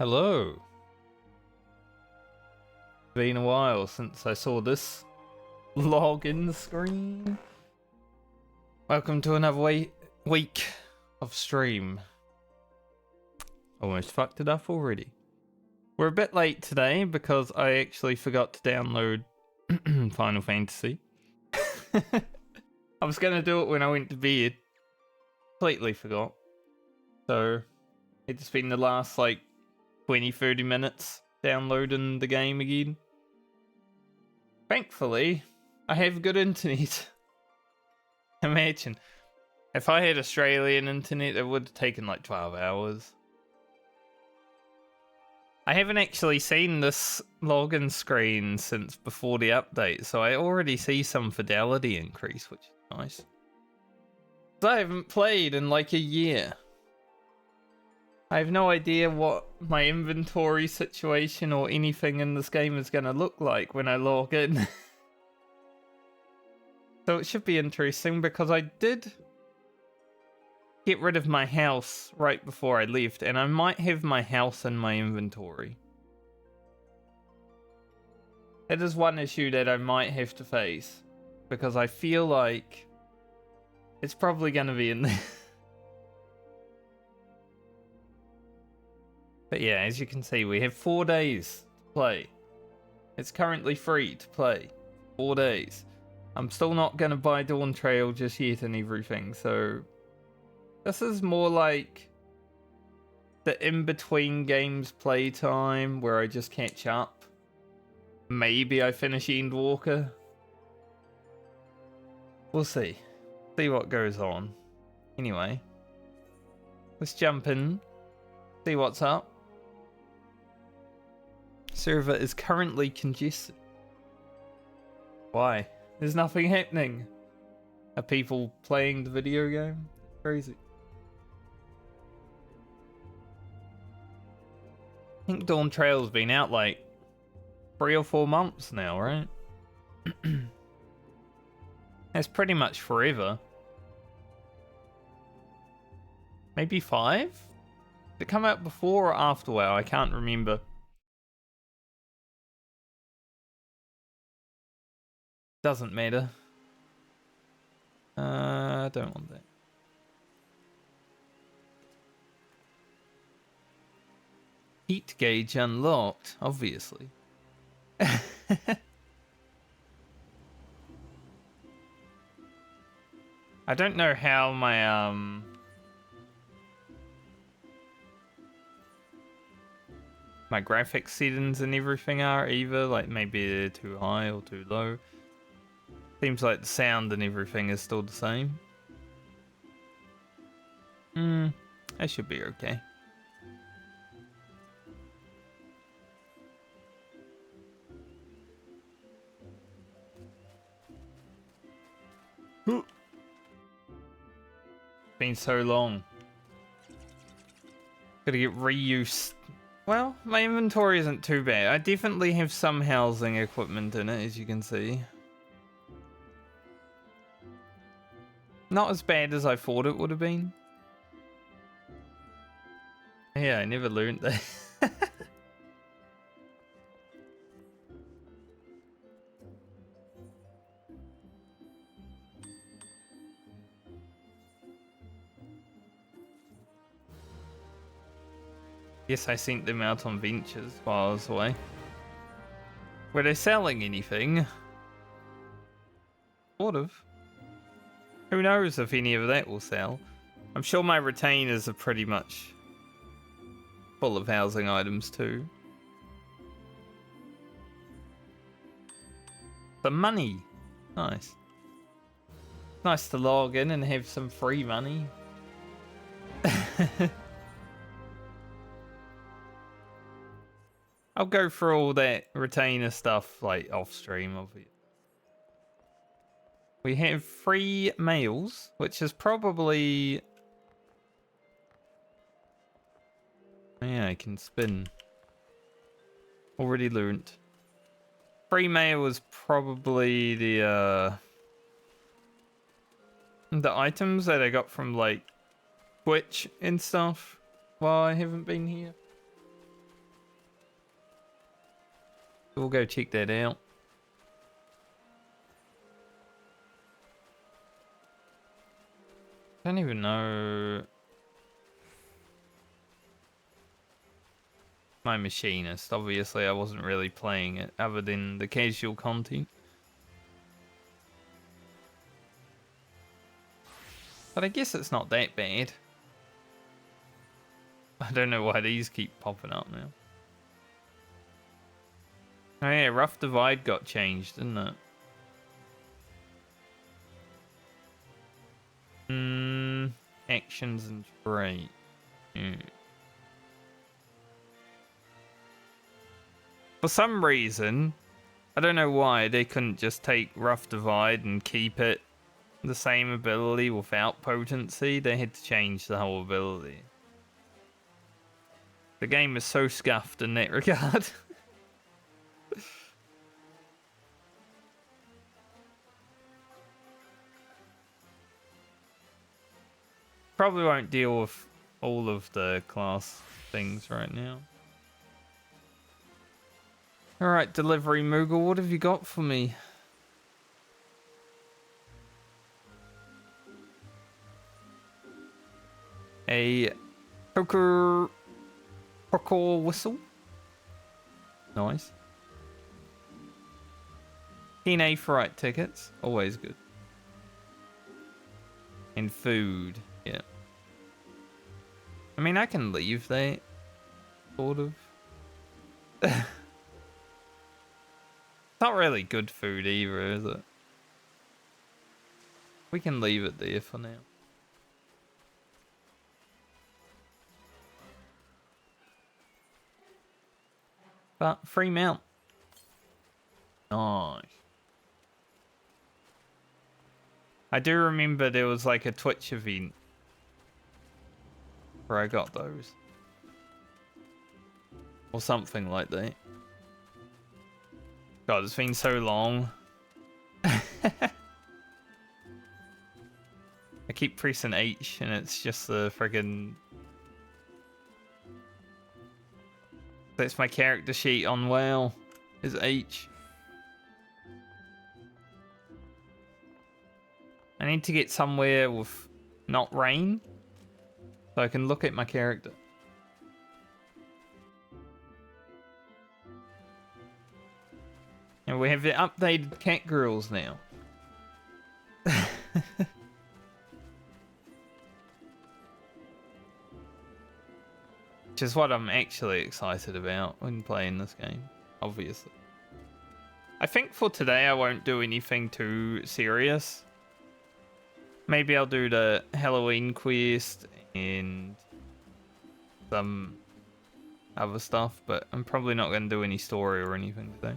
Hello. Been a while since I saw this login screen. Welcome to another week of stream. Almost fucked it up already. We're a bit late today because I actually forgot to download Final Fantasy. I was gonna do it when I went to bed. Completely forgot. So it's been the last like 20-30 minutes downloading the game again. Thankfully, I have good internet. Imagine. If I had Australian internet, it would have taken like 12 hours. I haven't actually seen this login screen since before the update, so I already see some fidelity increase, which is nice. I haven't played in like a year. I have no idea what my inventory situation or anything in this game is going to look like when I log in. So it should be interesting because I did get rid of my house right before I left, and I might have my house in my inventory. That is one issue that I might have to face, because I feel like it's probably going to be in there. But yeah, as you can see, we have 4 days to play. It's currently free to play. 4 days. I'm still not going to buy Dawn Trail just yet and everything, so this is more like the in-between games playtime where I just catch up. Maybe I finish Endwalker. We'll see. See what goes on. Anyway, let's jump in. See what's up. Server is currently congested. Why? There's nothing happening. Are people playing the video game? Crazy. I think Dawn Trail's been out like 3 or 4 months now, right? That's pretty much forever. Maybe 5? Did it come out before or after WoW? I can't remember. Doesn't matter. I don't want that. Heat gauge unlocked, obviously. I don't know how my my graphics settings and everything are either. Like maybe they're too high or too low. Seems like the sound and everything is still the same. That should be okay. Been so long. Gotta get reused. Well, my inventory isn't too bad. I definitely have some housing equipment in it, as you can see. Not as bad as I thought it would have been. Yeah, I never learned that. Yes, I sent them out on ventures while I was away. Were they selling anything? Sort of. Who knows if any of that will sell? I'm sure my retainers are pretty much full of housing items too. The money. Nice. Nice to log in and have some free money. I'll go through all that retainer stuff like off stream of it. We have 3 males, which is probably... Yeah, I can spin. Already learned. 3 male is probably the items that I got from like Twitch and stuff while I haven't been here. We'll go check that out. I don't even know. My machinist. Obviously, I wasn't really playing it other than the casual content. But I guess it's not that bad. I don't know why these keep popping up now. Oh yeah, Rough Divide got changed, didn't it? Actions and trait. For some reason, I don't know why, they couldn't just take Rough Divide and keep it the same ability without potency. They had to change the whole ability. The game is so scuffed in that regard. Probably won't deal with all of the class things right now. Alright, Delivery Moogle, what have you got for me? A poker whistle. Nice. 10 A-Fright tickets, always good. And food, yeah. I mean, I can leave that, sort of. It's not really good food either, is it? We can leave it there for now. But free mount. Nice. I do remember there was like a Twitch event where I got those. Or something like that. God, it's been so long. I keep pressing H and it's just the friggin'... That's my character sheet on WoW. Is H. I need to get somewhere with not rain. So I can look at my character. And we have the updated cat girls now. Which is what I'm actually excited about when playing this game, obviously. I think for today I won't do anything too serious. Maybe I'll do the Halloween quest and some other stuff, but I'm probably not going to do any story or anything today.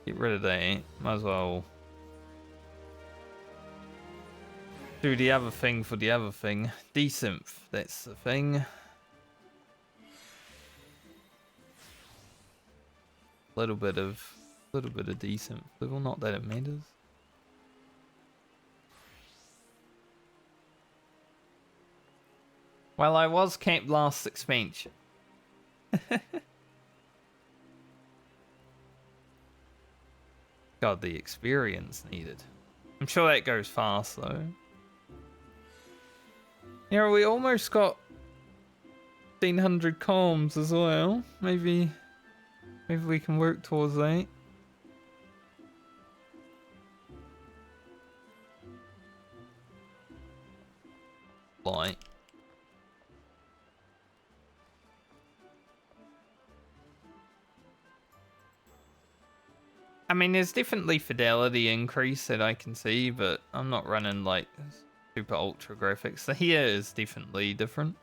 Get rid of that. Might as well do the other thing for the other thing. Desynth, that's the thing. Little bit of desynth level, not that it matters. Well, I was camped last expansion. God, the experience needed. I'm sure that goes fast though. Yeah, we almost got 1500 comms as well. Maybe we can work towards that. Light. I mean, there's definitely fidelity increase that I can see, but I'm not running like super ultra graphics. The here is definitely different.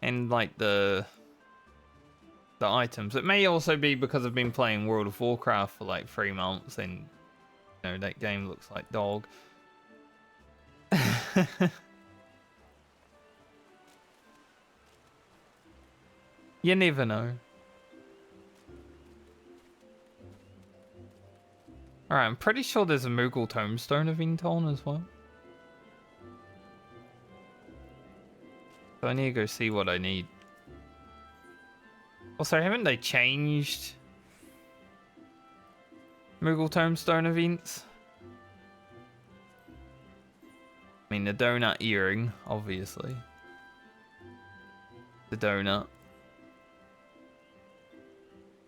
And like the items. It may also be because I've been playing World of Warcraft for like 3 months and you know that game looks like dog. You never know. Alright, I'm pretty sure there's a Moogle Tombstone event on as well. So I need to go see what I need. Also, haven't they changed Moogle Tombstone events? I mean, the donut earring, obviously. The donut.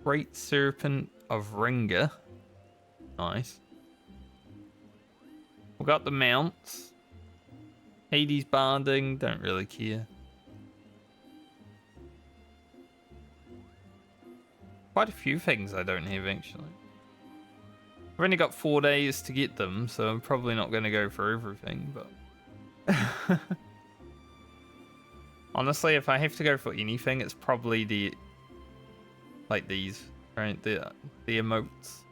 Great Serpent of Ringa. Nice. We got the mounts. Hades barding, don't really care. Quite a few things I don't have, actually. I've only got 4 days to get them, so I'm probably not going to go for everything, but... Honestly, if I have to go for anything, it's probably the... like these, right? The emotes.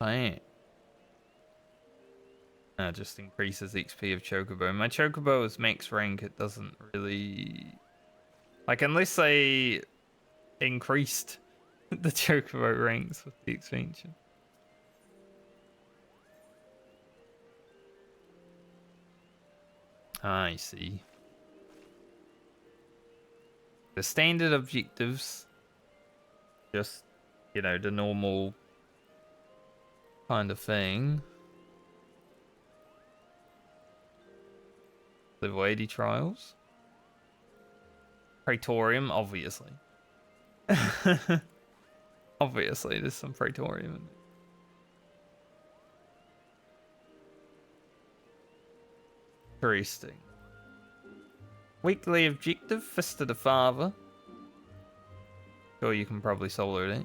Right. Just increases XP of Chocobo. My Chocobo is max rank, it doesn't really... like, unless they increased the Chocobo ranks with the expansion. I see. The standard objectives, just, you know, the normal kind of thing. Level 80 trials. Praetorium, obviously. Obviously, there's some Praetorium in it. Interesting. Weekly objective, Fist of the Father. Sure, you can probably solo it.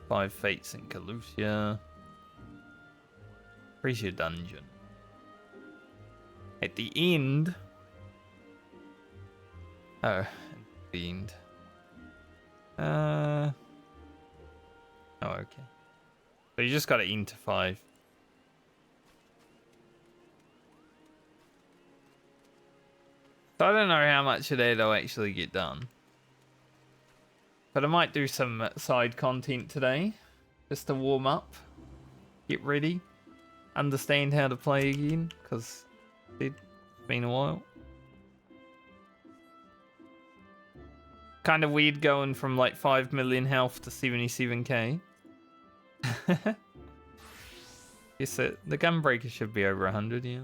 5 fates in Calusia. Treasure dungeon. At the end. Oh, at the end. Oh, okay. So you just got to enter 5. So I don't know how much of that I'll actually get done. But I might do some side content today. Just to warm up. Get ready. Understand how to play again. Because it's been a while. Kind of weird going from like 5 million health to 77k. Guess it. The Gunbreaker should be over 100, yeah.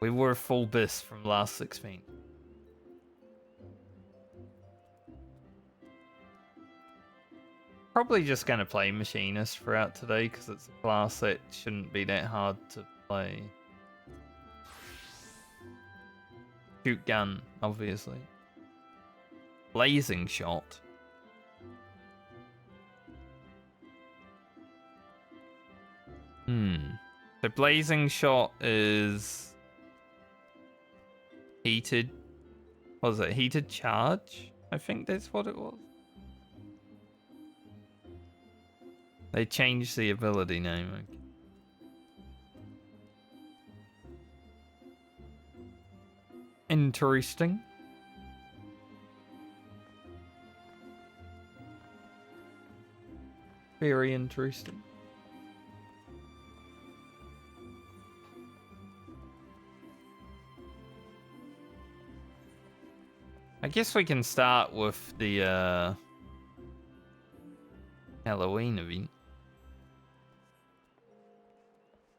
We were full bis from last 16. Probably just going to play Machinist throughout today because it's a class that shouldn't be that hard to play. Shoot gun, obviously. Blazing shot. The blazing shot is heated. What was it? Heated charge? I think that's what it was. They changed the ability name. Okay. Interesting. Very interesting. I guess we can start with the Halloween event.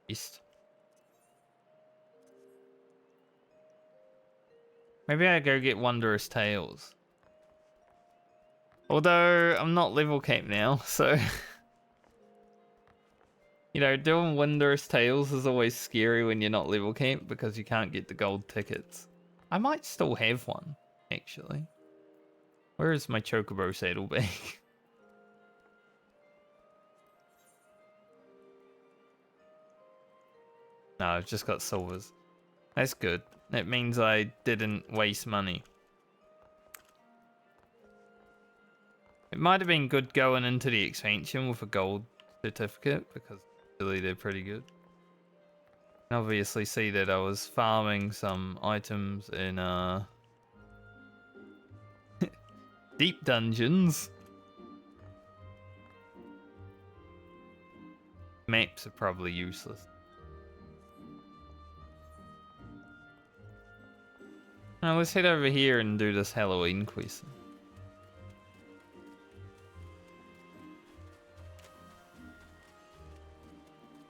East. Maybe I go get Wondrous Tales. Although I'm not level capped now, so you know, doing Wondrous Tales is always scary when you're not level capped because you can't get the gold tickets. I might still have one, actually. Where is my Chocobo saddlebag? No, I've just got silvers. That's good. That means I didn't waste money. It might have been good going into the expansion with a gold certificate because Really, they're pretty good. And obviously see that I was farming some items in deep dungeons. Maps are probably useless. Now let's head over here and do this Halloween quest.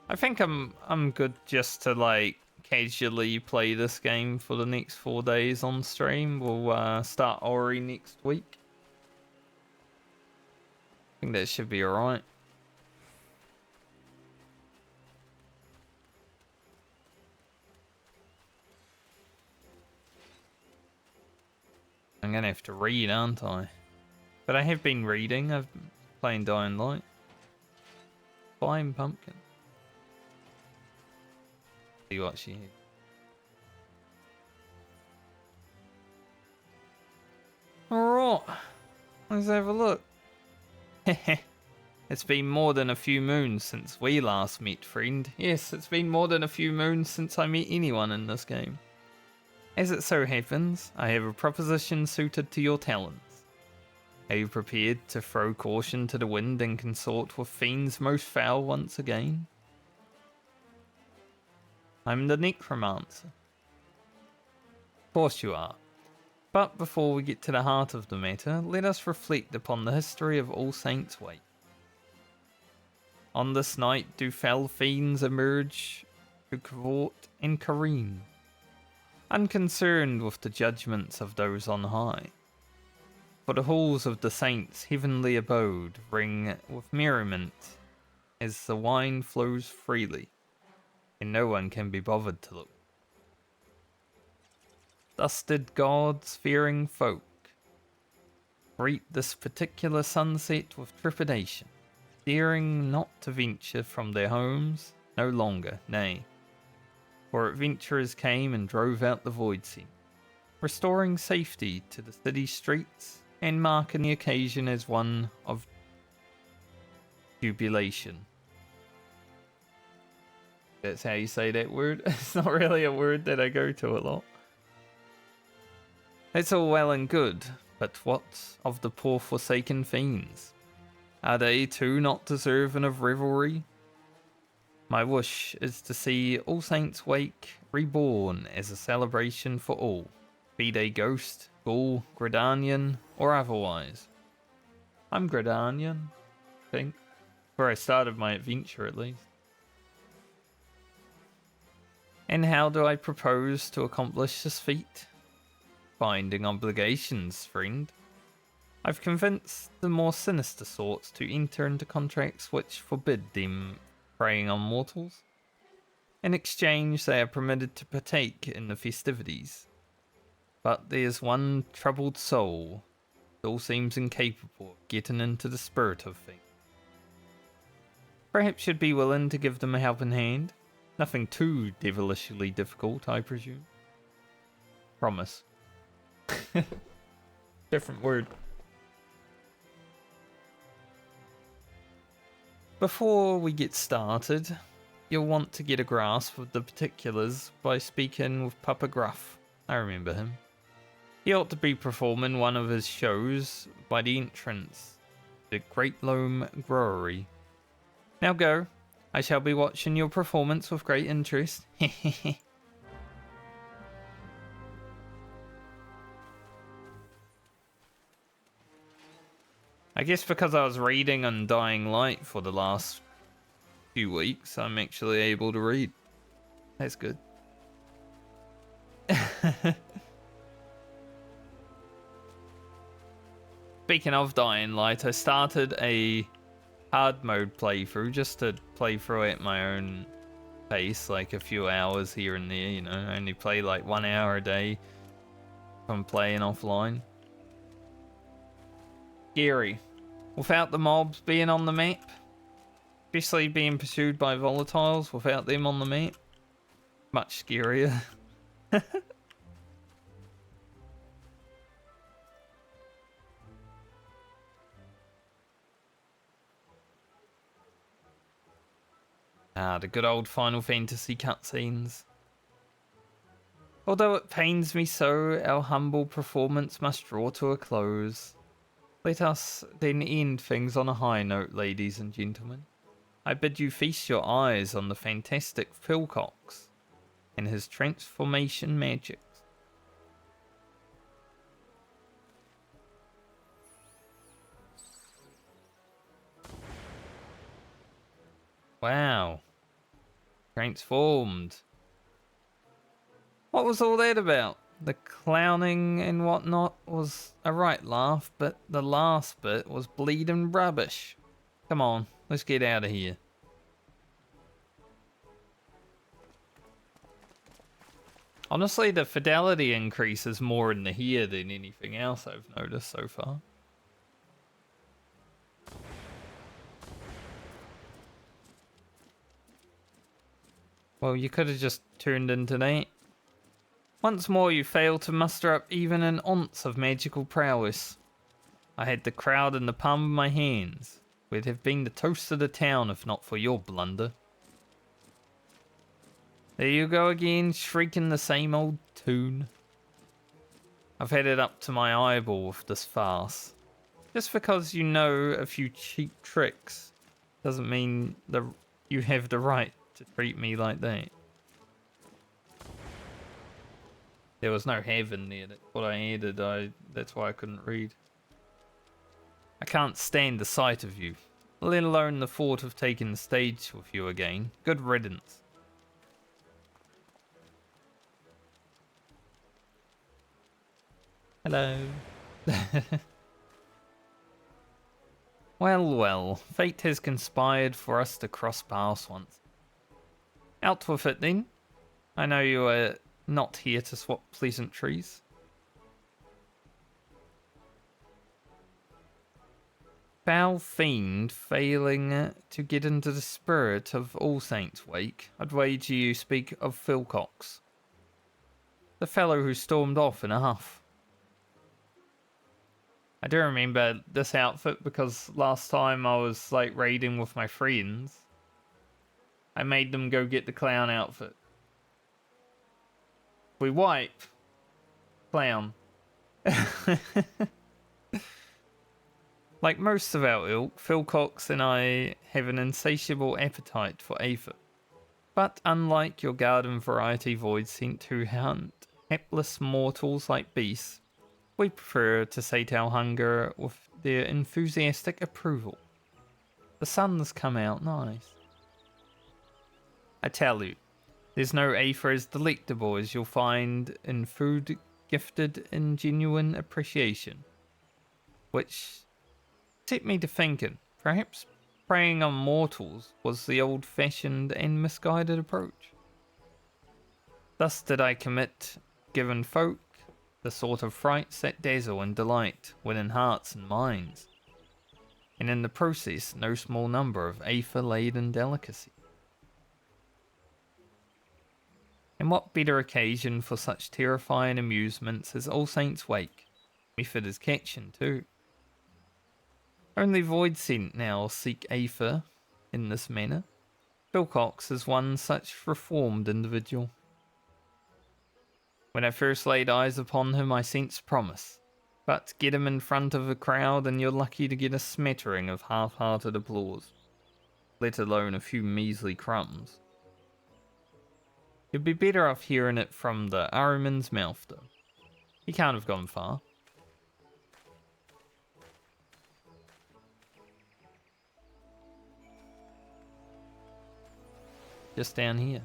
I think I'm good just to like casually play this game for the next 4 days on stream. We'll start Ori next week. I think that should be alright. I'm gonna have to read, aren't I? But I have been reading. I've been playing Dying Light. Flying pumpkin. See what she has. Alright. Let's have a look. It's been more than a few moons since we last met, friend. Yes, it's been more than a few moons since I met anyone in this game. As it so happens, I have a proposition suited to your talents. Are you prepared to throw caution to the wind and consort with fiends most foul once again? I'm the necromancer. Of course you are. But before we get to the heart of the matter, let us reflect upon the history of All Saints' Wake. On this night do fell fiends emerge to cavort and careen, unconcerned with the judgments of those on high. For the halls of the saints' heavenly abode ring with merriment as the wine flows freely, and no one can be bothered to look. Thus did God's fearing folk greet this particular sunset with trepidation, daring not to venture from their homes no longer, nay. For adventurers came and drove out the void scene, restoring safety to the city streets and marking the occasion as one of jubilation. That's how you say that word. It's not really a word that I go to a lot. It's all well and good, but what of the poor forsaken fiends? Are they too not deserving of revelry? My wish is to see All Saints' Wake reborn as a celebration for all, be they ghost, ghoul, Gridanian, or otherwise. I'm Gridanian, I think, where I started my adventure at least. And how do I propose to accomplish this feat? Binding obligations, friend. I've convinced the more sinister sorts to enter into contracts which forbid them preying on mortals. In exchange, they are permitted to partake in the festivities. But there's one troubled soul that all seems incapable of getting into the spirit of things. Perhaps you'd be willing to give them a helping hand. Nothing too devilishly difficult, I presume. Promise. Different word. Before we get started, you'll want to get a grasp of the particulars by speaking with Papa Gruff. I remember him. He ought to be performing one of his shows by the entrance to Great Loam Brewery. Now go. I shall be watching your performance with great interest. I guess because I was reading Undying Light for the last few weeks, I'm actually able to read. That's good. Speaking of Dying Light, I started a hard mode playthrough just to play through it at my own pace, like a few hours here and there, you know. I only play like 1 hour a day if I'm playing offline. Scary. Without the mobs being on the map, especially being pursued by volatiles without them on the map, much scarier. Ah, the good old Final Fantasy cutscenes. Although it pains me so, our humble performance must draw to a close. Let us then end things on a high note, ladies and gentlemen. I bid you feast your eyes on the fantastic Philcox and his transformation magics. Wow. Transformed. What was all that about? The clowning and whatnot was a right laugh, but the last bit was bleeding rubbish. Come on, let's get out of here. Honestly, the fidelity increase is more in the here than anything else I've noticed so far. Well, you could have just turned into that. Once more, you failed to muster up even an ounce of magical prowess. I had the crowd in the palm of my hands. We'd have been the toast of the town if not for your blunder. There you go again, shrieking the same old tune. I've had it up to my eyeball with this farce. Just because you know a few cheap tricks doesn't mean you have the right to treat me like that. There was no heaven there. That's what I added. That's why I couldn't read. I can't stand the sight of you, let alone the thought of taking the stage with you again. Good riddance. Hello. Well, well, fate has conspired for us to cross paths once. Out with it then. I know you are not here to swap pleasantries. Foul fiend failing to get into the spirit of All Saints' Wake, I'd wager you speak of Philcox. The fellow who stormed off in a huff. I do remember this outfit because last time I was like raiding with my friends, I made them go get the clown outfit. We wipe. Clown. Like most of our ilk, Philcox and I have an insatiable appetite for Aether. But unlike your garden variety void sent to hunt hapless mortals like beasts, we prefer to sate our hunger with their enthusiastic approval. The sun's come out nice. I tell you, there's no Aether as delectable as you'll find in food gifted in genuine appreciation. Which set me to thinking, perhaps preying on mortals was the old-fashioned and misguided approach. Thus did I commit given folk the sort of frights that dazzle and delight, winning hearts and minds, and in the process no small number of Aether-laden delicacy. And what better occasion for such terrifying amusements as All Saints' Wake? Method is catching too. Only Void Scent now seek Aether in this manner. Philcox is one such reformed individual. When I first laid eyes upon him, I sensed promise. But get him in front of a crowd and you're lucky to get a smattering of half-hearted applause, let alone a few measly crumbs. You'd be better off hearing it from the Ahriman's mouth, though. He can't have gone far. Just down here.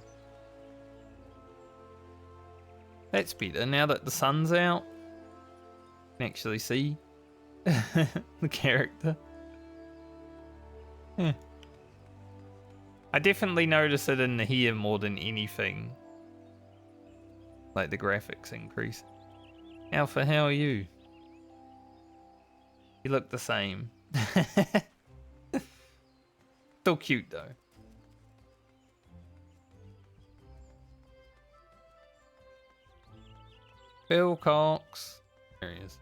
That's better. Now that the sun's out, you can actually see the character. Yeah. I definitely notice it in the here more than anything. Like the graphics increase. Alpha, how are you? You look the same. Still cute though. Philcox. There he is.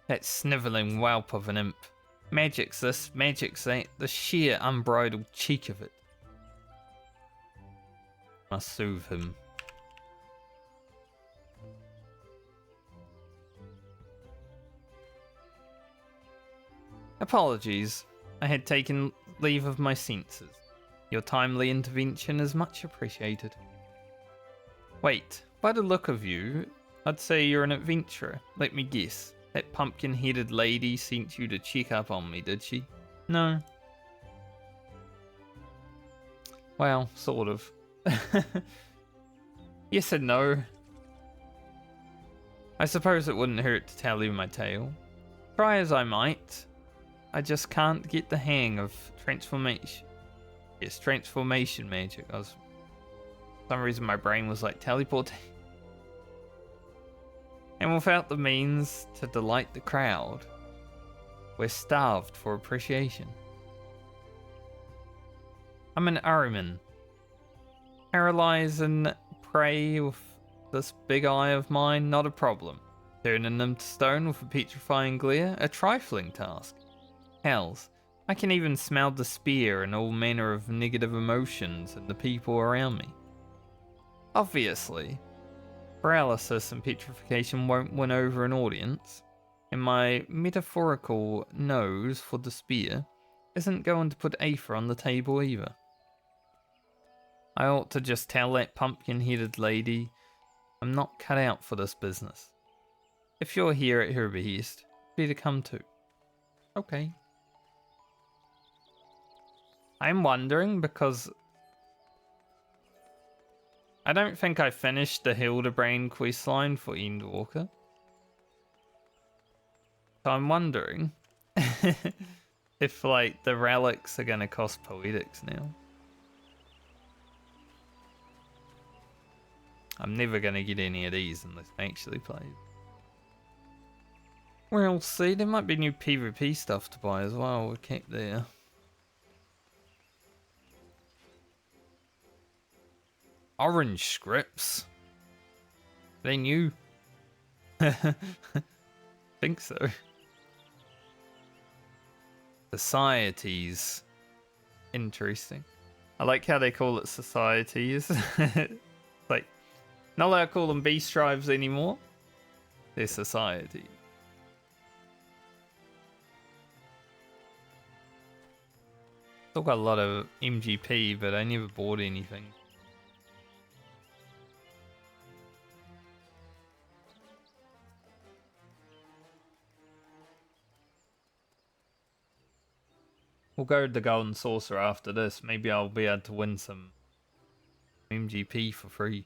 That snivelling whelp of an imp. Magic's this, magic's that, the sheer unbridled cheek of it. Must soothe him. Apologies, I had taken leave of my senses. Your timely intervention is much appreciated. Wait, by the look of you, I'd say you're an adventurer. Let me guess. That pumpkin-headed lady sent you to check up on me, did she? No. Well, sort of. Yes and no. I suppose it wouldn't hurt to tell you my tale. Try as I might, I just can't get the hang of transformation. Yes, transformation magic. For some reason my brain was like teleporting. And without the means to delight the crowd, we're starved for appreciation. I'm an Ahriman. Paralyze and pray with this big eye of mine, not a problem. Turning them to stone with a petrifying glare, a trifling task. Hells, I can even smell despair and all manner of negative emotions in the people around me. Obviously, paralysis and petrification won't win over an audience, and my metaphorical nose for despair isn't going to put Aether on the table either. I ought to just tell that pumpkin-headed lady I'm not cut out for this business. If you're here at her behest, better come too. Okay. I'm wondering because I don't think I finished the Hildibrand questline for Endwalker. So I'm wondering if like the relics are gonna cost poetics now. I'm never gonna get any of these unless I actually play. We'll see, there might be new PvP stuff to buy as well, we're kept there. Orange scripts? They new? Think so. Societies. Interesting. I like how they call it societies. Like, not allowed to call them beast tribes anymore. They're society. Still got a lot of MGP, but I never bought anything. We'll go to the Golden Saucer after this. Maybe I'll be able to win some MGP for free.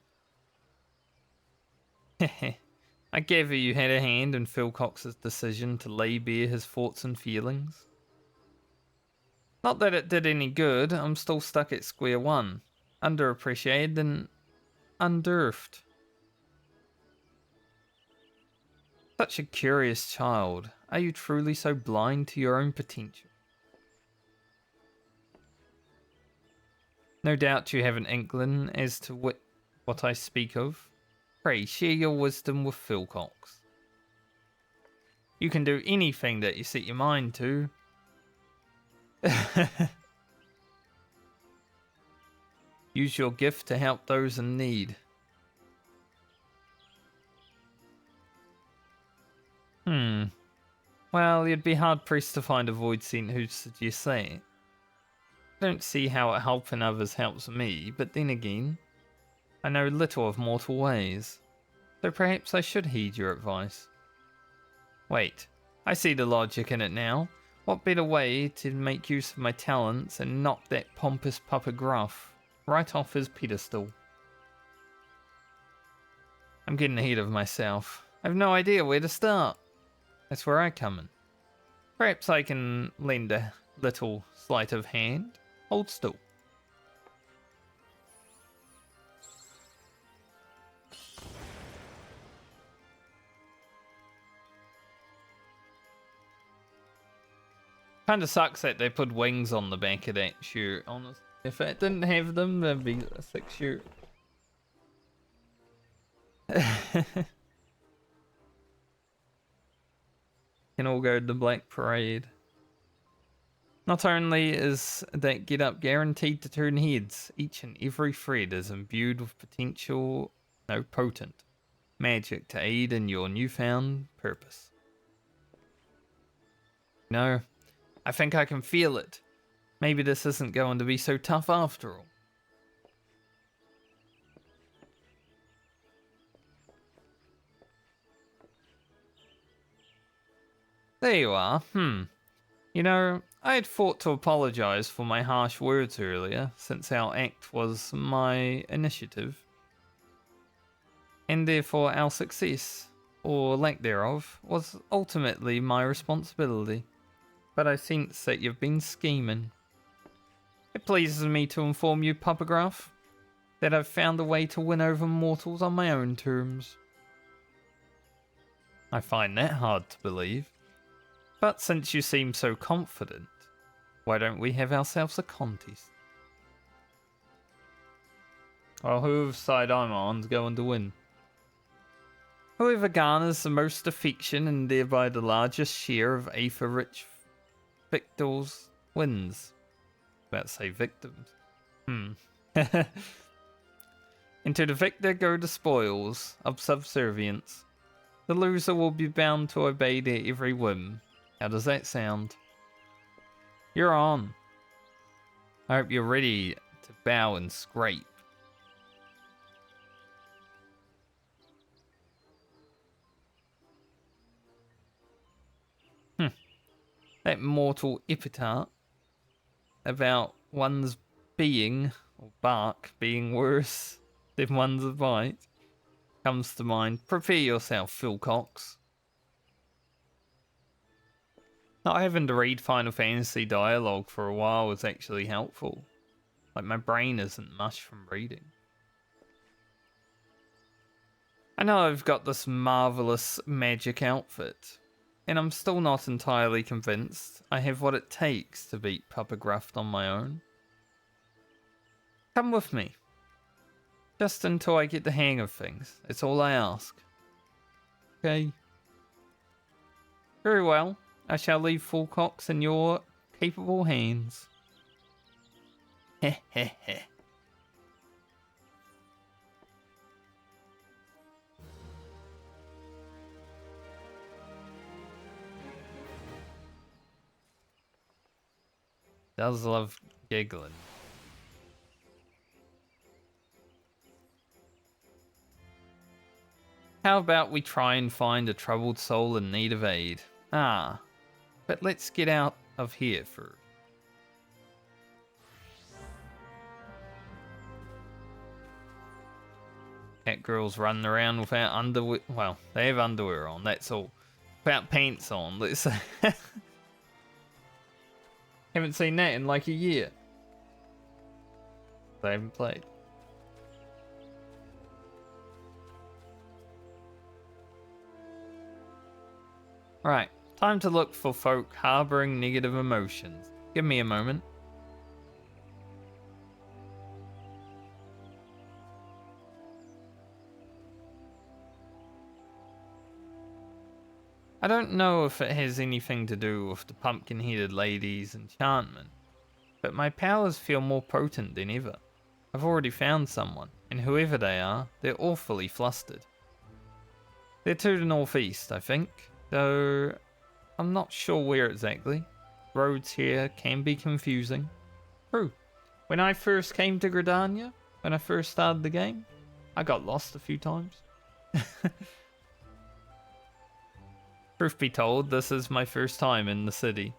I gather you had a hand in Phil Cox's decision to lay bare his thoughts and feelings. Not that it did any good, I'm still stuck at square one. Underappreciated and underfed. Such a curious child. Are you truly so blind to your own potential? No doubt you have an inkling as to what I speak of. Pray, share your wisdom with Phil Cox. You can do anything that you set your mind to. Use your gift to help those in need. Well, you'd be hard-pressed to find a void saint who'd suggest that. I don't see how it helping others helps me, but then again, I know little of mortal ways, so perhaps I should heed your advice. Wait, I see the logic in it now. What better way to make use of my talents and knock that pompous Papa Gruff right off his pedestal? I'm getting ahead of myself. I have no idea where to start. That's where I come in. Perhaps I can lend a little sleight of hand. Hold still. Kinda sucks that they put wings on the back of that shirt, honestly. If it didn't have them, that'd be a sick shirt. can all go to the Black Parade. Not only is that get up guaranteed to turn heads, each and every thread is imbued with potent magic to aid in your newfound purpose. No, I think I can feel it. Maybe this isn't going to be so tough after all. There you are. You know, I had thought to apologize for my harsh words earlier, since our act was my initiative. And therefore our success, or lack thereof, was ultimately my responsibility. But I sense that you've been scheming. It pleases me to inform you, Puppograph, that I've found a way to win over mortals on my own terms. I find that hard to believe. But since you seem so confident, why don't we have ourselves a contest? Well, whoever side I'm on's going to win. Whoever garners the most affection and thereby the largest share of Aether-rich victuals wins. About to say victims. And to the victor go the spoils of subservience. The loser will be bound to obey their every whim. How does that sound? You're on. I hope you're ready to bow and scrape. That mortal epithet about one's being, or bark, being worse than one's bite comes to mind. Prepare yourself, Phil Cox. Not having to read Final Fantasy dialogue for a while was actually helpful. Like, my brain isn't mush from reading. I know I've got this marvelous magic outfit, and I'm still not entirely convinced I have what it takes to beat Puppograph on my own. Come with me. Just until I get the hang of things. It's all I ask. Okay. Very well. I shall leave Full Cox in your capable hands. Heh heh heh. Does love giggling. How about we try and find a troubled soul in need of aid? But let's get out of here first. Cat girls running around without underwear. Well, they have underwear on, that's all. Without pants on, let's say. Haven't seen that in like a year. I haven't played. Right, time to look for folk harboring negative emotions. Give me a moment. I don't know if it has anything to do with the pumpkin-headed lady's enchantment, but my powers feel more potent than ever. I've already found someone, and whoever they are, they're awfully flustered. They're to the northeast, I think, though I'm not sure where exactly. Roads here can be confusing. True. When I first came to Gridania, when I first started the game, I got lost a few times. Truth be told, this is my first time in the city.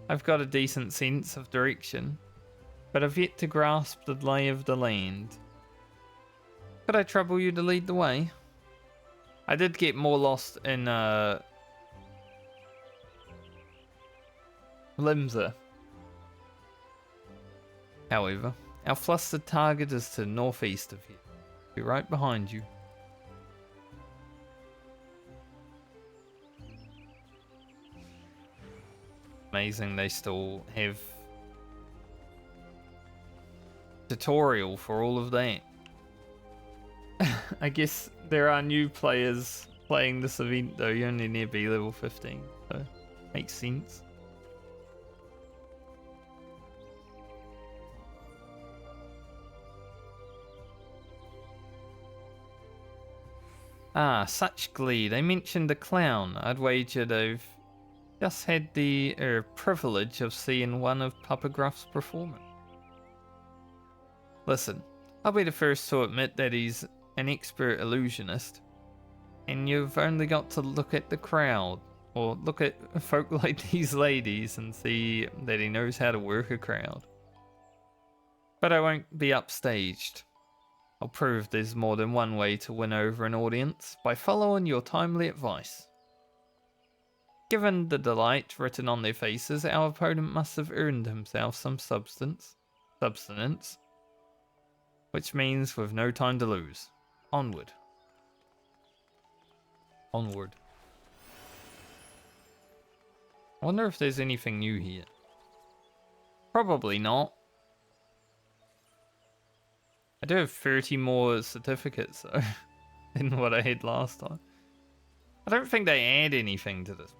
I've got a decent sense of direction, but I've yet to grasp the lay of the land. Could I trouble you to lead the way? I did get more lost in Limsa. However, our flustered target is to the northeast of here. Be right behind you. Amazing they still have tutorial for all of that. I guess there are new players playing this event though. You only need to be level 15, so makes sense. Ah, such glee. They mentioned the clown. I'd wager they've just had the privilege of seeing one of Papa Gruff's performance. Listen, I'll be the first to admit that he's an expert illusionist, and you've only got to look at the crowd, or look at folk like these ladies and see that he knows how to work a crowd. But I won't be upstaged. I'll prove there's more than one way to win over an audience by following your timely advice. Given the delight written on their faces, our opponent must have earned himself some substance, which means with no time to lose. Onward. Onward. I wonder if there's anything new here. Probably not. I do have 30 more certificates though than what I had last time. I don't think they add anything to this.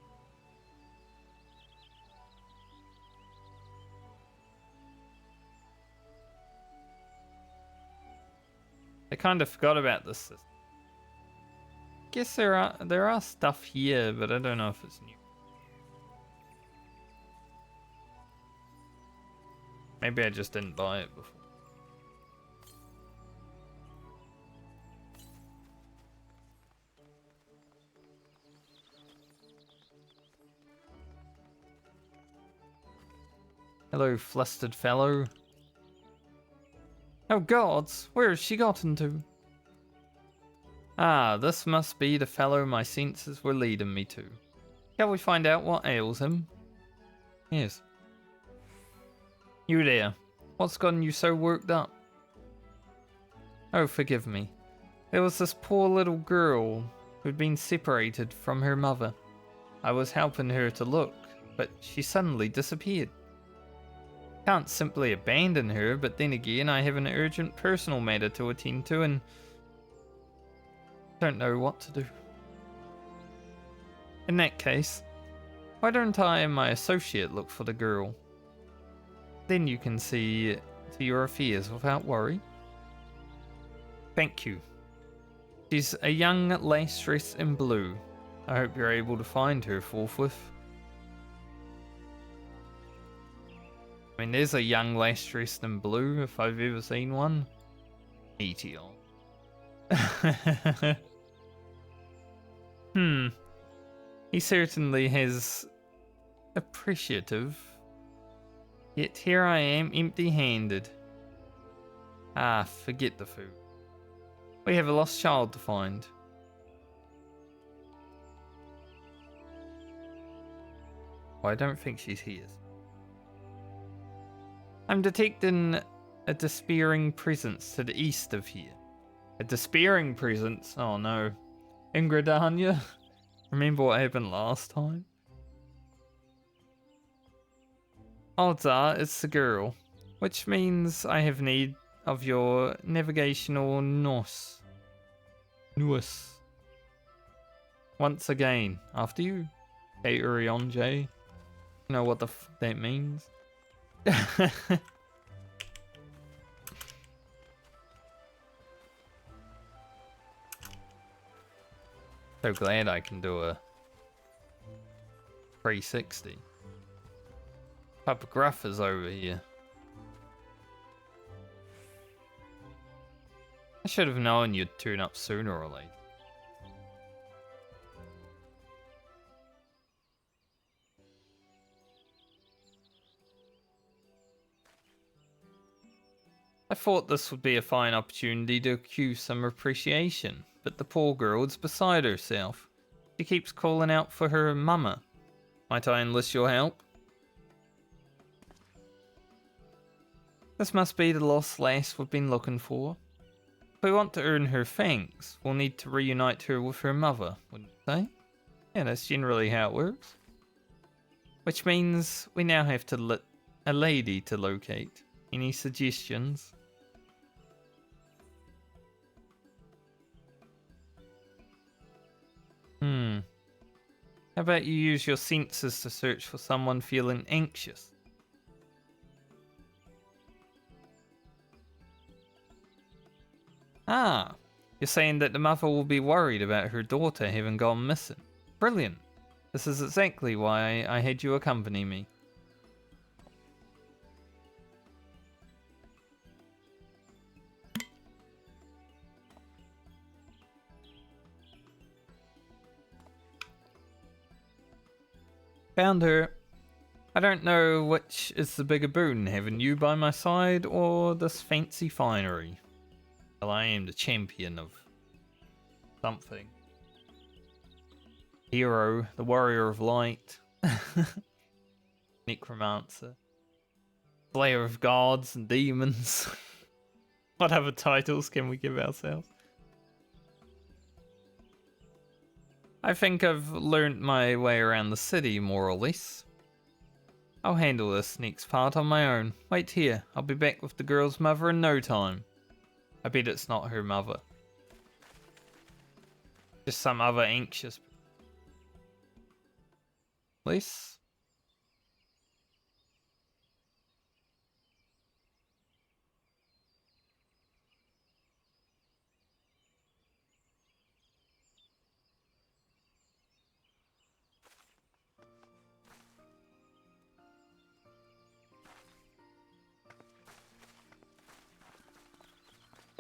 I kind of forgot about this system. Guess there are stuff here, but I don't know if it's new. Maybe I just didn't buy it before. Hello, flustered fellow. Oh gods, where has she gotten to? Ah, this must be the fellow my senses were leading me to. Shall we find out what ails him? Yes. You there. What's gotten you so worked up? Oh, forgive me. There was this poor little girl who'd been separated from her mother. I was helping her to look, but she suddenly disappeared. Can't simply abandon her, but then again I have an urgent personal matter to attend to and don't know what to do. In that case, why don't I and my associate look for the girl? Then you can see to your affairs without worry. Thank you. She's a young lass dressed in blue. I hope you're able to find her forthwith. I mean, there's a young lass dressed in blue, if I've ever seen one. Meteor. He certainly has appreciative. Yet here I am, empty-handed. Ah, forget the food. We have a lost child to find. Well, I don't think she's here. I'm detecting a despairing presence to the east of here. A despairing presence? Oh no. Ingridania? Remember what happened last time? Odds are it's the girl, which means I have need of your navigational nous. Once again, after you, Katerionje. You know what that means? So glad I can do a 360. Papa Gruff is over here. I should have known you'd turn up sooner or later. I thought this would be a fine opportunity to accuse some appreciation, but the poor girl is beside herself. She keeps calling out for her mama. Might I enlist your help? This must be the lost lass we've been looking for. If we want to earn her thanks, we'll need to reunite her with her mother, wouldn't you say? Yeah, that's generally how it works. Which means we now have to a lady to locate. Any suggestions? Hmm. How about you use your senses to search for someone feeling anxious? Ah, you're saying that the mother will be worried about her daughter having gone missing. Brilliant. This is exactly why I had you accompany me. Found her. I don't know which is the bigger boon, having you by my side or this fancy finery. Well, I am the champion of something. Hero, the warrior of light, necromancer, slayer of gods and demons. What other titles can we give ourselves? I think I've learned my way around the city, more or less. I'll handle this next part on my own. Wait here, I'll be back with the girl's mother in no time. I bet it's not her mother. Just some other anxious place.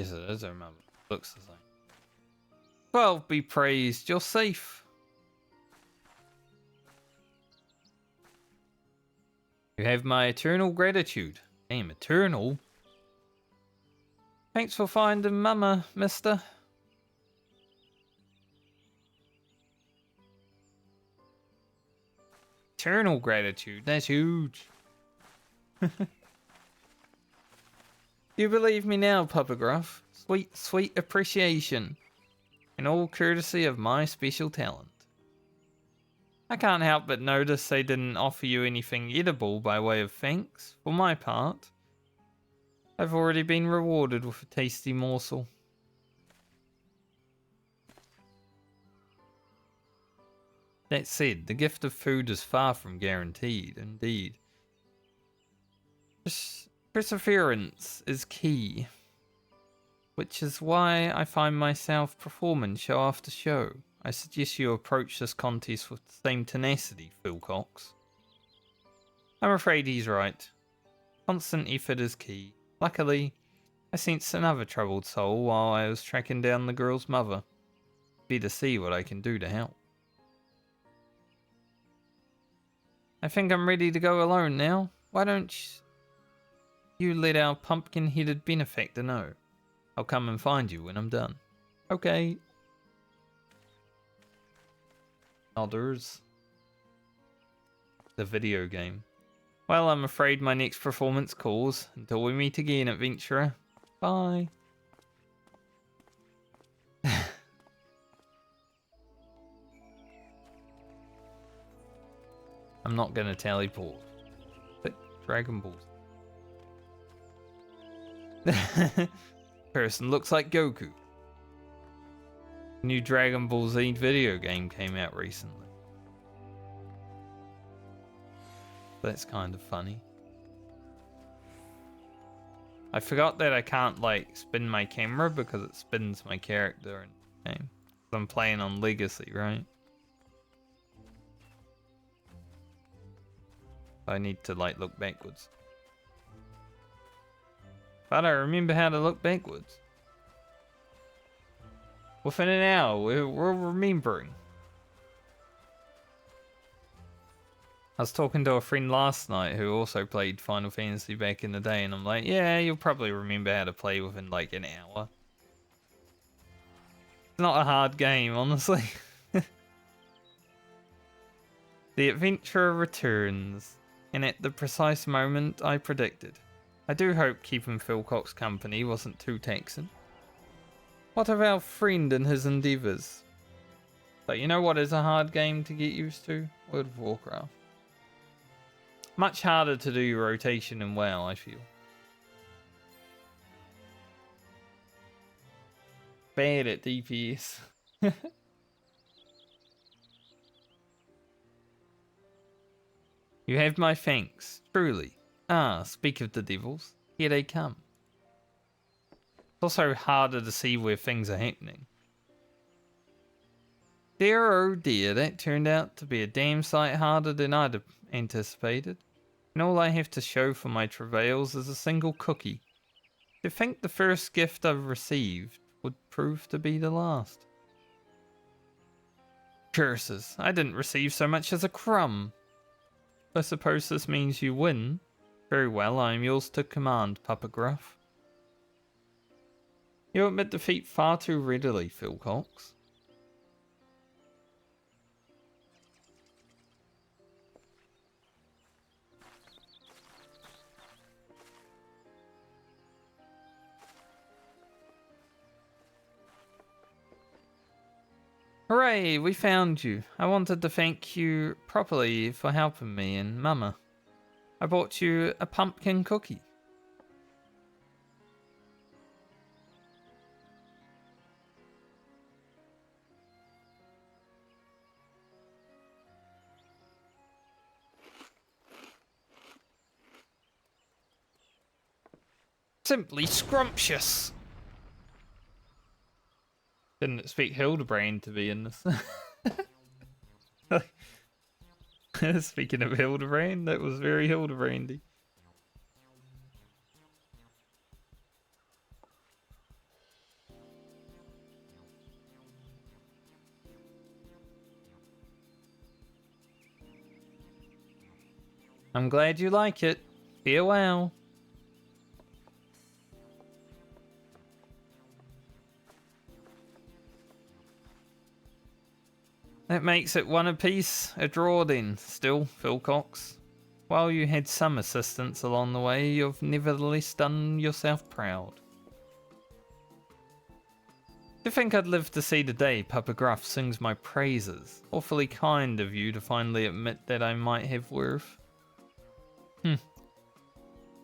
Yes, it is her mother. Looks the same. Well, be praised, you're safe. You have my eternal gratitude. Damn, eternal. Thanks for finding Mama, mister. Eternal gratitude, that's huge. You believe me now, Puppagruff? Sweet, sweet appreciation. In all courtesy of my special talent. I can't help but notice they didn't offer you anything edible by way of thanks. For my part, I've already been rewarded with a tasty morsel. That said, the gift of food is far from guaranteed, indeed. Perseverance is key, which is why I find myself performing show after show. I suggest you approach this contest with the same tenacity, Phil Cox. I'm afraid he's right. Constant effort is key. Luckily, I sensed another troubled soul while I was tracking down the girl's mother. Be to see what I can do to help. I think I'm ready to go alone now. Why don't you let our pumpkin-headed benefactor know? I'll come and find you when I'm done. Okay. Others. The video game. Well, I'm afraid my next performance calls. Until we meet again, adventurer. Bye. I'm not gonna teleport. But Dragon Balls. Person looks like Goku. New Dragon Ball Z video game came out recently. That's kind of funny. I forgot that I can't like spin my camera because it spins my character in the game. I'm playing on Legacy, right? I need to like look backwards. But I remember how to look backwards. Within an hour, we're remembering. I was talking to a friend last night who also played Final Fantasy back in the day, and I'm like, yeah, you'll probably remember how to play within like an hour. It's not a hard game, honestly. The adventurer returns, and at the precise moment I predicted. I do hope keeping Phil Cox company wasn't too taxing. What of our friend and his endeavours? But you know what is a hard game to get used to? World of Warcraft. Much harder to do your rotation in WoW, I feel. Bad at DPS. You have my thanks, truly. Ah, speak of the devils. Here they come. It's also harder to see where things are happening. Dear oh dear, that turned out to be a damn sight harder than I'd anticipated. And all I have to show for my travails is a single cookie. To think the first gift I've received would prove to be the last. Curses, I didn't receive so much as a crumb. I suppose this means you win. Very well, I am yours to command, Papa Gruff. You admit defeat far too readily, Phil Cox. Hooray, we found you. I wanted to thank you properly for helping me and Mama. I bought you a pumpkin cookie. Simply scrumptious. Didn't expect Hildibrand to be in this. Speaking of Hildibrand, that was very Hildibrandy. I'm glad you like it. Farewell. That makes it one apiece, a draw then, still, Phil Cox. While you had some assistance along the way, you've nevertheless done yourself proud. To think I'd live to see the day Papa Gruff sings my praises. Awfully kind of you to finally admit that I might have worth.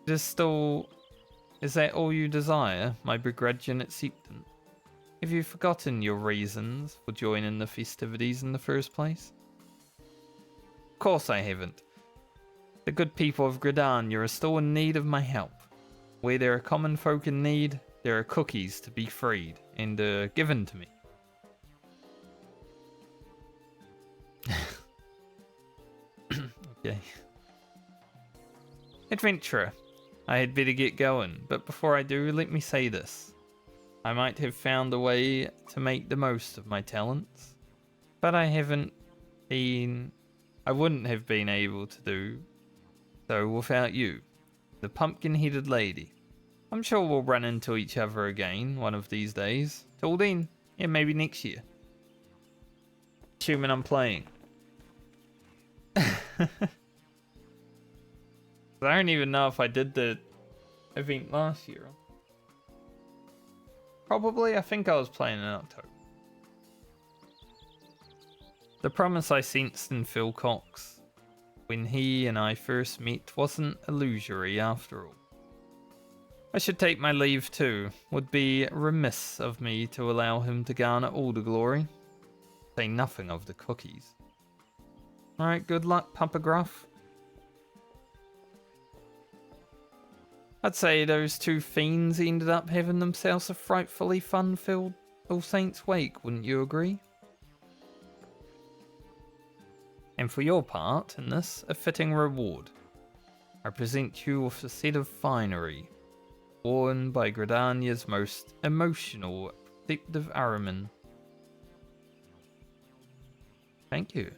Is that all you desire, my begrudging acceptance? Have you forgotten your reasons for joining the festivities in the first place? Of course I haven't. The good people of Gridania are still in need of my help. Where there are common folk in need, there are cookies to be freed and given to me. Okay. Adventurer, I had better get going, but before I do, let me say this. I might have found a way to make the most of my talents, but I wouldn't have been able to do so without you, the pumpkin-headed lady. I'm sure we'll run into each other again one of these days. Till then, yeah, maybe next year. Assuming I'm playing. I don't even know if I did the event last year. Probably, I think I was playing in October. The promise I sensed in Phil Cox when he and I first met wasn't illusory after all. I should take my leave too. Would be remiss of me to allow him to garner all the glory. Say nothing of the cookies. Alright, good luck, Papa Gruff. I'd say those two fiends ended up having themselves a frightfully fun-filled All Saints Wake, wouldn't you agree? And for your part in this, a fitting reward. I present you with a set of finery, worn by Gridania's most emotional, protective Araman. Thank you.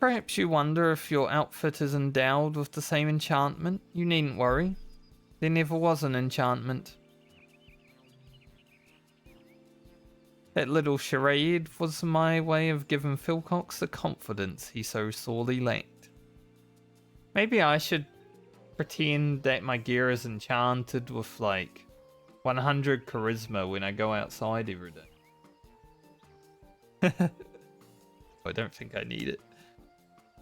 Perhaps you wonder if your outfit is endowed with the same enchantment. You needn't worry. There never was an enchantment. That little charade was my way of giving Phil Cox the confidence he so sorely lacked. Maybe I should pretend that my gear is enchanted with like 100 charisma when I go outside every day. I don't think I need it.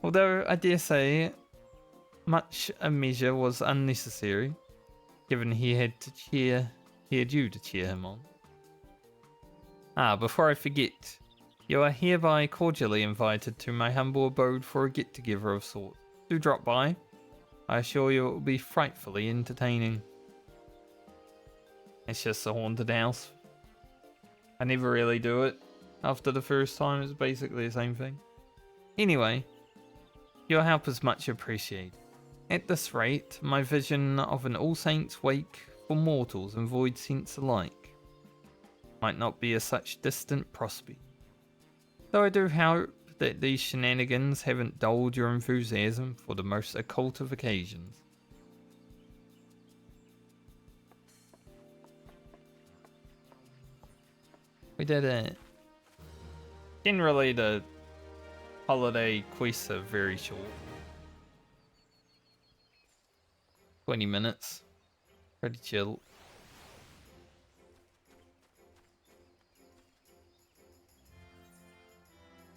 Although I dare say much a measure was unnecessary, given he had you to cheer him on. Before I forget, You are hereby cordially invited to my humble abode for a get-together of sorts. Do drop by. I assure you it will be frightfully entertaining. It's just a haunted house. I never really do it. After the first time, it's basically the same thing. Anyway, your help is much appreciated. At this rate, my vision of an All Saints' wake for mortals and void saints alike might not be a such distant prospect. Though I do hope that these shenanigans haven't dulled your enthusiasm for the most occult of occasions. We did it. Generally, the holiday quests are very short. 20 minutes. Pretty chill.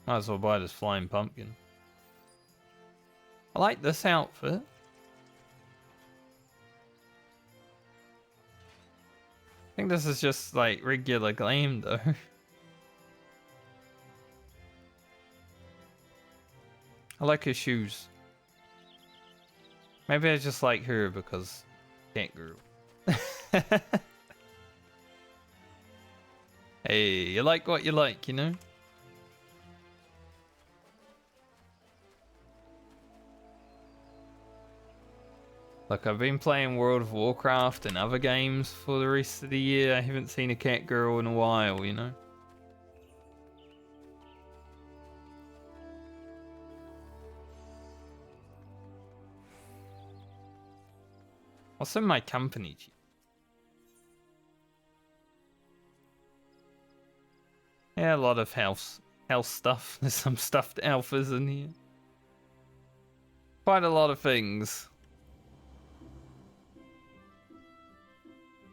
Might as well buy this flying pumpkin. I like this outfit. I think this is just like regular glam though. I like her shoes. Maybe I just like her because cat girl. Hey, you like what you like, you know? Look, I've been playing World of Warcraft and other games for the rest of the year. I haven't seen a cat girl in a while, you know? What's in my company? Yeah, a lot of health stuff. There's some stuffed alphas in here. Quite a lot of things.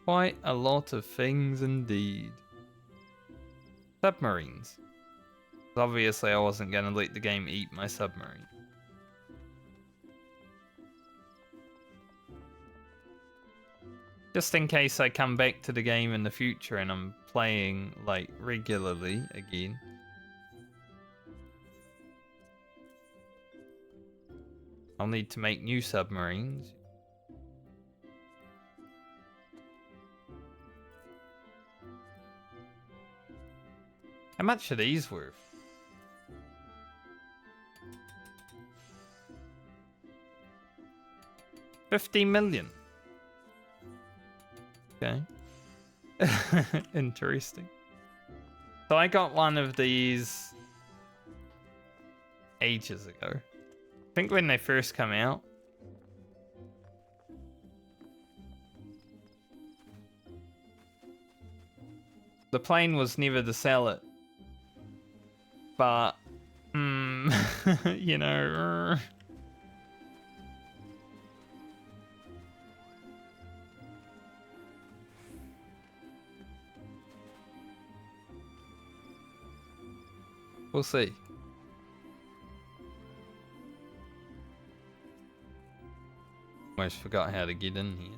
Quite a lot of things indeed. Submarines. Obviously I wasn't going to let the game eat my submarine. Just in case I come back to the game in the future and I'm playing like regularly again. I'll need to make new submarines. How much are these worth? $50 million. Okay. Interesting. So I got one of these ages ago. I think when they first come out. The plan was never to sell it. But, you know. We'll see. Almost forgot how to get in here.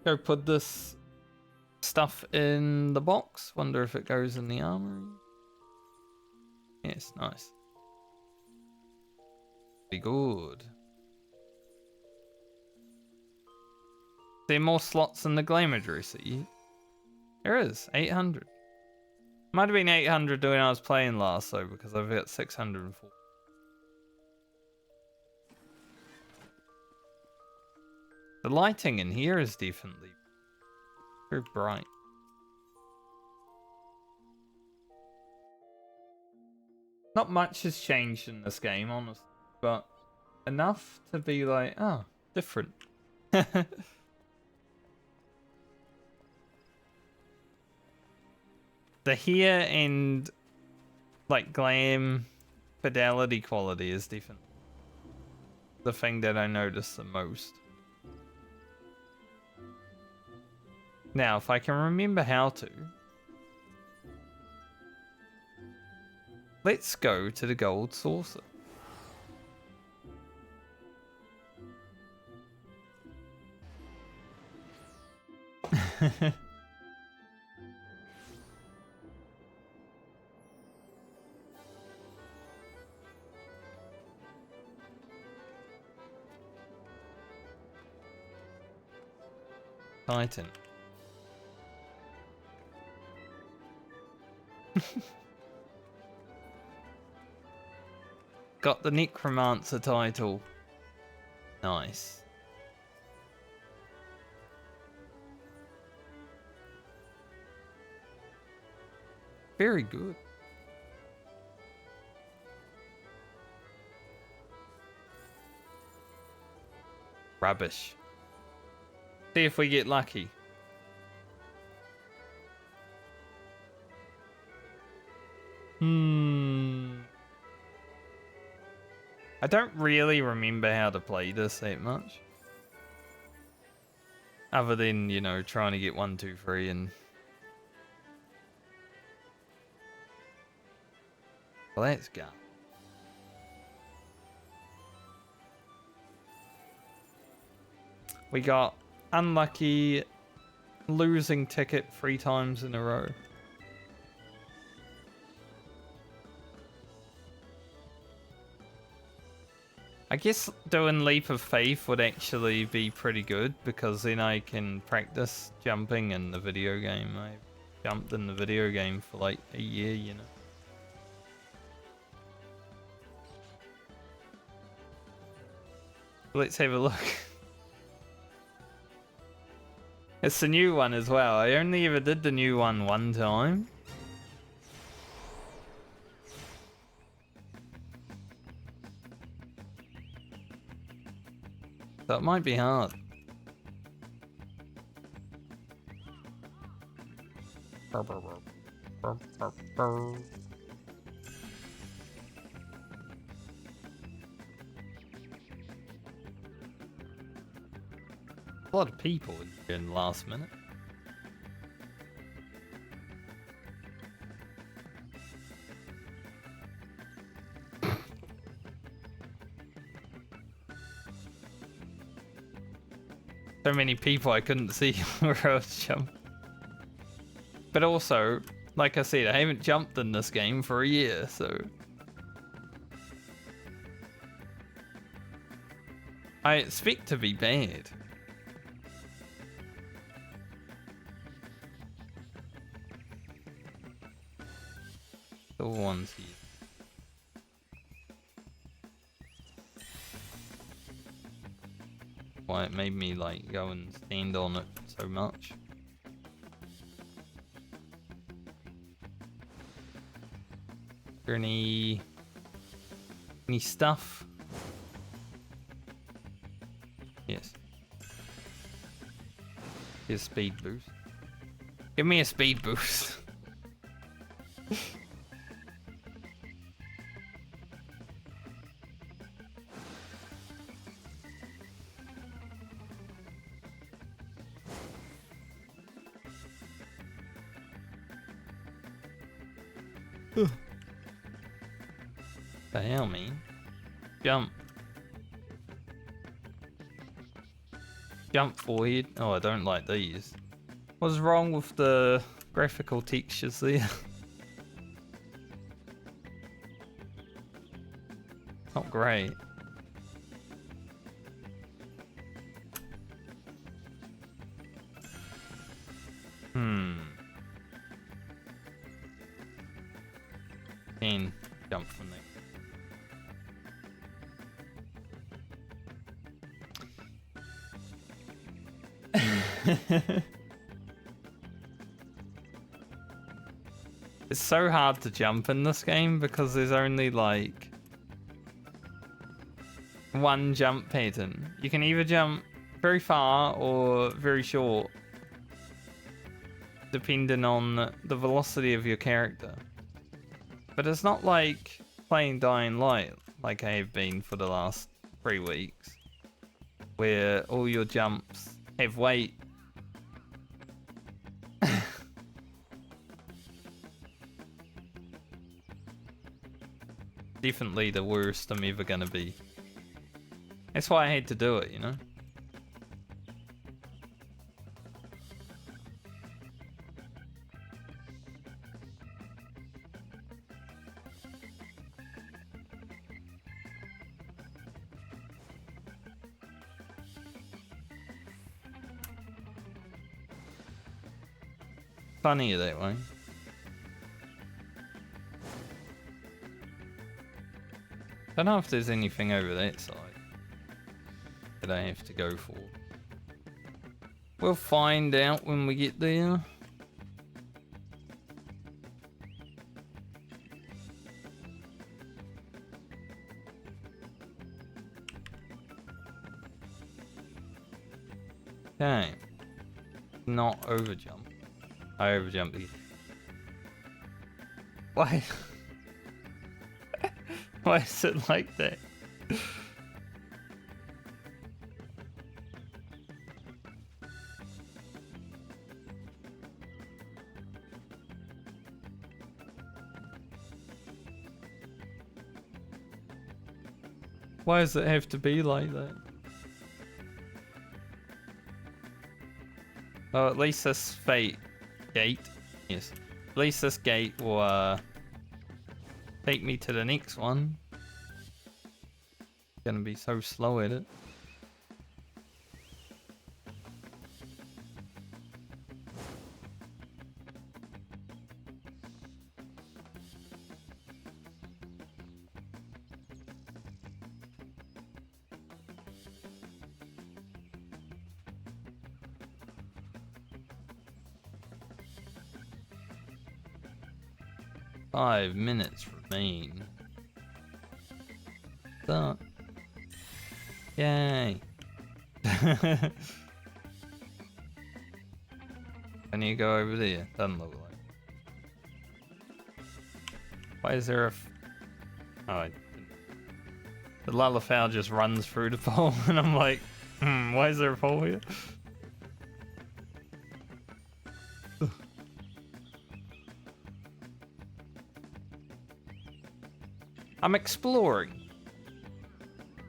Go put this stuff in the box. Wonder if it goes in the armory. Yes, nice. Be good. There are more slots in the glamour dress. There is 800. Might have been 800 when I was playing last though, because I've got 604. The lighting in here is definitely very bright. Not much has changed in this game, honestly, but enough to be like, oh, different. The hair and like glam fidelity quality is definitely the thing that I notice the most. Now, if I can remember how to, let's go to the gold saucer. Titan. Got the Necromancer title. Nice. Very good. Rubbish. See if we get lucky. I don't really remember how to play this that much. Other than, you know, trying to get 1, 2, 3 and... Well, let's go. We got unlucky losing ticket 3 times in a row. I guess doing Leap of Faith would actually be pretty good because then I can practice jumping in the video game. I jumped in the video game for like a year, you know. Let's have a look. It's the new one as well. I only ever did the new one time. So it might be hard. A lot of people in last minute. So many people I couldn't see where I was jumping. But also, like I said, I haven't jumped in this game for a year, so... I expect to be bad. The ones here. Why it made me like go and stand on it so much. Is there any stuff? Yes. Here's speed boost. Give me a speed boost. The hell, man? Jump. Jump forward. Oh, I don't like these. What's wrong with the graphical textures there? Not great. Can jump from there. It's so hard to jump in this game because there's only like one jump pattern. You can either jump very far or very short, depending on the velocity of your character. But it's not like playing Dying Light, like I have been for the last 3 weeks, where all your jumps have weight. Definitely the worst I'm ever gonna be. That's why I had to do it, you know? Funnier that way. Don't know if there's anything over that side that I have to go for. We'll find out when we get there. Okay. Not overjump. I overjumped these. Why? Why is it like that? Why does it have to be like that? Well, at least this gate, yes, at least this gate will take me to the next one. Gonna be so slow at it. Five minutes remain. Start. Yay. I need to go over there. Doesn't look like. Why is there a... Oh, the Lalafell just runs through the pole and I'm like, why is there a pole here? I'm exploring.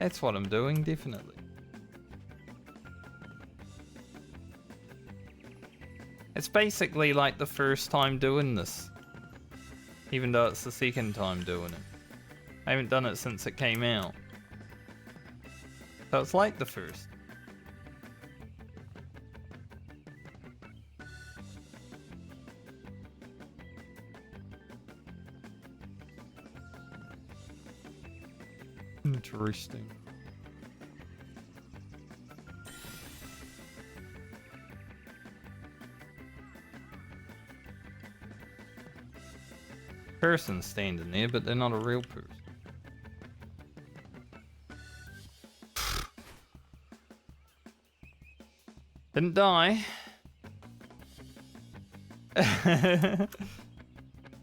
That's what I'm doing, definitely. It's basically like the first time doing this. Even though it's the second time doing it. I haven't done it since it came out. So it's like the first. Interesting. Person's standing there, but they're not a real person. Didn't die.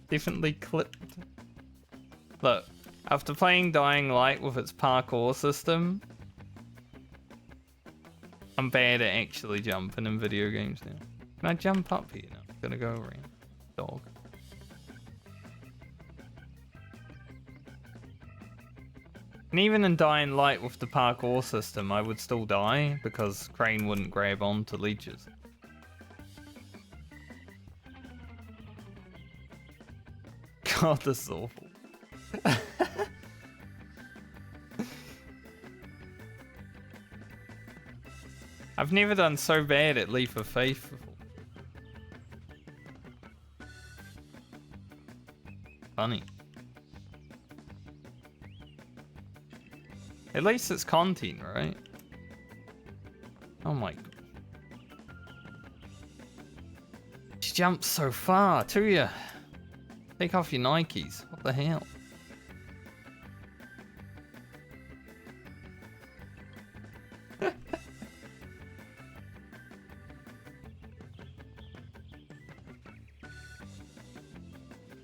Definitely clipped. Look. After playing Dying Light with its parkour system, I'm bad at actually jumping in video games now. Can I jump up here now? I'm gonna go around. Dog. And even in Dying Light with the parkour system, I would still die because Crane wouldn't grab onto leeches. God, this is awful. I've never done so bad at Leap of Faith before. Funny. At least it's content, right? Oh my god. She jumps so far, too ya. Take off your Nikes. What the hell?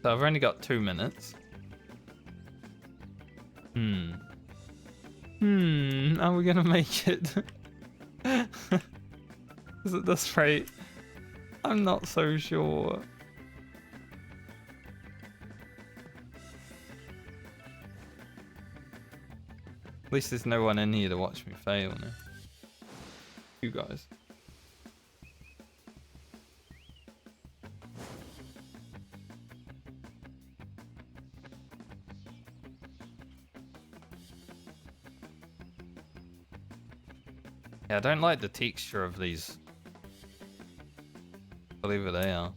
So I've only got 2 minutes. Are we gonna make it? Is it this rate? I'm not so sure. At least there's no one in here to watch me fail now. You guys. Yeah, I don't like the texture of these. Whatever they are.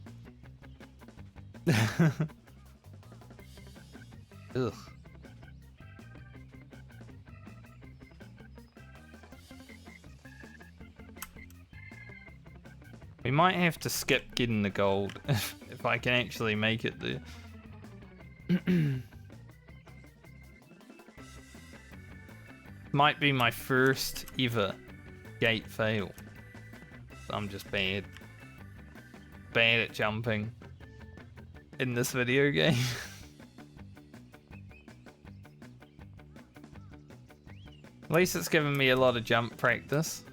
Ugh. We might have to skip getting the gold if I can actually make it there. Might be my first ever gate fail. I'm just bad. Bad at jumping in this video game. At least it's given me a lot of jump practice.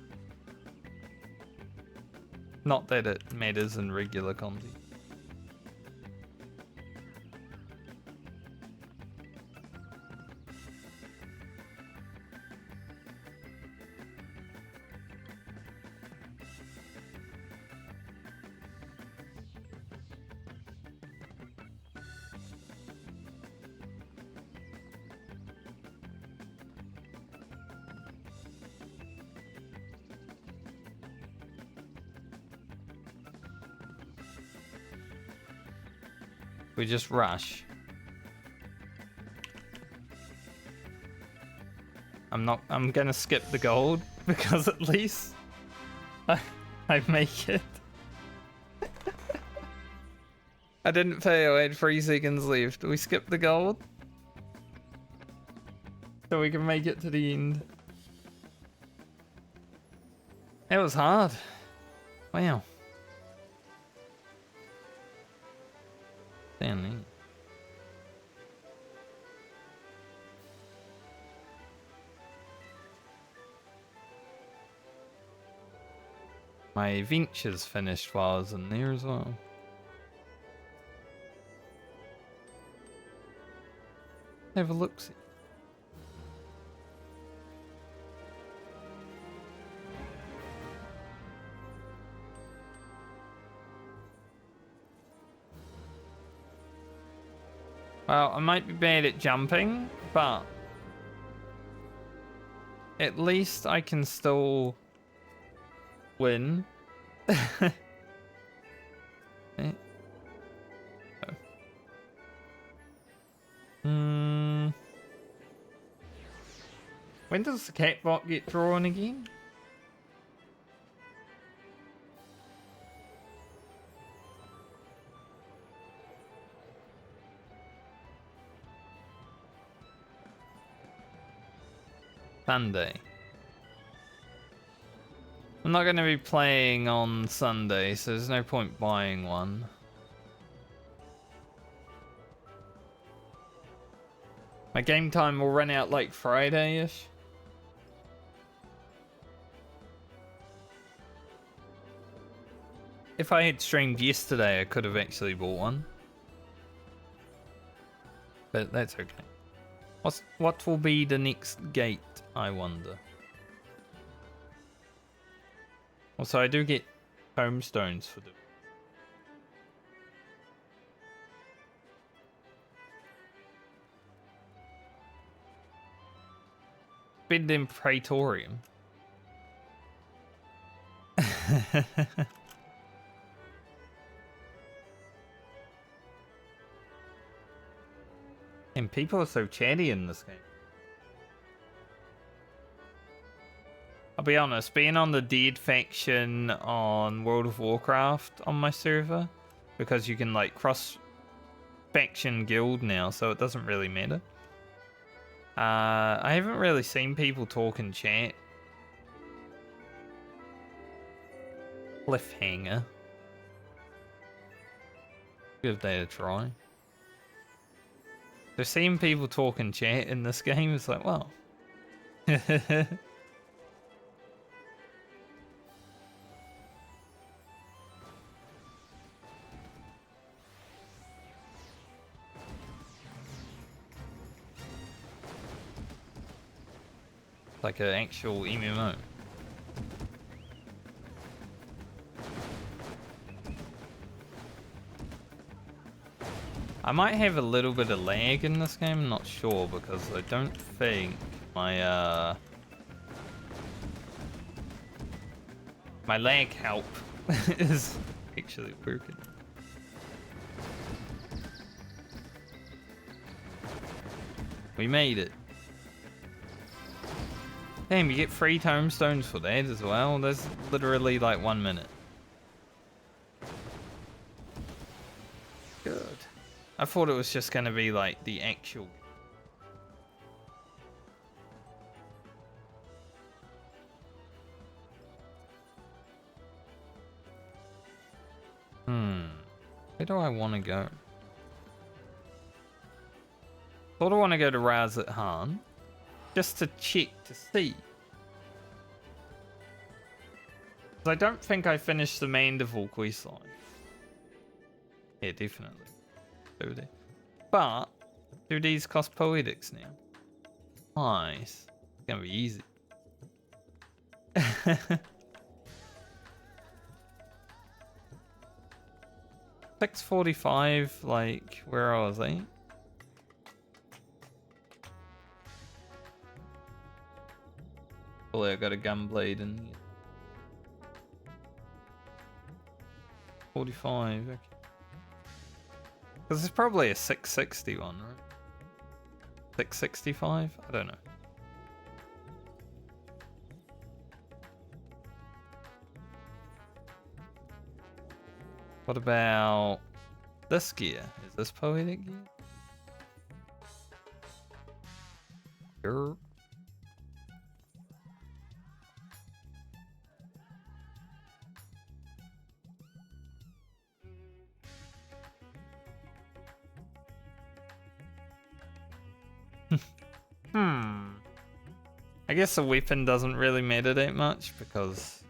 Not that it matters in regular content. We just rush. I'm gonna skip the gold because at least I make it. I didn't fail, I had 3 seconds left. We skip the gold so we can make it to the end. It was hard. Wow. Damn neat. My ventures finished while I was in there as well. Have a look-see. Well, I might be bad at jumping, but at least I can still win. Okay. Oh. When does the catbot get drawn again? Sunday. I'm not going to be playing on Sunday, so there's no point buying one. My game time will run out like Friday-ish. If I had streamed yesterday, I could have actually bought one. But that's okay. What will be the next gate, I wonder? Also, I do get tomestones for them. Been in Praetorium. And people are so chatty in this game. I'll be honest, being on the dead faction on World of Warcraft on my server, because you can like cross faction guild now, so it doesn't really matter. I haven't really seen people talk in chat. Cliffhanger. Give that a try. So seeing people talk in chat in this game is like, wow. Like an actual MMO. I might have a little bit of lag in this game, I'm not sure, because I don't think my my lag help is actually working. We made it. Damn, you get 3 tomestones for that as well. That's literally like 1 minute. Good. I thought it was just gonna be like the actual. Where do I want to go? Sort of want to go to Razat Han, just to check to see. I don't think I finished the Mandeville quest line. Yeah, definitely. Do they? But do these cost poetics now? Nice. It's gonna be easy. 645, like, where was I? Oh, I got a gunblade in here. 45, okay. Because it's probably a 660 one, right? 665? I don't know. What about this gear? Is this poetic gear? Sure. I guess the weapon doesn't really matter that much because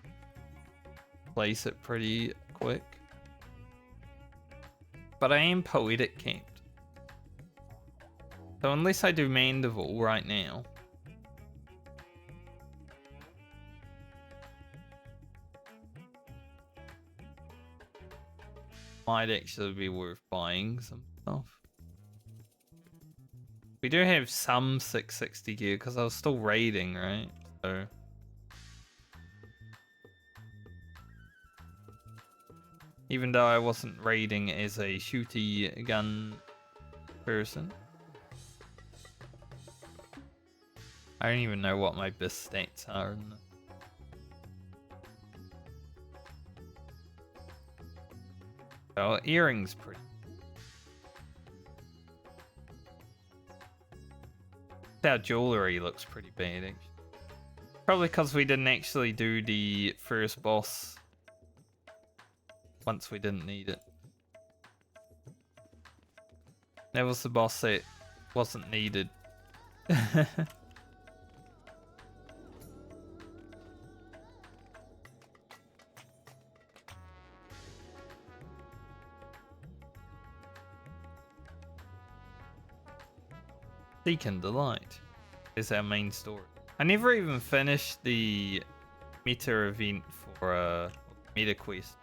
place it pretty quick. But I am poetic camped. So unless I do Mandeville right now. Might actually be worth buying some stuff. We do have some 660 gear because I was still raiding, right? So even though I wasn't raiding as a shooty gun person. I don't even know what my best stats are in this. Oh, earrings pretty. Our jewelry looks pretty bad actually. Probably because we didn't actually do the first boss once we didn't need it. That was the boss that wasn't needed. Seek and Delight is our main story. I never even finished the meta event for meta quest.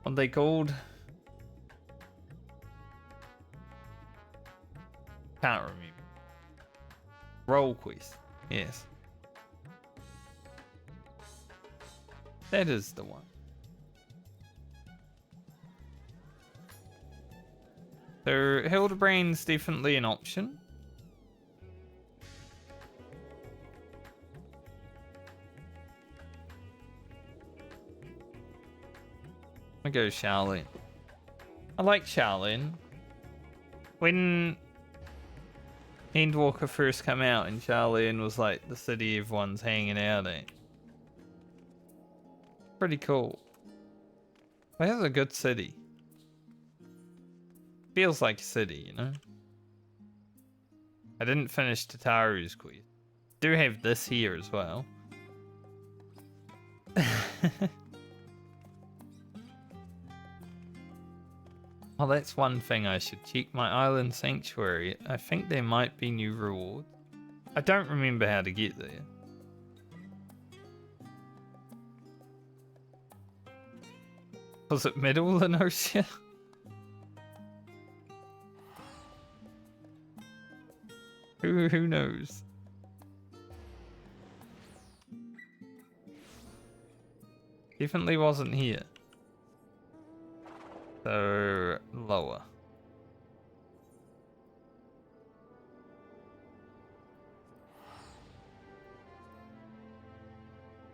What are they called? Can't remember. Roll quest. Yes. That is the one. So Hildibrand's definitely an option. I go Shaolin. I like Shaolin. When Endwalker first came out and Shaolin was like the city everyone's hanging out at. Pretty cool. That's a good city. Feels like a city, you know? I didn't finish Tataru's quest. Do have this here as well. Well, that's one thing I should check. My island sanctuary. I think there might be new rewards. I don't remember how to get there. Was it Middle Lenosia? Who knows? Definitely wasn't here. So lower.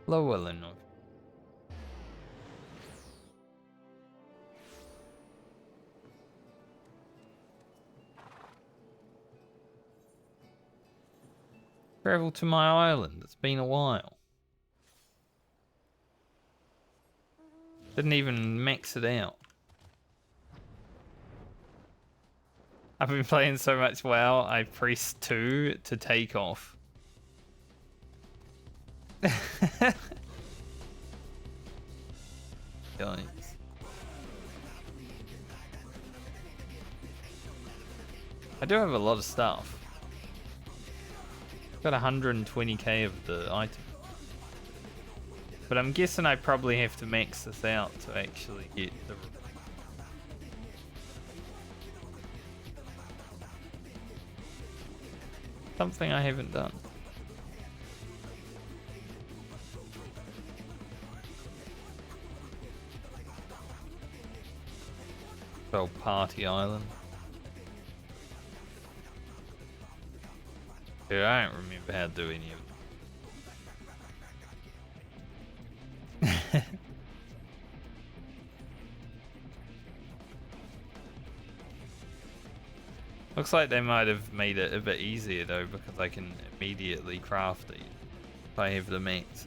Low Illinois. Travel to my island. It's been a while. Didn't even max it out. I've been playing so much WoW, I pressed 2 to take off. Yikes. I do have a lot of stuff. Got 120k of the item. But I'm guessing I probably have to max this out to actually get the... Something I haven't done. Oh, Party Island. Dude, I don't remember how to do any of it. Looks like they might have made it a bit easier though, because I can immediately craft it if I have the max.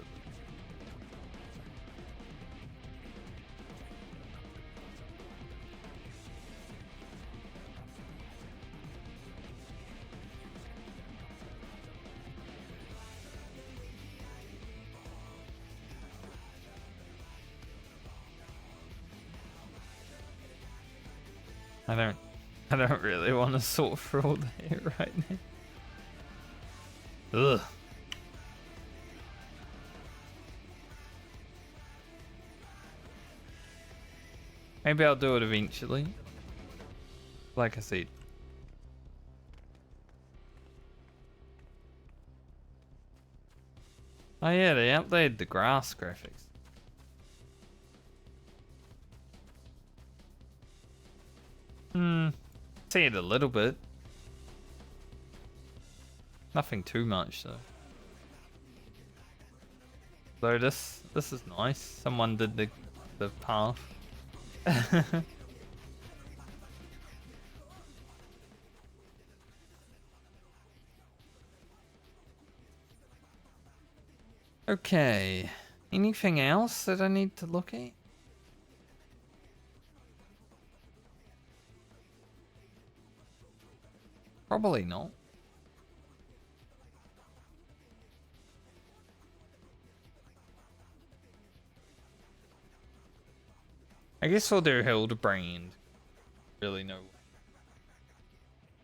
I don't really want to sort through all that right now. Ugh. Maybe I'll do it eventually. Like I said. Oh yeah, they updated the grass graphics. See it a little bit. Nothing too much though. Though this is nice. Someone did the path. Okay. Anything else that I need to look at? Probably not. I guess we'll do Hildibrand. Really no.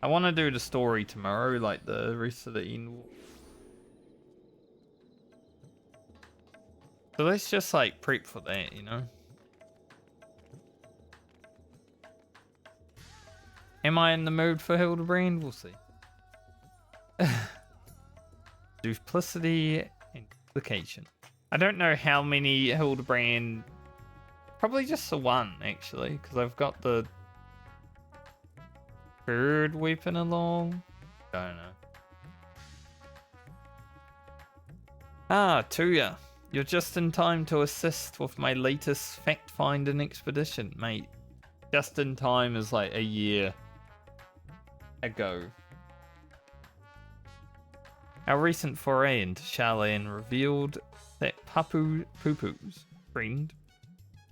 I want to do the story tomorrow, like the rest of the Endwalker. So let's just like prep for that, you know? Am I in the mood for Hildibrand? We'll see. Duplicity and duplication. I don't know how many Hildibrand. Probably just the one, actually, because I've got the third weapon along. Don't know. Ah, Tuya. You're just in time to assist with my latest fact-finding expedition, mate. Just in time is like a year ago. Our recent foray into Sharlayan revealed that Pupu's friend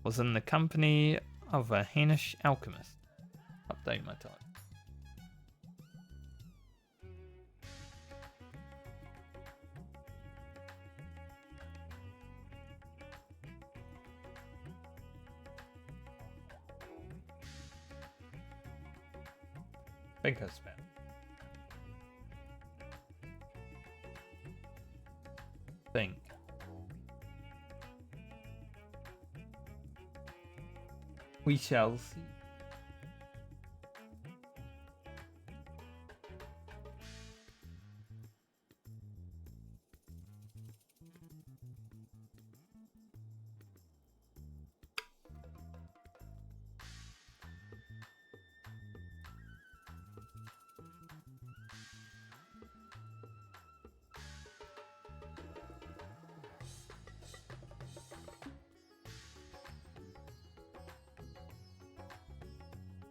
was in the company of a Hanish alchemist. Update my time. I think I spent. Think. We shall see.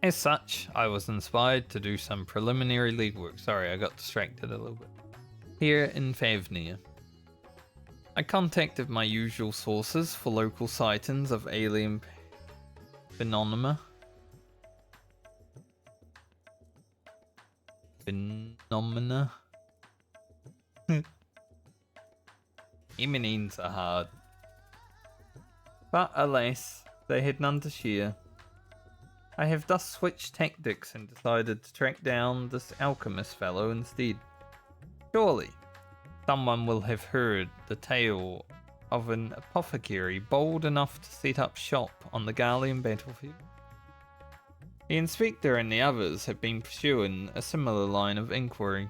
As such, I was inspired to do some preliminary legwork. Sorry, I got distracted a little bit. Here in Favnia. I contacted my usual sources for local sightings of alien phenomena. Eminines are hard. But alas, they had none to share. I have thus switched tactics and decided to track down this alchemist fellow instead. Surely, someone will have heard the tale of an apothecary bold enough to set up shop on the Garlean battlefield. The inspector and the others have been pursuing a similar line of inquiry,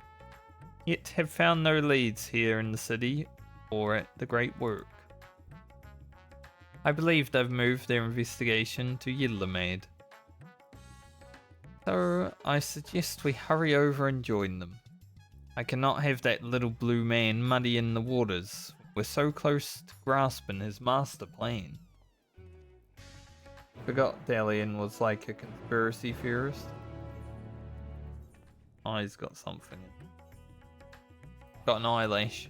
yet have found no leads here in the city or at the Great Work. I believe they've moved their investigation to Hildibrand. So I suggest we hurry over and join them. I cannot have that little blue man muddying the waters. We're so close to grasping his master plan. Forgot Dalian was like a conspiracy theorist. Oh, he's got something. Got an eyelash.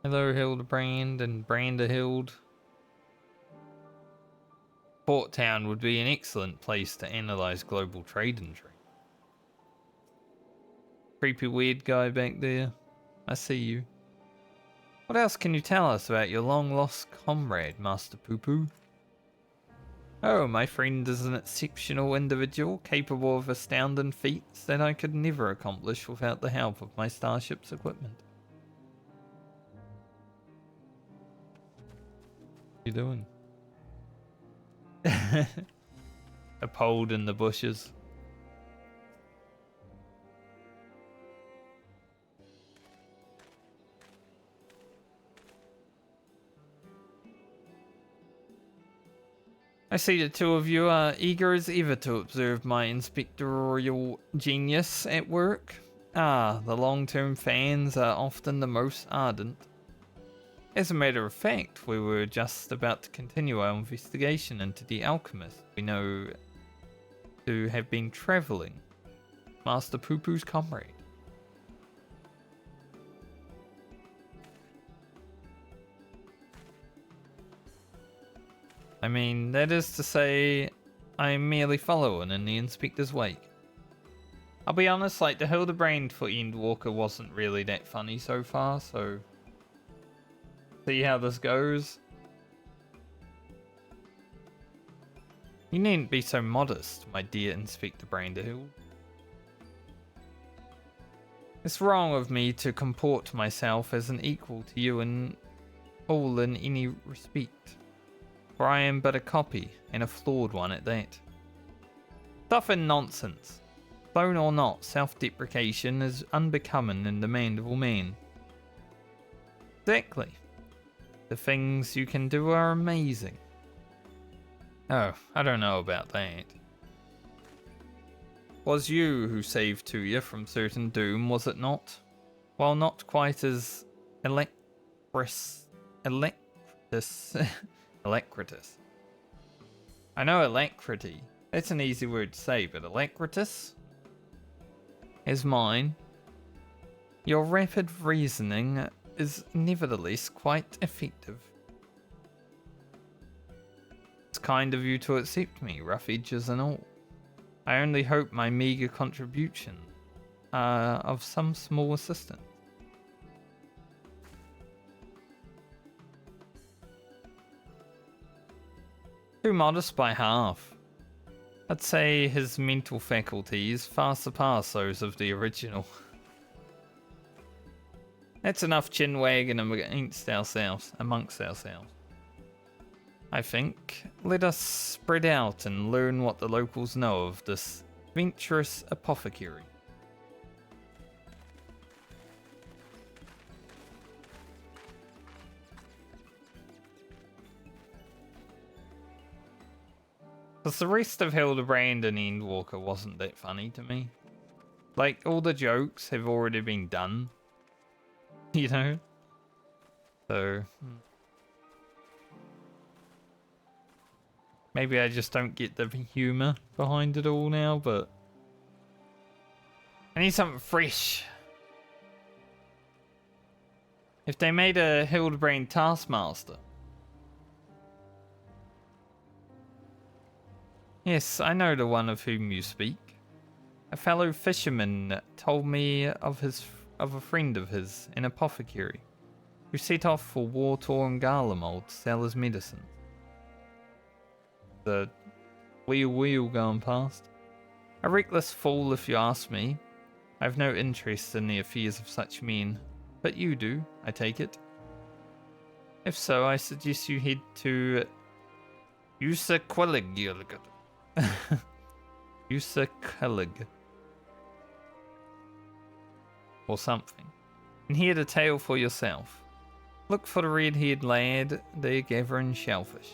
Hello, Hildibrand and Branderhild. Port Town would be an excellent place to analyze global trade and trade. Creepy weird guy back there. I see you. What else can you tell us about your long-lost comrade, Master Poo-Poo? Oh, my friend is an exceptional individual, capable of astounding feats that I could never accomplish without the help of my starship's equipment. What are you doing? Uphold in the bushes. I see the two of you are eager as ever to observe my inspectorial genius at work. Ah, the long-term fans are often the most ardent. As a matter of fact, we were just about to continue our investigation into the alchemist we know to have been travelling, Master Poo-Poo's comrade. I mean, that is to say, I'm merely following in the inspector's wake. I'll be honest, like, the Hildibrand for Endwalker wasn't really that funny so far, so see how this goes. You needn't be so modest, my dear Inspector Branderhill. It's wrong of me to comport myself as an equal to you in all in any respect, for I am but a copy, and a flawed one at that. Stuff and nonsense. Bone or not, self-deprecation is unbecoming in the mandible man. Exactly. The things you can do are amazing. Oh, I don't know about that. Was you who saved Tuya from certain doom, was it not? While not quite as Electritus. I know Alacrity. That's an easy word to say, but Alacritus is mine. Your rapid reasoning is nevertheless quite effective. It's kind of you to accept me, rough edges and all. I only hope my meagre contribution are of some small assistance. Too modest by half. I'd say his mental faculties far surpass those of the original. That's enough chin wagging amongst ourselves. I think. Let us spread out and learn what the locals know of this adventurous apothecary. Because the rest of Hildibrand and Endwalker wasn't that funny to me. Like, all the jokes have already been done. You know? So... maybe I just don't get the humour behind it all now, but... I need something fresh. If they made a Hildibrand Taskmaster... Yes, I know the one of whom you speak. A fellow fisherman told me of a friend of his, an apothecary, who set off for war-torn Garlemald to sell his medicine. The wheel going past. A reckless fool, if you ask me. I have no interest in the affairs of such men, but you do, I take it. If so, I suggest you head to Usaquillig. Usaquillig. Or something. And hear the tale for yourself. Look for the red-haired lad there gathering shellfish.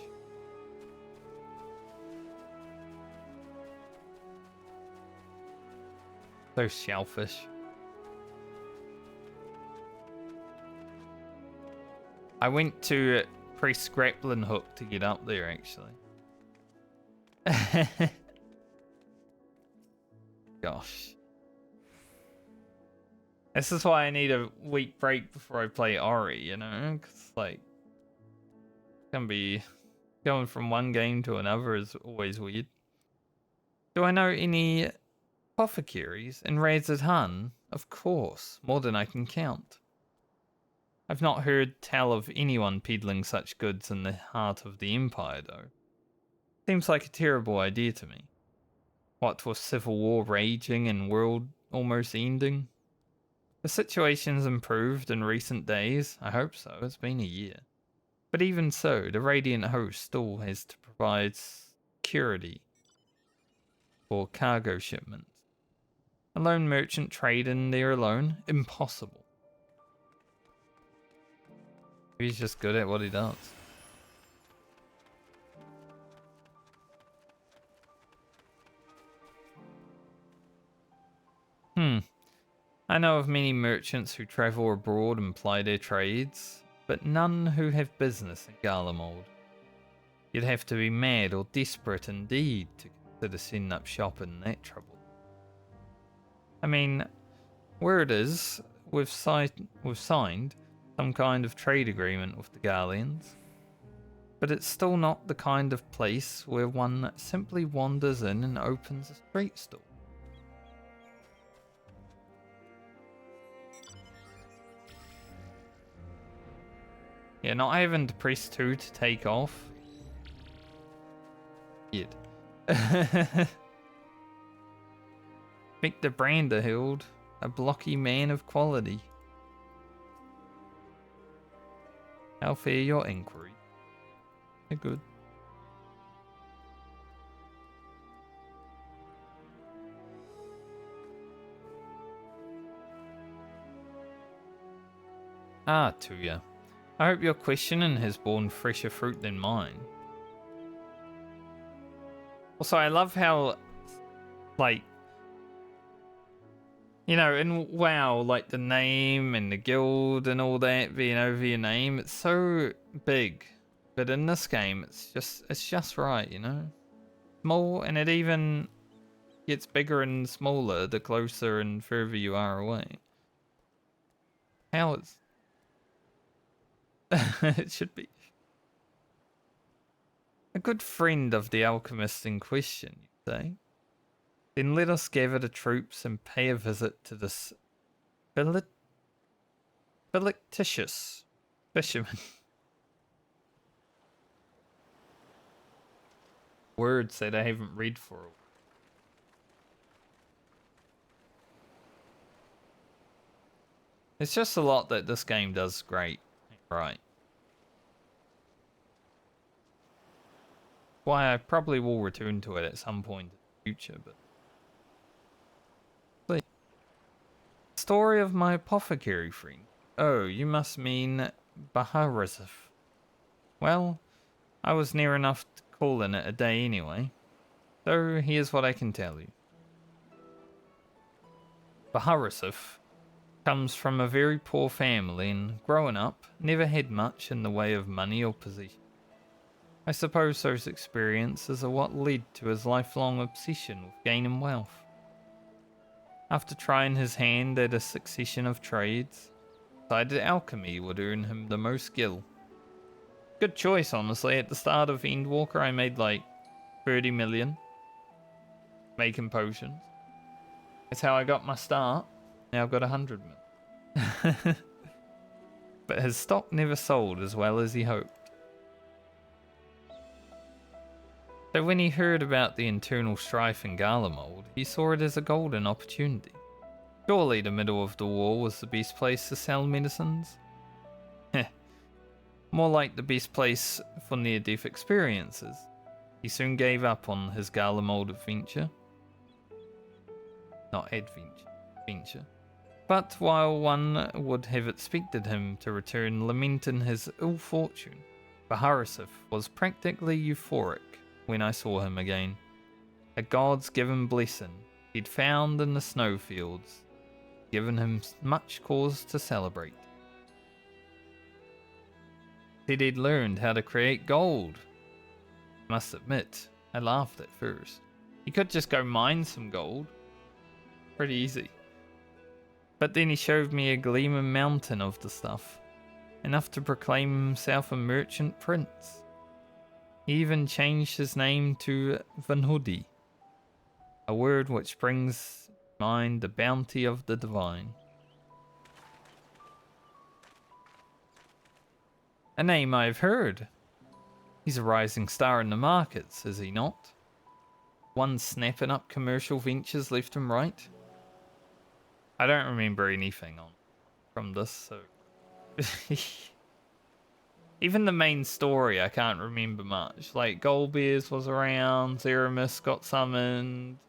Those shellfish. I went to press grappling hook to get up there, actually. Gosh. This is why I need a week break before I play Ori, you know? Because, like, it's gonna be going from one game to another is always weird. Do I know any apothecaries in Radz-at-Han? Of course, more than I can count. I've not heard tell of anyone peddling such goods in the heart of the Empire, though. Seems like a terrible idea to me. What with civil war raging and world almost ending? The situation's improved in recent days. I hope so. It's been a year. But even so, the Radiant host still has to provide security for cargo shipments. A lone merchant trade in there alone? Impossible. He's just good at what he does. I know of many merchants who travel abroad and ply their trades, but none who have business in Garlemald. You'd have to be mad or desperate indeed to consider setting up shop in that trouble. I mean, where it is, we've signed some kind of trade agreement with the Garleans, but it's still not the kind of place where one simply wanders in and opens a street stall. Yeah, not having to press 2 to take off. Yet. Victor Branderhild, a blocky man of quality. How fair your inquiry? They're good. Ah, Tuya. I hope your questioning has borne fresher fruit than mine. Also, I love how, like, you know, in WoW, like the name and the guild and all that being over your name, it's so big. But in this game, it's just right, you know? Small, and it even gets bigger and smaller the closer and further you are away. How it's... it should be. A good friend of the alchemist in question, you say? Then let us gather the troops and pay a visit to this fictitious fisherman. Words that I haven't read for a while. It's just a lot that this game does great. Right. Why I probably will return to it at some point in the future, but... Please. Story of my apothecary friend. Oh, you must mean Baharazif. Well, I was near enough to calling it a day anyway. So here's what I can tell you. Baharasif comes from a very poor family and, growing up, never had much in the way of money or position. I suppose those experiences are what led to his lifelong obsession with gaining wealth. After trying his hand at a succession of trades, decided alchemy would earn him the most skill. Good choice, honestly. At the start of Endwalker, I made like 30 million making potions. That's how I got my start. Now I've got 100 million. But his stock never sold as well as he hoped. So when he heard about the internal strife in Garlemald, he saw it as a golden opportunity. Surely the middle of the war was the best place to sell medicines? Heh. More like the best place for near-death experiences. He soon gave up on his Garlemald adventure. Not adventure. But while one would have expected him to return lamenting his ill fortune, Baharasif was practically euphoric when I saw him again. A god's given blessing he'd found in the snowfields, given him much cause to celebrate. Said he'd learned how to create gold. Must admit, I laughed at first. He could just go mine some gold. Pretty easy. But then he showed me a gleaming mountain of the stuff, enough to proclaim himself a merchant prince. He even changed his name to Vanhudi, a word which brings to mind the bounty of the divine. A name I've heard. He's a rising star in the markets, is he not? One snapping up commercial ventures left and right. I don't remember anything from this, so... Even the main story, I can't remember much. Like, Goldbears was around, Zeramis got summoned.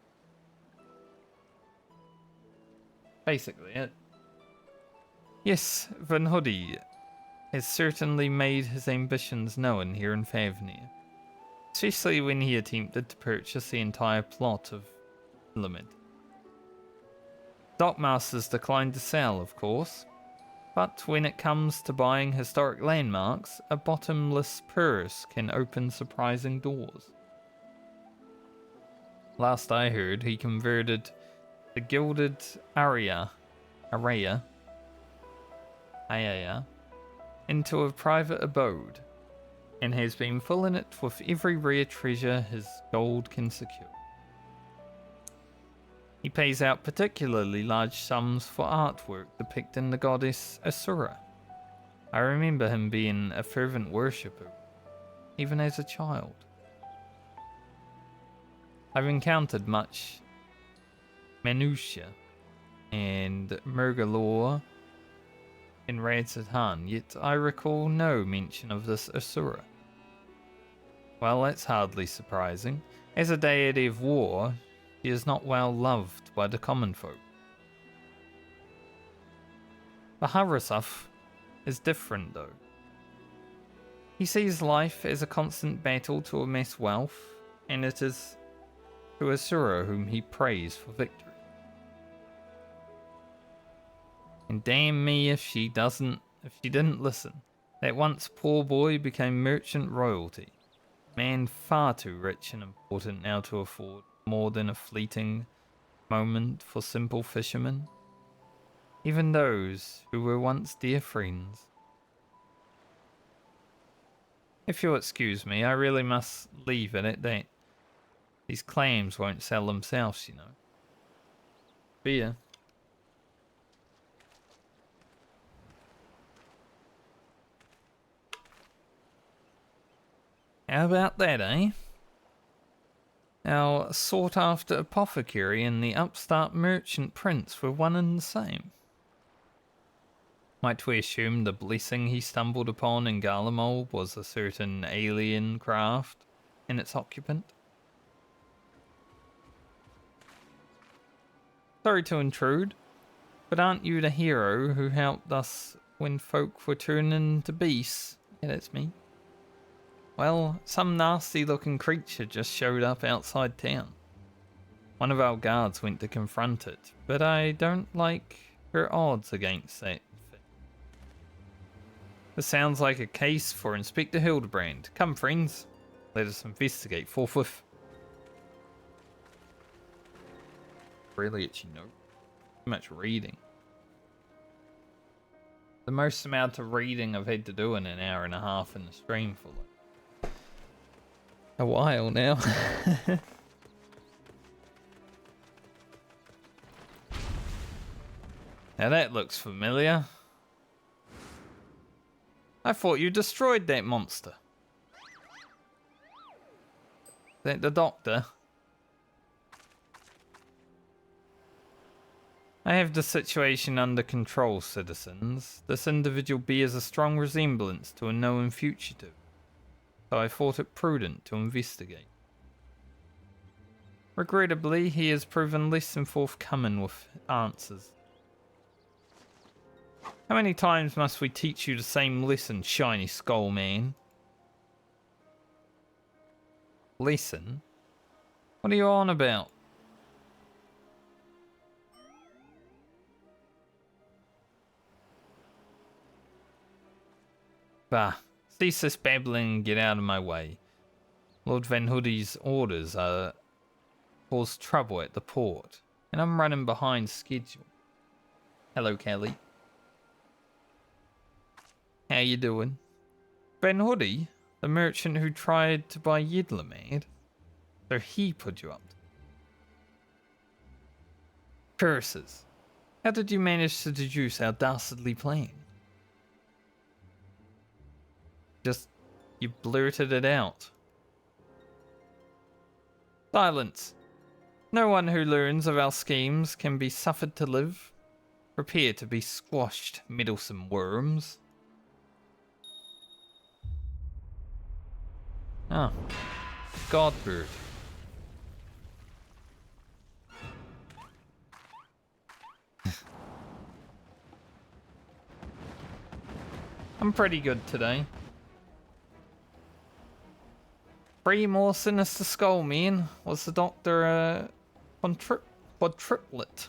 Basically it. Yes, Van Hoodie has certainly made his ambitions known here in Favnir. Especially when he attempted to purchase the entire plot of Limit. Dockmasters declined to sell, of course. But when it comes to buying historic landmarks, a bottomless purse can open surprising doors. Last I heard, he converted the gilded Araya, into a private abode, and has been filling it with every rare treasure his gold can secure. He pays out particularly large sums for artwork depicting the goddess Asura. I remember him being a fervent worshipper, even as a child. I've encountered much Manusha and Murgalore in Radzatan, yet I recall no mention of this Asura. Well, that's hardly surprising. As a deity of war, he is not well loved by the common folk. Baharasif is different though. He sees life as a constant battle to amass wealth, and it is to Asura whom he prays for victory. And damn me if she didn't listen. That once poor boy became merchant royalty. Man far too rich and important now to afford more than a fleeting moment for simple fishermen, even those who were once dear friends. If you'll excuse me, I really must leave it at that. These claims won't sell themselves, you know. See ya. How about that, eh? Our sought-after apothecary and the upstart merchant prince were one and the same. Might we assume the blessing he stumbled upon in Garlemald was a certain alien craft and its occupant? Sorry to intrude, but aren't you the hero who helped us when folk were turning to beasts? Yeah, that's me. Well, some nasty looking creature just showed up outside town. One of our guards went to confront it, but I don't like her odds against that. This sounds like a case for Inspector Hildibrand. Come, friends. Let us investigate forthwith. Really itchy note. Too much reading. The most amount of reading I've had to do in an hour and a half in the stream for like a while now. Now that looks familiar. I thought you destroyed that monster. Is that the doctor? I have the situation under control, citizens. This individual bears a strong resemblance to a known fugitive, so I thought it prudent to investigate. Regrettably, he has proven less than forthcoming with answers. How many times must we teach you the same lesson, shiny skull man? Lesson? What are you on about? Bah, cease this babbling and get out of my way. Lord Van Hoodie's orders are cause trouble at the port, and I'm running behind schedule. Hello, Kelly. How you doing? Van Hoodie, the merchant who tried to buy Yidlamad, so he put you up. Curses. How did you manage to deduce our dastardly plan? Just, you blurted it out. Silence. No one who learns of our schemes can be suffered to live. Prepare to be squashed, meddlesome worms. Ah, Godbird. I'm pretty good today. 3 more sinister skull men. Was the doctor quadruplet?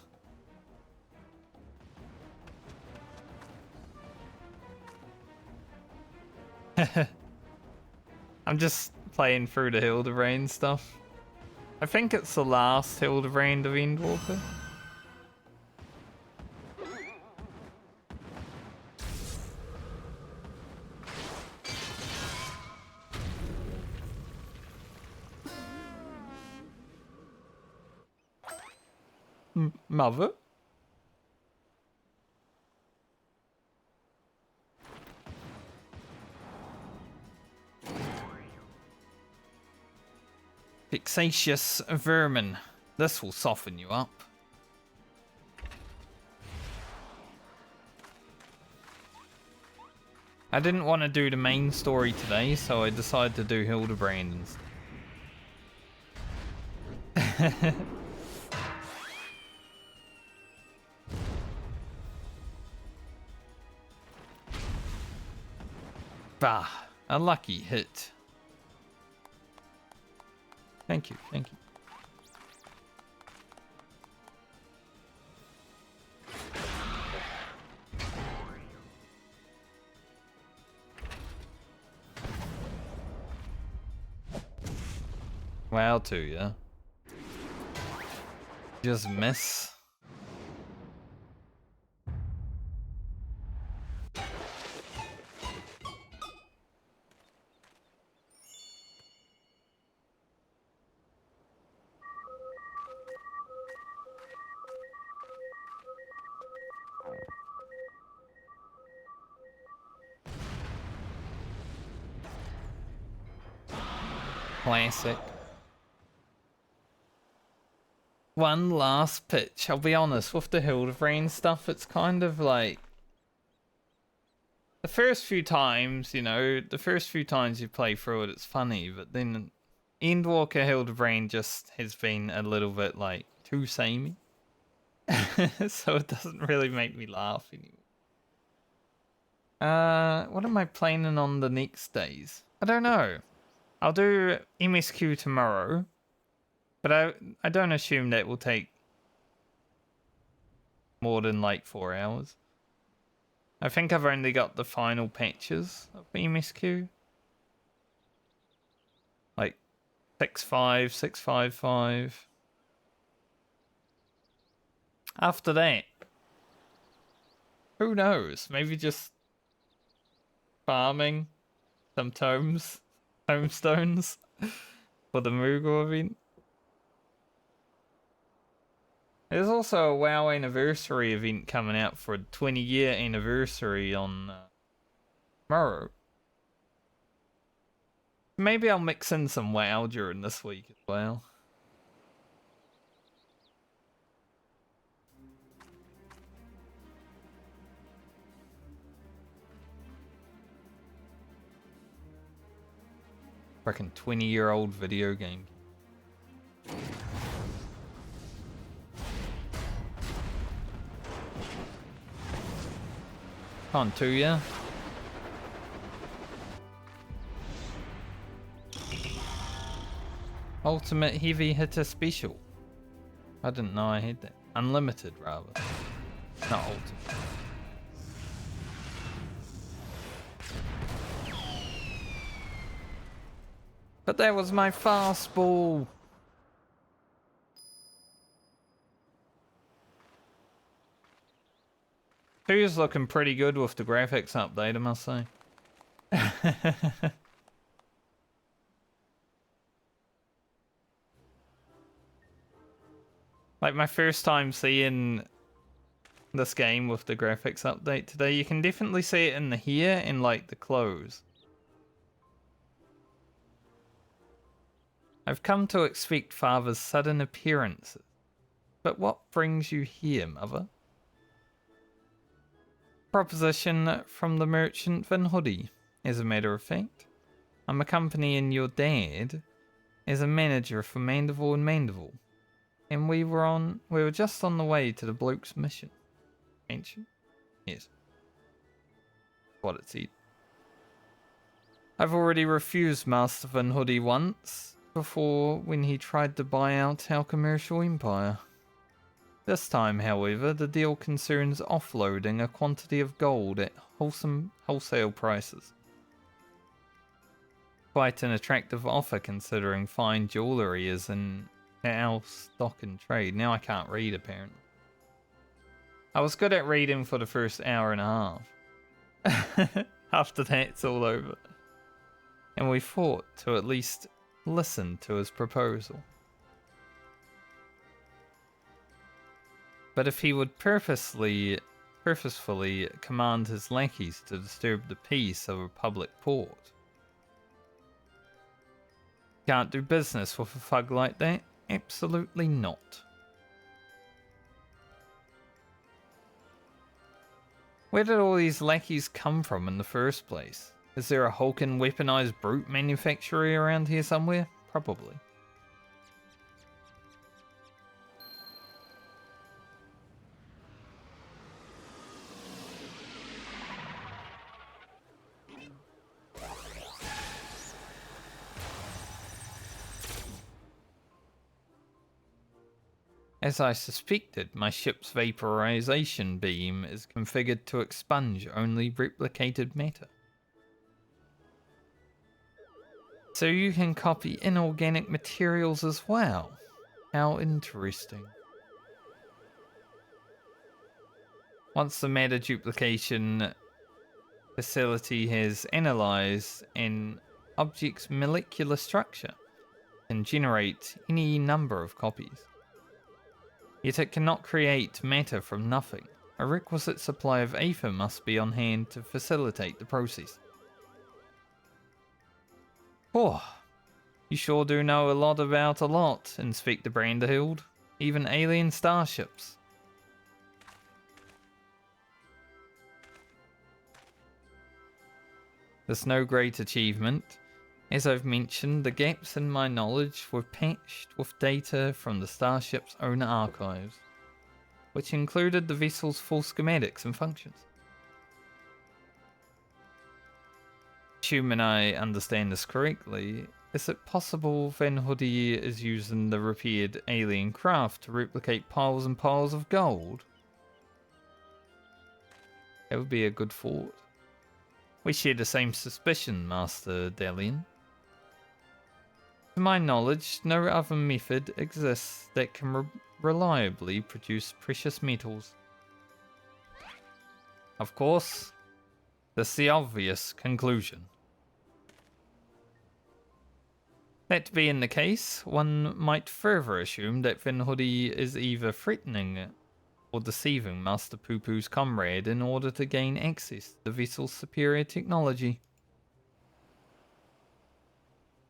I'm just playing through the Hildibrand stuff. I think it's the last Hildibrand of Endwalker. Mother? Vexatious vermin. This will soften you up. I didn't want to do the main story today, so I decided to do Hildibrand instead. Bah, a lucky hit. Thank you, thank you. Wow, too, yeah. Just miss. Classic. One last pitch. I'll be honest, with the Hildibrand stuff, it's kind of like... The first few times, you know, the first few times you play through it, it's funny, but then Endwalker Hildibrand just has been a little bit, like, too samey. So it doesn't really make me laugh anymore. What am I planning on the next days? I don't know. I'll do MSQ tomorrow. But I don't assume that will take more than like 4 hours. I think I've only got the final patches of MSQ. Like 6.5, 6.5.5. After that, who knows? Maybe just farming some tomestones for the Moogle event. There's also a WoW anniversary event coming out for a 20-year anniversary on tomorrow. Maybe I'll mix in some WoW during this week as well. Freaking 20-year-old video game. On 2, yeah? Ultimate heavy hitter special. I didn't know I had that. Unlimited, rather. Not ultimate. But that was my fastball. Two's looking pretty good with the graphics update, I must say. Like my first time seeing this game with the graphics update today, you can definitely see it in the hair and like the clothes. I've come to expect father's sudden appearances. But what brings you here, mother? Proposition from the merchant Van Hoodie, as a matter of fact. I'm accompanying your dad as a manager for Mandeville and Mandeville. And we were just on the way to the bloke's mission. Mansion? Yes. What it said. I've already refused Master Van Hoodie once before when he tried to buy out our commercial empire. This time, however, the deal concerns offloading a quantity of gold at wholesale prices. Quite an attractive offer considering fine jewellery is in our stock and trade. Now I can't read, apparently. I was good at reading for the first hour and a half. After that, it's all over. And we fought to at least listen to his proposal. But if he would purposefully command his lackeys to disturb the peace of a public port. Can't do business with a thug like that? Absolutely not. Where did all these lackeys come from in the first place? Is there a Hulkin weaponized brute manufactory around here somewhere? Probably. As I suspected, my ship's vaporization beam is configured to expunge only replicated matter. So you can copy inorganic materials as well. How interesting. Once the matter duplication facility has analyzed an object's molecular structure, it can generate any number of copies. Yet it cannot create matter from nothing. A requisite supply of aether must be on hand to facilitate the process. Oh, you sure do know a lot about a lot, Inspector Branderhild. Even alien starships. There's no great achievement. As I've mentioned, the gaps in my knowledge were patched with data from the starship's own archives, which included the vessel's full schematics and functions. Assuming I understand this correctly, Is it possible Van Hoodie is using the repaired alien craft to replicate piles and piles of gold? That would be a good thought. We share the same suspicion, Master Delian. To my knowledge, no other method exists that can reliably produce precious metals. Of course, that's the obvious conclusion. That being the case, one might further assume that Van Hoodie is either threatening or deceiving Master Poo-Poo's comrade in order to gain access to the vessel's superior technology.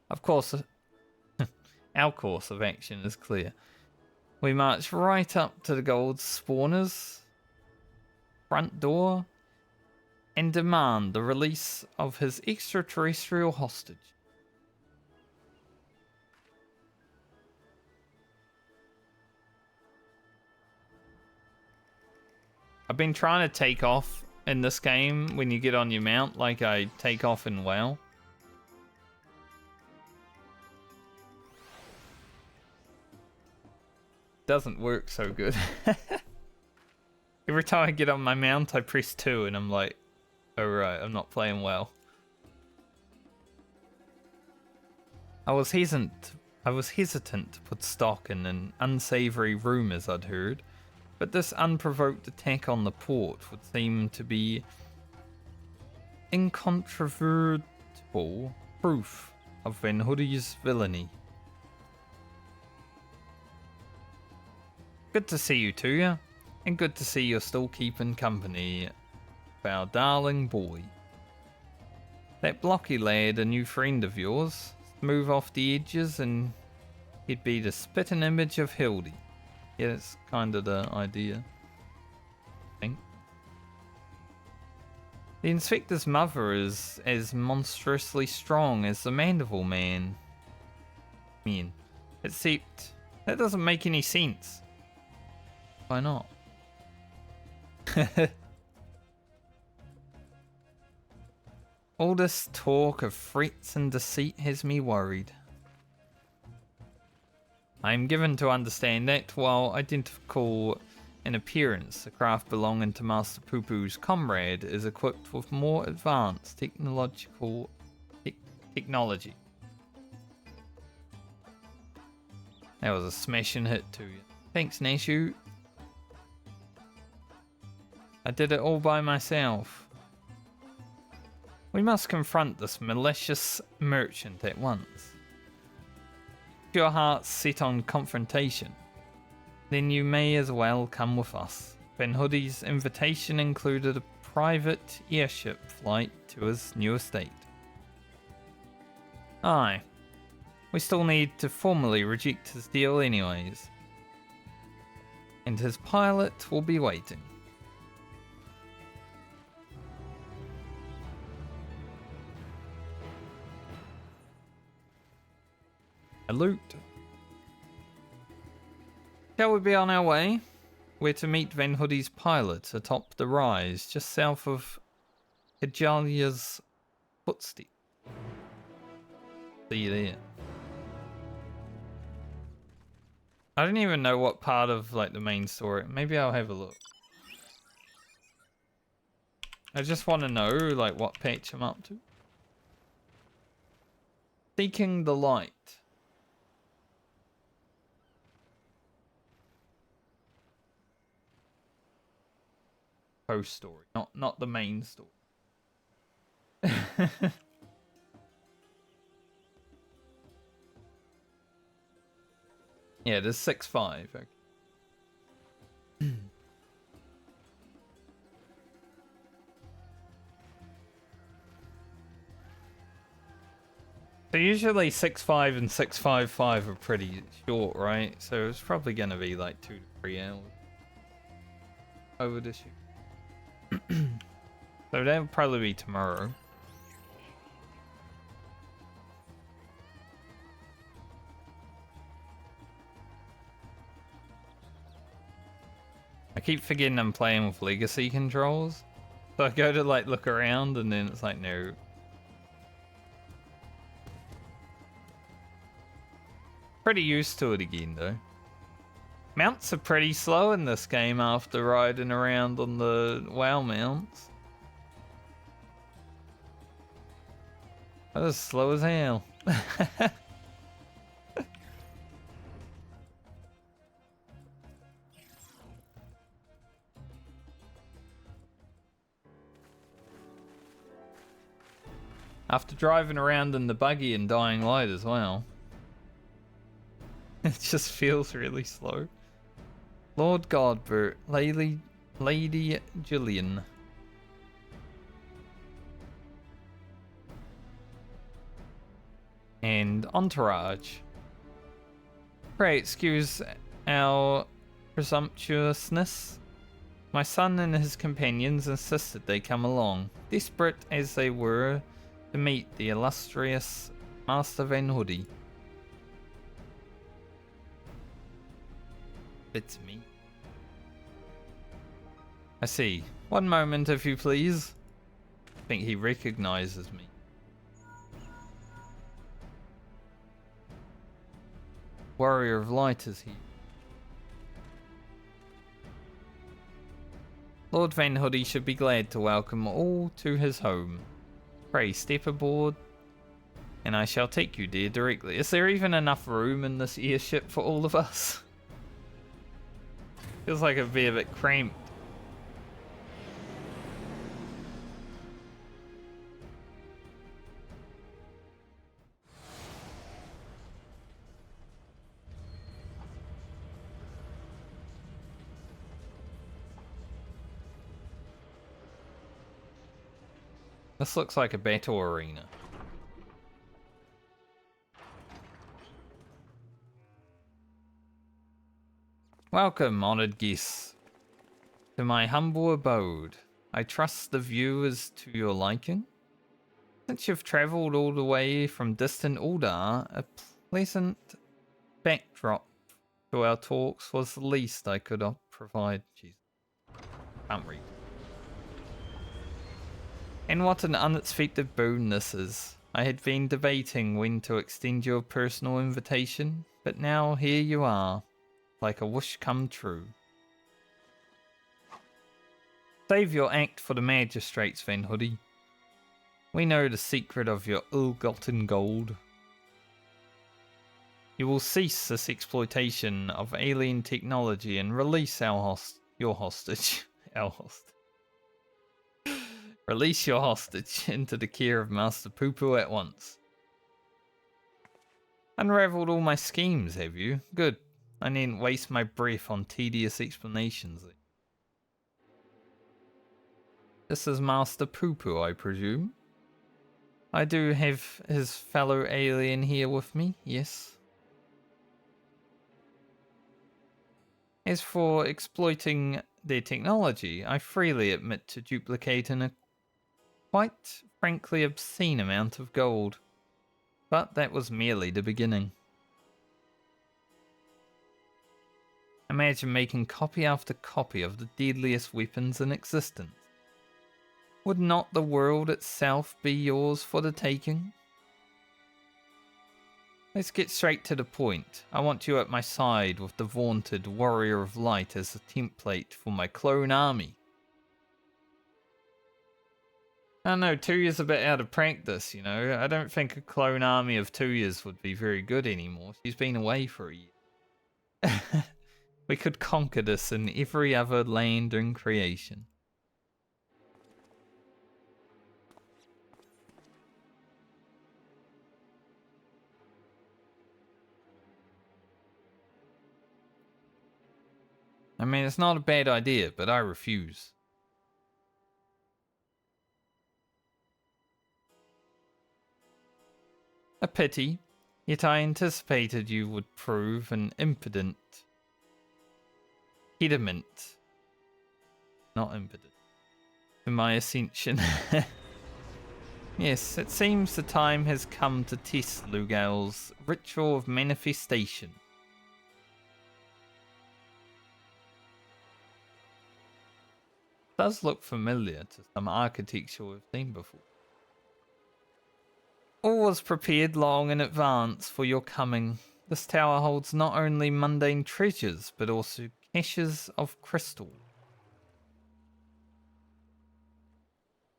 Of course, our course of action is clear. We march right up to the gold spawner's front door and demand the release of his extraterrestrial hostage. I've been trying to take off in this game when you get on your mount, like I take off in WoW. Doesn't work so good. Every time I get on my mount, I press 2 and I'm like, oh right, I'm not playing well. I was hesitant to put stock in an unsavory rumors I'd heard. But this unprovoked attack on the port would seem to be incontrovertible proof of Van Hoodie's villainy. Good to see you two, and good to see you're still keeping company of our darling boy. That blocky lad, a new friend of yours, move off the edges and he'd be the spitting image of Hildy. Yeah, that's kind of the idea, I think. The Inspector's mother is as monstrously strong as the Mandible Man. Except, that doesn't make any sense. Why not? All this talk of threats and deceit has me worried. I am given to understand that, while identical in appearance, the craft belonging to Master Poo-Poo's comrade is equipped with more advanced technology. That was a smashing hit to you. Thanks, Nashu. I did it all by myself. We must confront this malicious merchant at once. Your heart's set on confrontation, then you may as well come with us. Van Hoodie's invitation included a private airship flight to his new estate. Aye, we still need to formally reject his deal anyways. And his pilot will be waiting. A loot. Shall we be on our way? We're to meet Van Hoodie's pilot atop the rise just south of Hijalia's footstep. See you there. I don't even know what part of like the main story. Maybe I'll have a look. I just want to know like what patch I'm up to. Seeking the light. Post story, not the main story. Yeah, there's 6.5. Okay. So usually 6.5 and 6.55 are pretty short, right? So it's probably gonna be like 2 to 3 hours over this year. So that would probably be tomorrow. I keep forgetting I'm playing with legacy controls. So I go to like look around and then it's like no. Pretty used to it again, though. Mounts are pretty slow in this game after riding around on the WoW mounts. That was slow as hell. After driving around in the buggy and Dying Light as well. It just feels really slow. Lord Godbert, Lady Gillian. And Entourage. Pray excuse our presumptuousness. My son and his companions insisted they come along, desperate as they were to meet the illustrious Master Van Hoodie. It's me. I see. One moment, if you please. I think he recognizes me. Warrior of Light is here. Lord Van Hoodie should be glad to welcome all to his home. Pray step aboard, and I shall take you there directly. Is there even enough room in this airship for all of us? Feels like it'd be a bit cramped. This looks like a battle arena. Welcome, honoured guests, to my humble abode. I trust the view is to your liking. Since you've travelled all the way from distant Uldar, a pleasant backdrop to our talks was the least I could provide. Jeez, can't read. And what an unexpected boon this is. I had been debating when to extend your personal invitation, but now here you are, like a wish come true. Save your act for the magistrates, Van Hoodie. We know the secret of your ill-gotten gold. You will cease this exploitation of alien technology and release your hostage. Our hostage. Release your hostage into the care of Master Poo-Poo at once. Unraveled all my schemes, have you? Good. I needn't waste my breath on tedious explanations. This is Master Poo-Poo, I presume? I do have his fellow alien here with me, yes. As for exploiting their technology, I freely admit to duplicating a quite frankly obscene amount of gold. But that was merely the beginning. Imagine making copy after copy of the deadliest weapons in existence. Would not the world itself be yours for the taking? Let's get straight to the point. I want you at my side with the vaunted Warrior of Light as a template for my clone army. I don't know, 2 years a bit out of practice, you know. I don't think a clone army of 2 years would be very good anymore. She's been away for a year. We could conquer this in every other land in creation. I mean, it's not a bad idea, but I refuse. A pity, yet I anticipated you would prove an impediment. Not impediment. To my ascension. Yes, it seems the time has come to test Lugal's ritual of manifestation. It does look familiar to some architecture we've seen before. All was prepared long in advance for your coming. This tower holds not only mundane treasures, but also caches of crystal.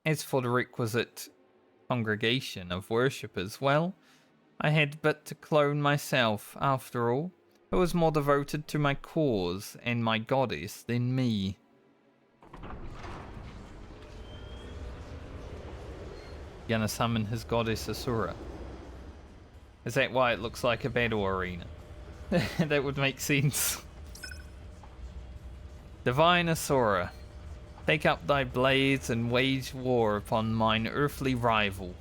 As for the requisite congregation of worshippers, well, I had but to clone myself, after all. Who was more devoted to my cause and my goddess than me? Gonna summon his goddess Asura. Is that why it looks like a battle arena? That would make sense. Divine Asura, take up thy blades and wage war upon mine earthly rival.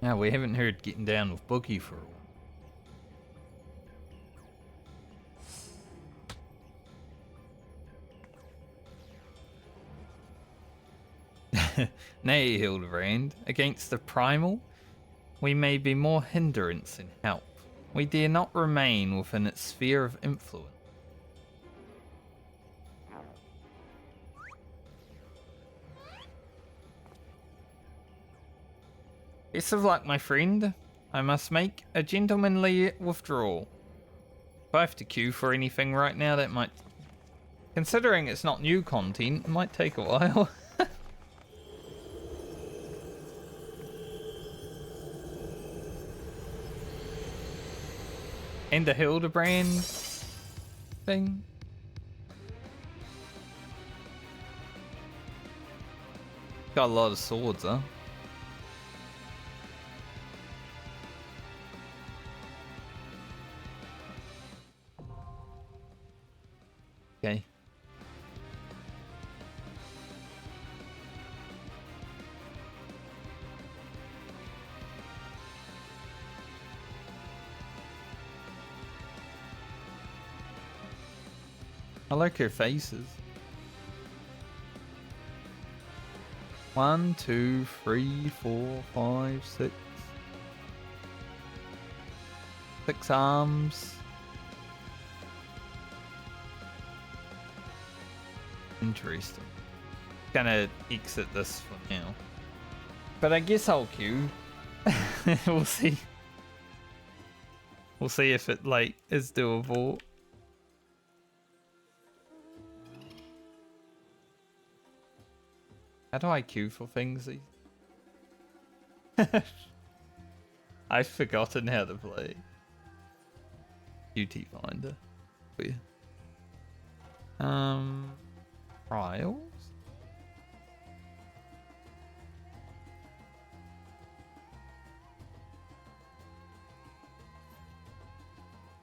Now, we haven't heard getting down with Boogie for a while. Nay, Hildibrand, against the primal, we may be more hindrance than help. We dare not remain within its sphere of influence. Best of luck, my friend. I must make a gentlemanly withdrawal. If I have to queue for anything right now, that might... Considering it's not new content, it might take a while. And the Hildibrand thing. Got a lot of swords, huh? Okay. I like her faces. 1, 2, 3, 4, 5, 6. 6 arms. Interesting. Gonna exit this for now. But I guess I'll queue. We'll see. We'll see if it like is doable. How do I queue for things? I've forgotten how to play. QT Finder. Weird. Trials?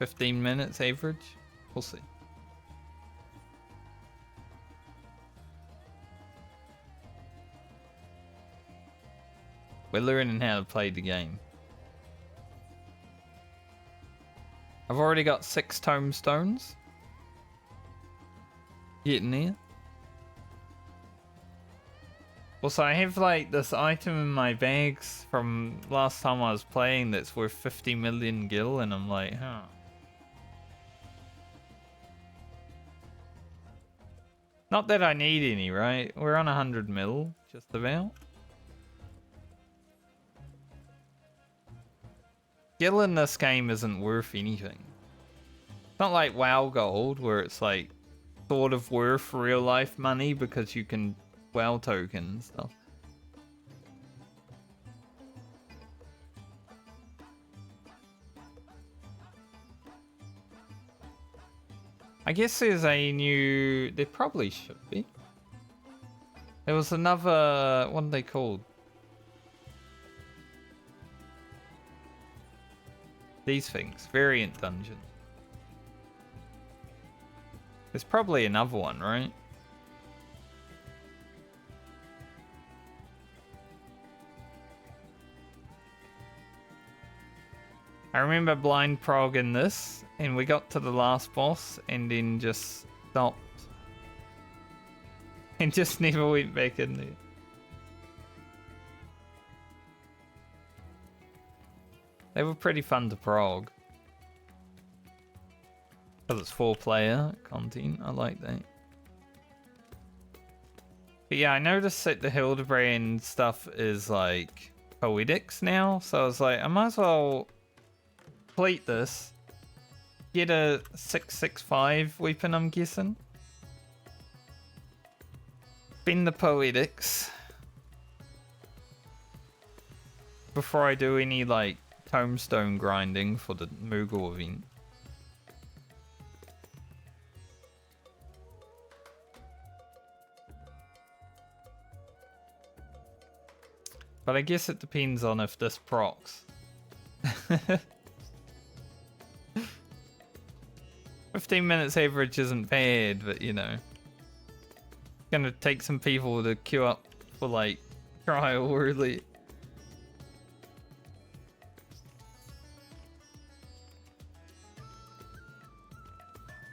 $15 minutes average? We'll see. We're learning how to play the game. I've already got 6 tomestones. Getting there. Also, I have like this item in my bags from last time I was playing that's worth 50 million gil, and I'm like, huh. Not that I need any, right? We're on 100 mil, just about. Gil in this game isn't worth anything. It's not like WoW Gold, where it's like sort of worth real life money because you can WoW token and stuff. I guess there's a new... There probably should be. There was another... What are they called? These things. Variant dungeon. There's probably another one, right? I remember blind prog in this, and we got to the last boss, and then just stopped. And just never went back in there. They were pretty fun to prog. Because it's 4-player content. I like that. But yeah, I noticed that the Hildibrand stuff is like poetics now. So I was like, I might as well complete this. Get a 665 weapon, I'm guessing. Spend the poetics. Before I do any like tombstone grinding for the Moogle event. But I guess it depends on if this procs. 15 minutes average isn't bad, but you know. It's gonna take some people to queue up for like trial really.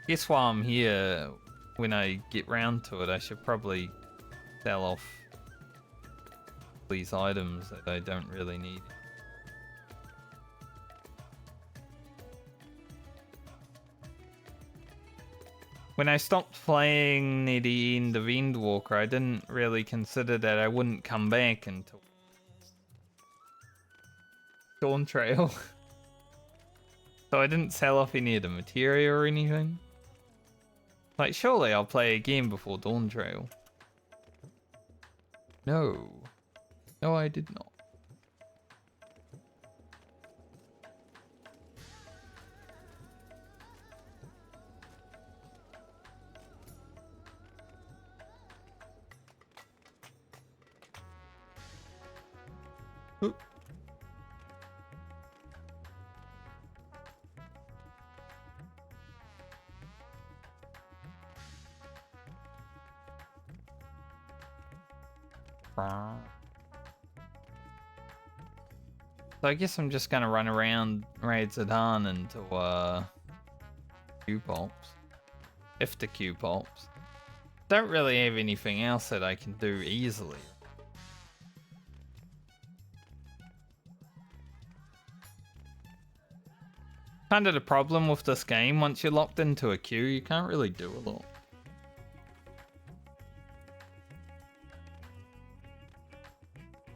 Guess while I'm here, when I get round to it, I should probably sell off these items that I don't really need. When I stopped playing near the end of Endwalker, I didn't really consider that I wouldn't come back until Dawn Trail. So I didn't sell off any of the materia or anything. Like, surely I'll play again before Dawn Trail. No. No, I did not. Oop. So I guess I'm just gonna run around Raid Zidane until Q pops. If the Q pops. Don't really have anything else that I can do easily. Kind of the problem with this game, once you're locked into a queue, you can't really do a lot.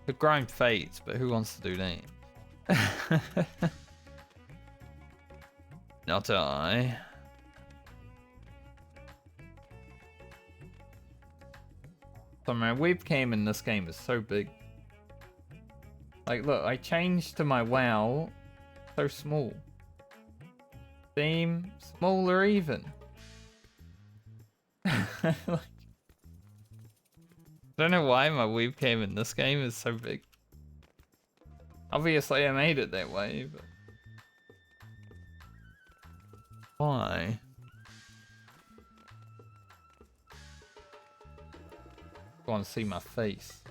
Could grind fates, but who wants to do that? Not I. So my webcam in this game is so big. Like, look, I changed to my WoW. So small. Theme, smaller even. Like, I don't know why my webcam in this game is so big. Obviously I made it that way, but... Why? I want to see my face.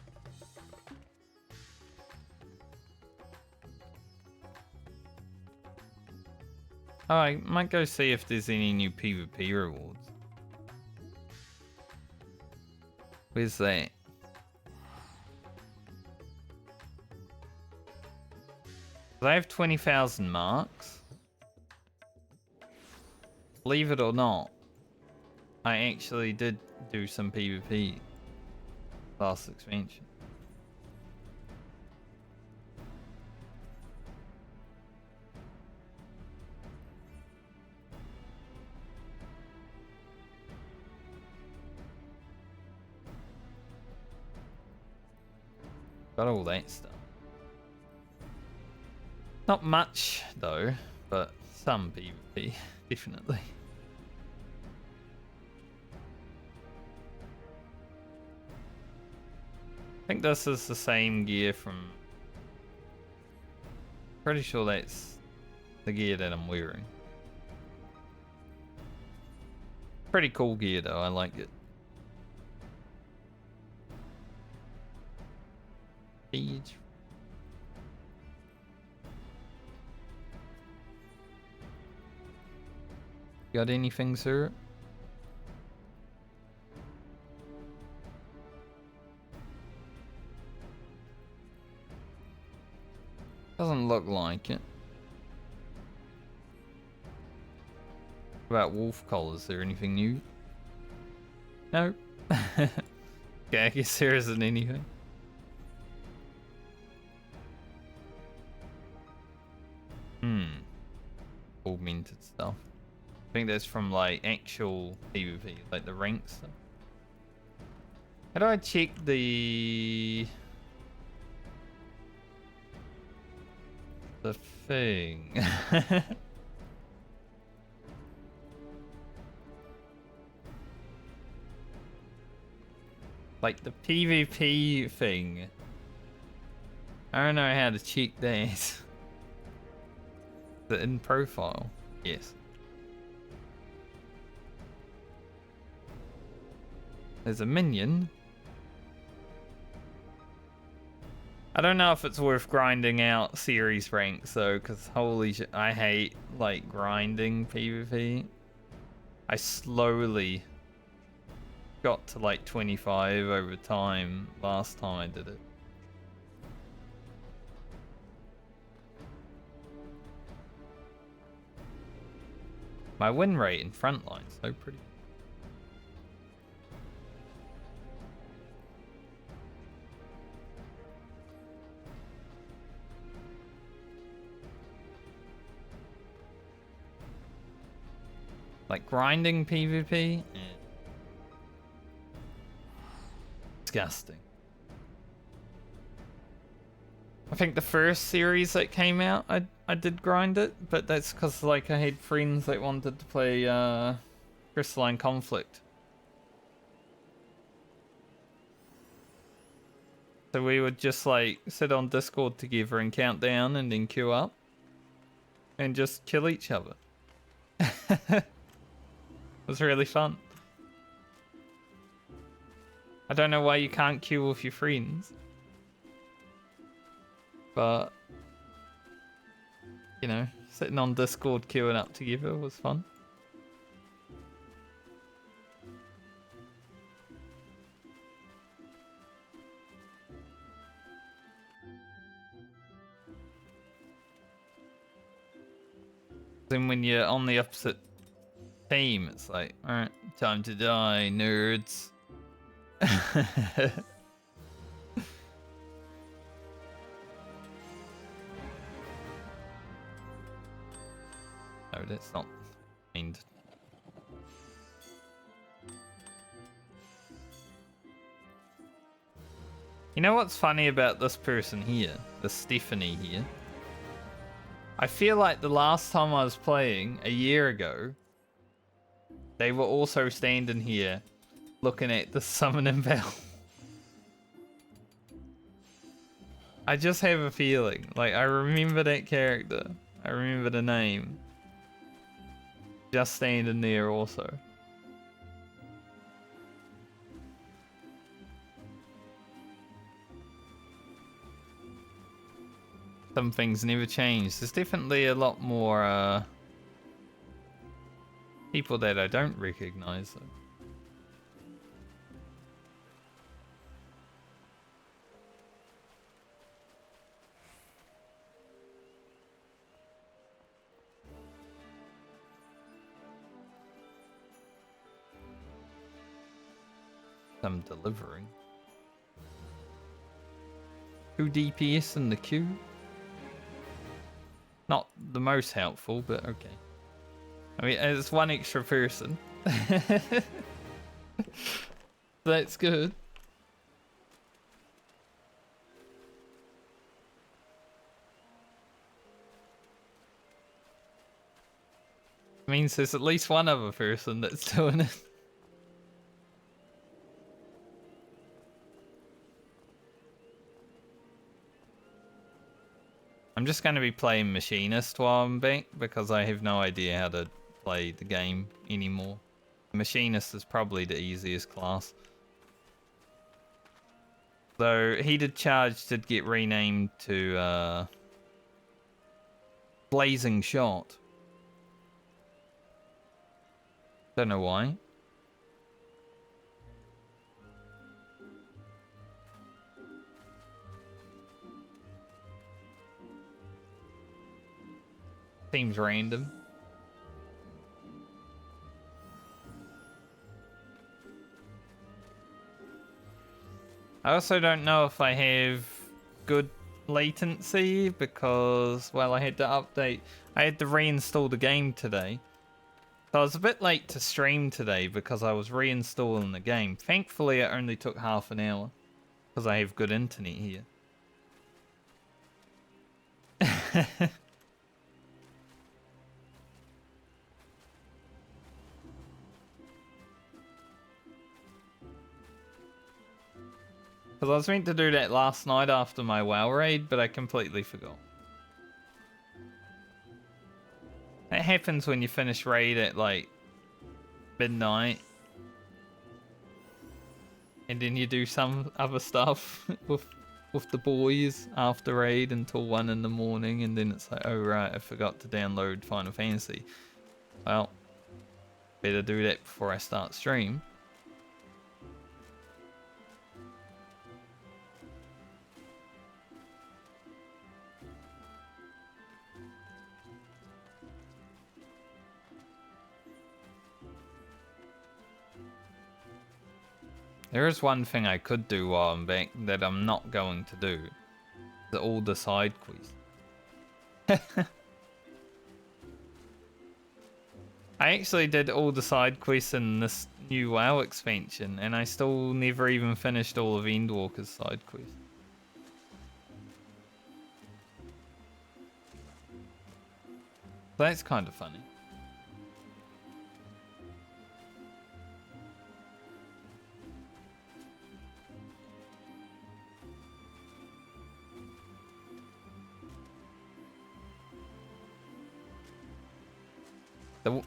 Oh, I might go see if there's any new PvP rewards. Where's that? I have 20,000 marks. Believe it or not, I actually did do some PvP last expansion. Got all that stuff. Not much though, but some PvP, definitely. I think this is the same gear from... Pretty sure that's the gear that I'm wearing. Pretty cool gear though, I like it. Siege. Got anything, sir? Doesn't look like it. About wolf call, is there anything new? No. Okay, I guess there isn't anything. Augmented stuff. I think that's from like actual PvP, like the rank stuff. How do I check the thing? Like the PvP thing. I don't know how to check that. The in profile. Yes. There's a minion. I don't know if it's worth grinding out series ranks though, because holy shit, I hate like grinding PvP. I slowly got to like 25 over time last time I did it. My win rate in frontline's so pretty. Like grinding PvP? Yeah. Disgusting. I think the first series that came out, I did grind it, but that's because like I had friends that wanted to play Crystalline Conflict. So we would just like sit on Discord together and count down and then queue up and just kill each other. It was really fun. I don't know why you can't queue with your friends. But, you know, sitting on Discord queuing up together was fun. Then when you're on the opposite team, it's like, alright, time to die, nerds. No, that's not aimed. You know what's funny about this person here? The Stephanie here? I feel like the last time I was playing, a year ago, they were also standing here looking at the summoning bell. I just have a feeling. Like, I remember that character. I remember the name. Just standing there also. Some things never change. There's definitely a lot more people that I don't recognize though. Some delivering. 2 DPS in the queue. Not the most helpful, but okay. I mean, it's one extra person. That's good. Means there's at least one other person that's doing it. I'm just going to be playing Machinist while I'm back because I have no idea how to play the game anymore. Machinist is probably the easiest class. Though Heated Charge did get renamed to Blazing Shot. Don't know why. Seems random. I also don't know if I have good latency because, well, I had to update. I had to reinstall the game today. So I was a bit late to stream today because I was reinstalling the game. Thankfully, it only took half an hour because I have good internet here. Because I was meant to do that last night after my WoW raid, but I completely forgot. It happens when you finish raid at like midnight. And then you do some other stuff with the boys after raid until 1 in the morning, and then it's like, oh right, I forgot to download Final Fantasy. Well, better do that before I start stream. There is one thing I could do while I'm back that I'm not going to do. All the side quests. I actually did all the side quests in this new WoW expansion, and I still never even finished all of Endwalker's side quests. That's kind of funny.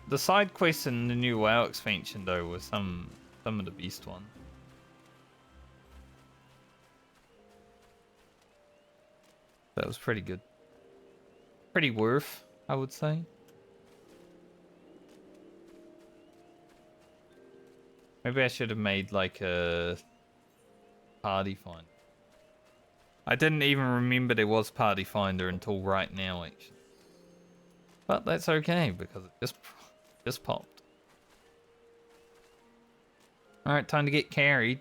The side quests in the new WoW expansion though were some of the beast ones. That was pretty good. Pretty worth, I would say. Maybe I should have made like a party finder. I didn't even remember there was party finder until right now actually. But that's okay because it just popped. Alright, time to get carried.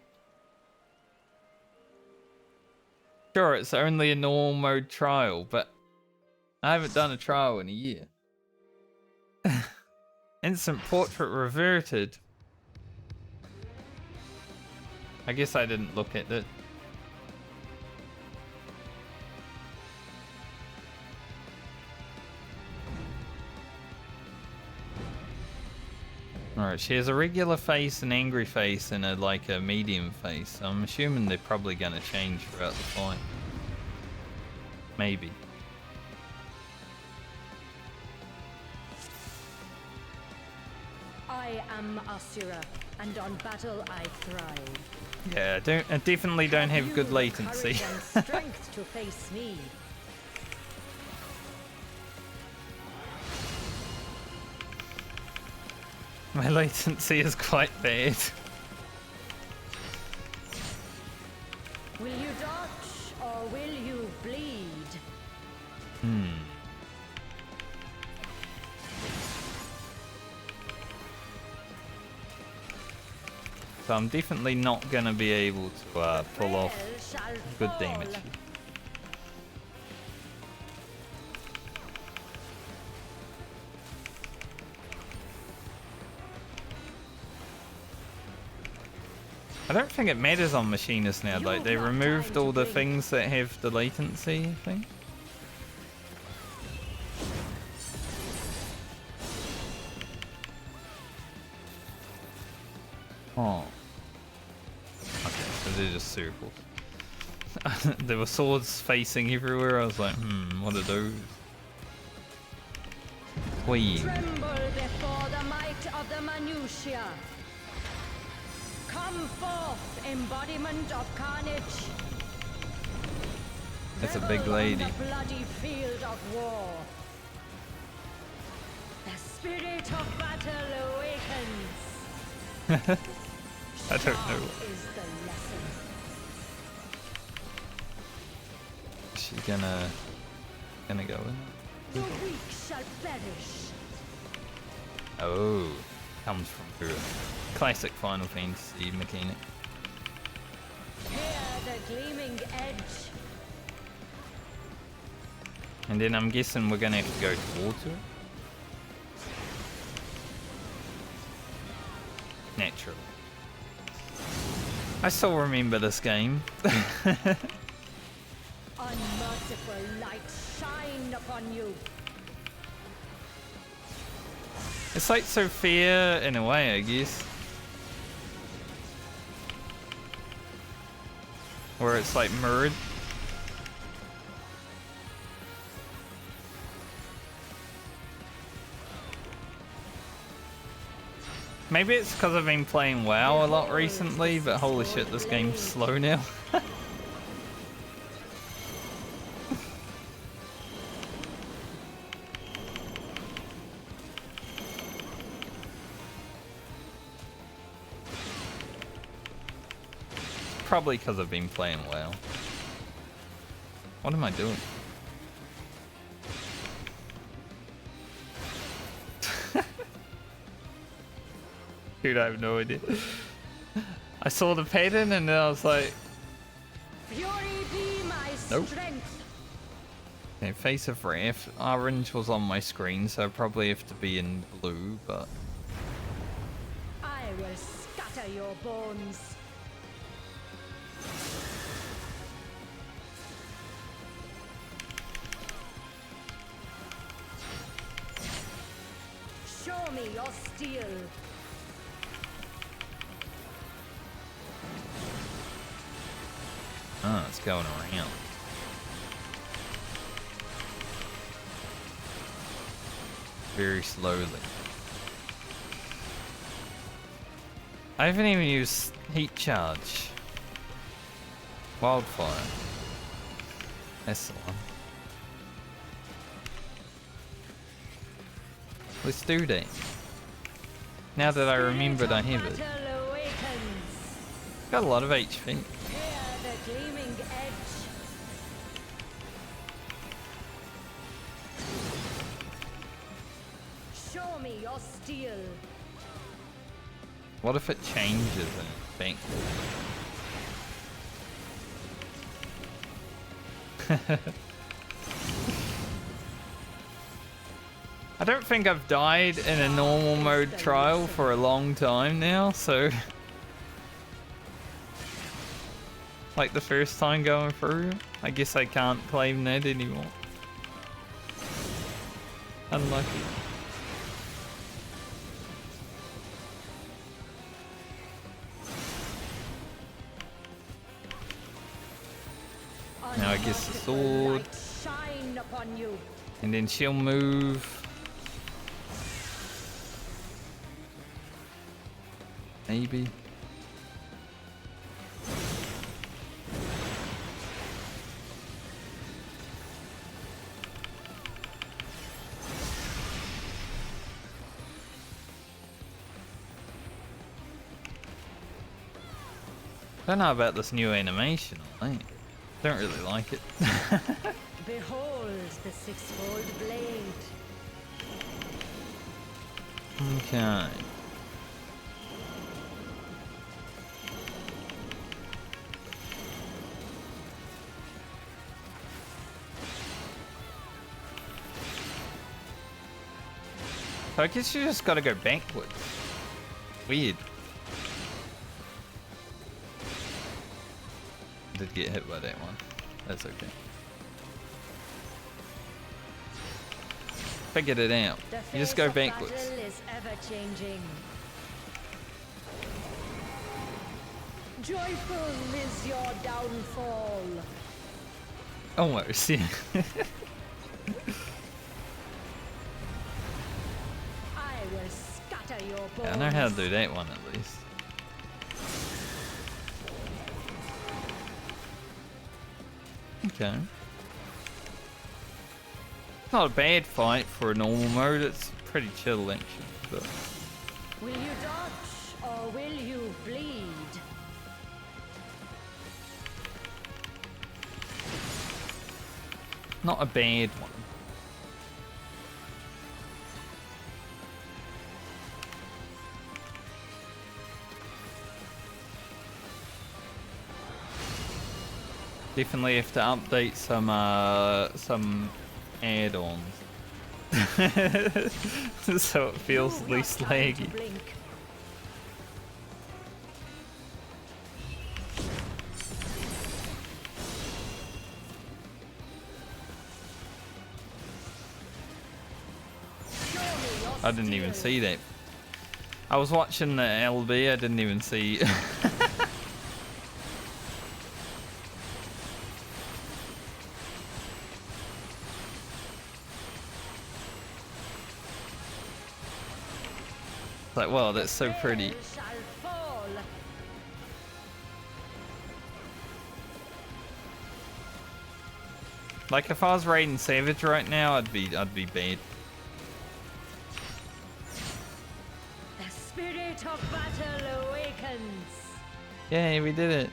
Sure, it's only a normal mode trial, but I haven't done a trial in a year. Instant portrait reverted. I guess I didn't look at it. Alright, she has a regular face, an angry face, and a medium face. I'm assuming they're probably going to change throughout the fight. Maybe. I am Asura, and on battle I thrive. Yeah, I definitely don't have good latency. Strength to face me. My latency is quite bad. Will you dodge or will you bleed? So I'm definitely not going to be able to pull off good damage. I don't think it matters on Machinist now, like they removed all the things that have the latency thing. Oh. Okay, so they're just circles. There were swords facing everywhere, I was like, what are those? Queen. Tremble before the might of the minutiae. Come forth, embodiment of carnage. That's a big lady. On the bloody field of war. The spirit of battle awakens. I don't know. Is the lesson. She's gonna go in. The weak shall perish. Oh, comes from her classic Final Fantasy mechanic. Here the gleaming edge. And then I'm guessing we're gonna have to go towards her. Naturally. I still remember this game. Unmerciful light shine upon you. It's like Sophia in a way, I guess. Where it's like mirrored. Maybe it's because I've been playing WoW a lot recently, but holy shit, this game's slow now. Probably because I've been playing WoW. What am I doing? Dude, I have no idea. I saw the pattern and then I was like, Fury be my nope. strength. Okay, Face of Wrath. Orange was on my screen, so I probably have to be in blue, but... I will scatter your bones. Show me your steel. Oh, it's going around. Very slowly. I haven't even used heat charge. Wildfire. That's the one. Let's do that. Now that I remembered I have it. Battle awakens. Got a lot of HP. Hear the gleaming edge. Show me your steel. What if it changes and it's banked? I don't think I've died in a normal mode trial for a long time now, so... Like the first time going through, I guess I can't claim that anymore. Unlucky. Now I guess the sword. Shine upon you. And then she'll move. Maybe. I don't know about this new animation, I don't really like it. Behold the six-fold blade. Okay. So I guess you just gotta go backwards. Weird. Did get hit by that one. That's okay. Figured it out. You just go backwards. Battle is ever changing. Joyful is your downfall. Almost, yeah. I will scatter your bones. Yeah, I know how to do that one at least. Okay. Not a bad fight for a normal mode, it's pretty chill actually, but... Will you dodge or will you bleed? Not a bad one. Definitely have to update some add-ons. So it feels less laggy. I didn't even see that. I was watching the LB, I didn't even see. Like, wow, that's so pretty. Like, if I was raiding Savage right now, I'd be bad. The spirit of battle awakens. Yay, we did it.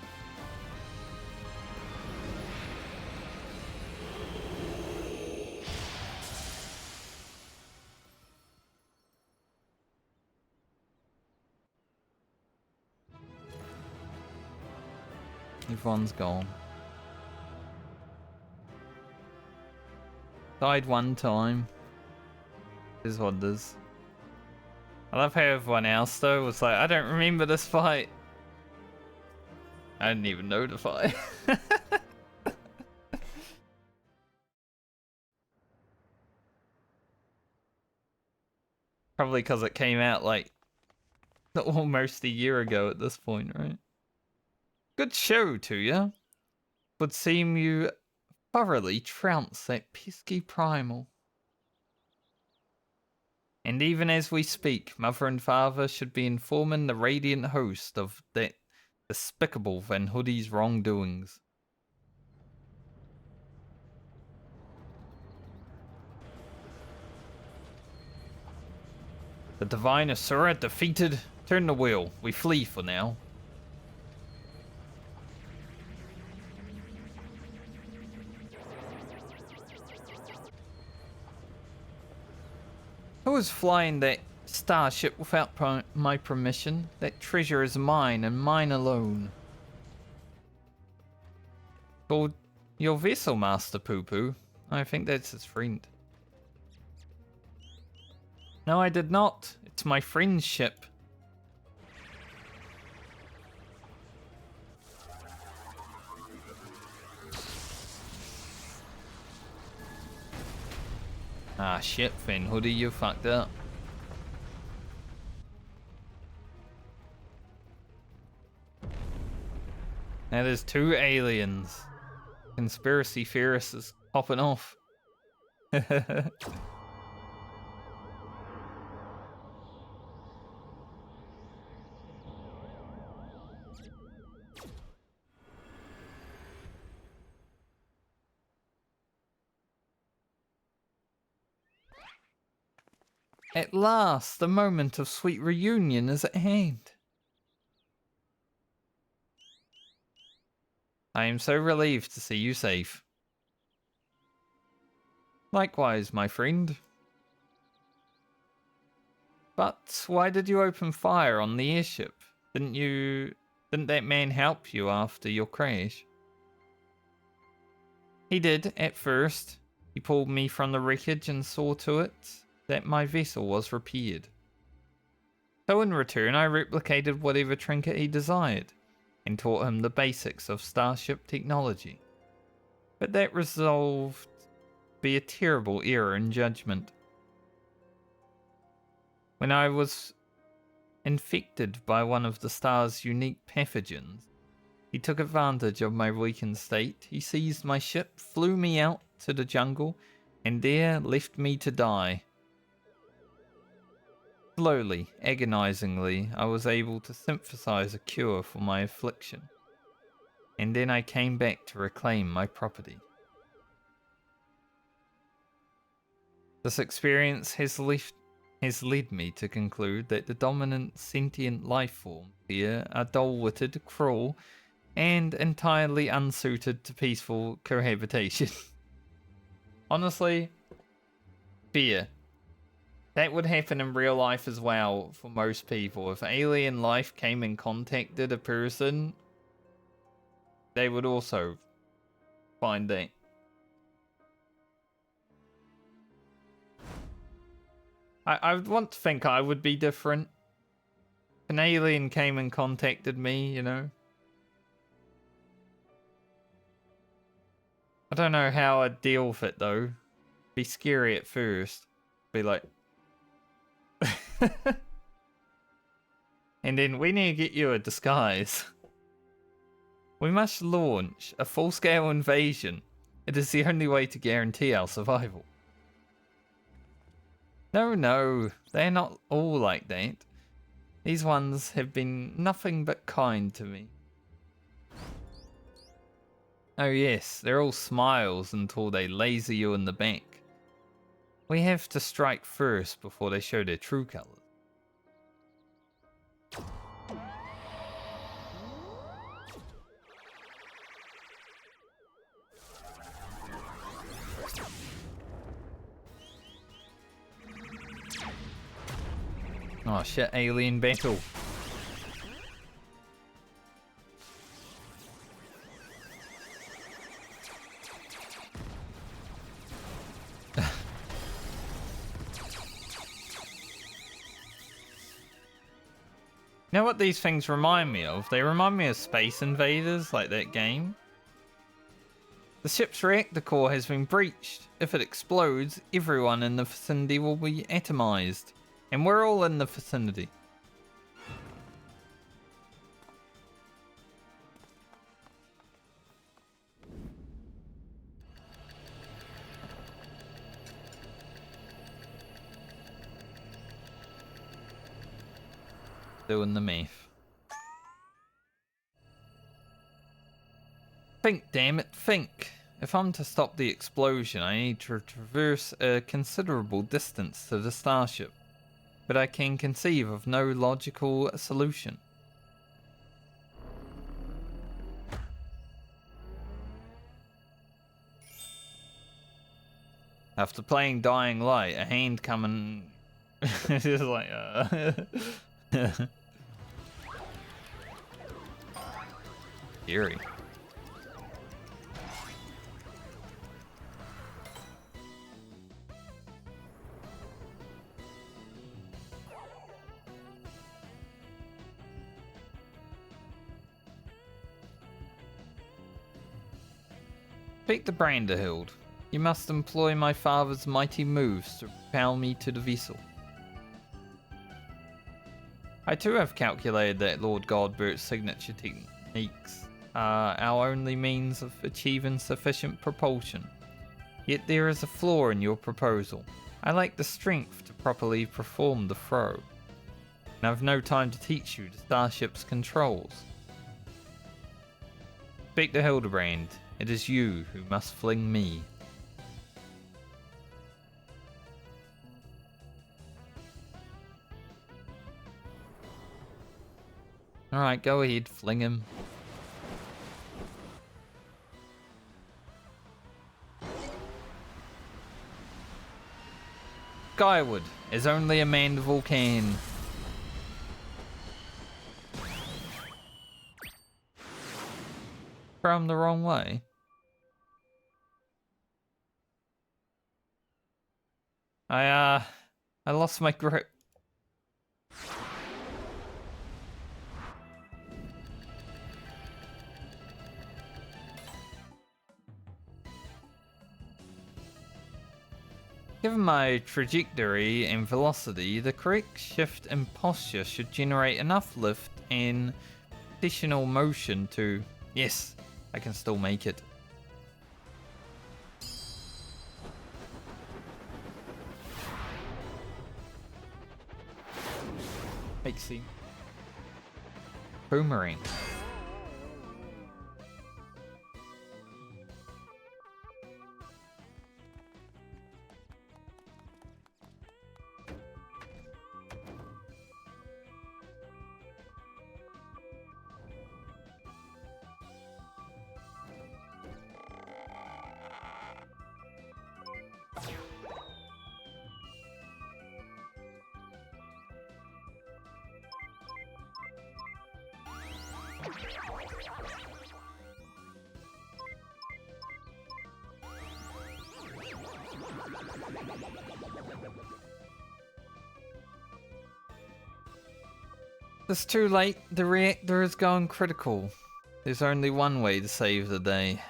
Everyone's gone. Died one time. Is what it is. I love how everyone else though was like, I don't remember this fight. I didn't even know the fight. Probably because it came out like almost a year ago at this point, right? Good show to you. Would seem you thoroughly trounce that pesky primal. And even as we speak, mother and father should be informing the radiant host of that despicable Van Hoodie's wrongdoings. The divine Asura defeated. Turn the wheel. We flee for now. Who is flying that starship without my permission? That treasure is mine and mine alone. Called your vessel, Master Poo Poo. I think that's his friend. No, I did not. It's my friend's ship. Ah, shit, Van Hoodie, you fucked up. Now there's two aliens. Conspiracy theorists is popping off. At last, the moment of sweet reunion is at hand. I am so relieved to see you safe. Likewise, my friend. But why did you open fire on the airship? Didn't that man help you after your crash? He did, at first. He pulled me from the wreckage and saw to it that my vessel was repaired. So in return, I replicated whatever trinket he desired, and taught him the basics of starship technology. But that resolved to be a terrible error in judgment. When I was infected by one of the star's unique pathogens, he took advantage of my weakened state. He seized my ship, flew me out to the jungle, and there left me to die. Slowly, agonizingly, I was able to synthesize a cure for my affliction. And then I came back to reclaim my property. This experience has led me to conclude that the dominant sentient life forms here are dull-witted, cruel, and entirely unsuited to peaceful cohabitation. Honestly, fear. That would happen in real life as well for most people. If alien life came and contacted a person, they would also find that. I would want to think I would be different. An alien came and contacted me, you know. I don't know how I'd deal with it though. Be scary at first. Be like... And then we need to get you a disguise. We must launch a full-scale invasion. It is the only way to guarantee our survival. No, they're not all like that. These ones have been nothing but kind to me. Oh yes, they're all smiles until they laser you in the back. We have to strike first before they show their true colors. Oh shit, alien battle. You know what these things remind me of? They remind me of Space Invaders, like that game. The ship's reactor core has been breached. If it explodes, everyone in the vicinity will be atomized. And we're all in the vicinity. Doing the math. Think, damn it, think. If I'm to stop the explosion, I need to traverse a considerable distance to the starship. But I can conceive of no logical solution. After playing Dying Light, a hand coming... It's just like, Eerie. Speak to Branderhild. You must employ my father's mighty moves to propel me to the vessel. I too have calculated that Lord Godbert's signature techniques are our only means of achieving sufficient propulsion. Yet there is a flaw in your proposal. I lack the strength to properly perform the throw, and I have no time to teach you the starship's controls. Speak to Hildibrand. It is you who must fling me. Alright, go ahead, fling him. Skyward, as only a mandible can. From the wrong way. I lost my grip. Given my trajectory and velocity, the correct shift and posture should generate enough lift and additional motion to... Yes, I can still make it. Pixie. Boomerang. It's too late. The reactor is going critical. There's only one way to save the day.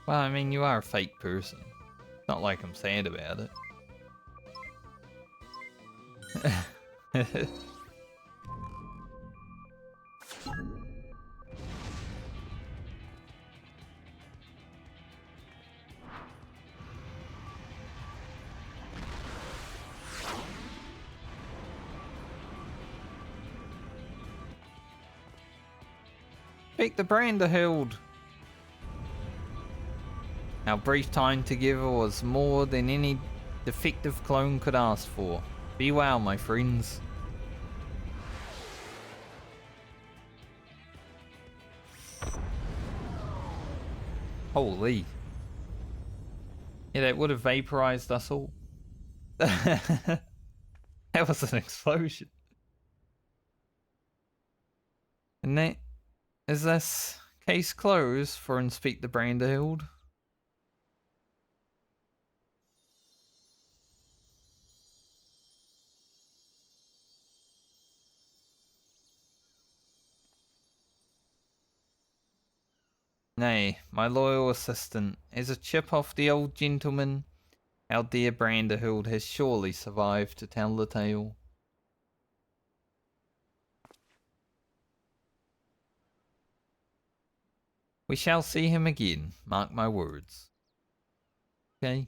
Well, I mean, you are a fake person. It's not like I'm sad about it. Speak the Brand-Hild. Our brief time together was more than any defective clone could ask for. Be well, my friends. Holy. Yeah, that would have vaporized us all. That was an explosion. And that is this case closed for Speak the Brand-Hild. Nay, my loyal assistant, as a chip off the old gentleman, our dear Brand-Hild has surely survived to tell the tale. We shall see him again, mark my words. Okay?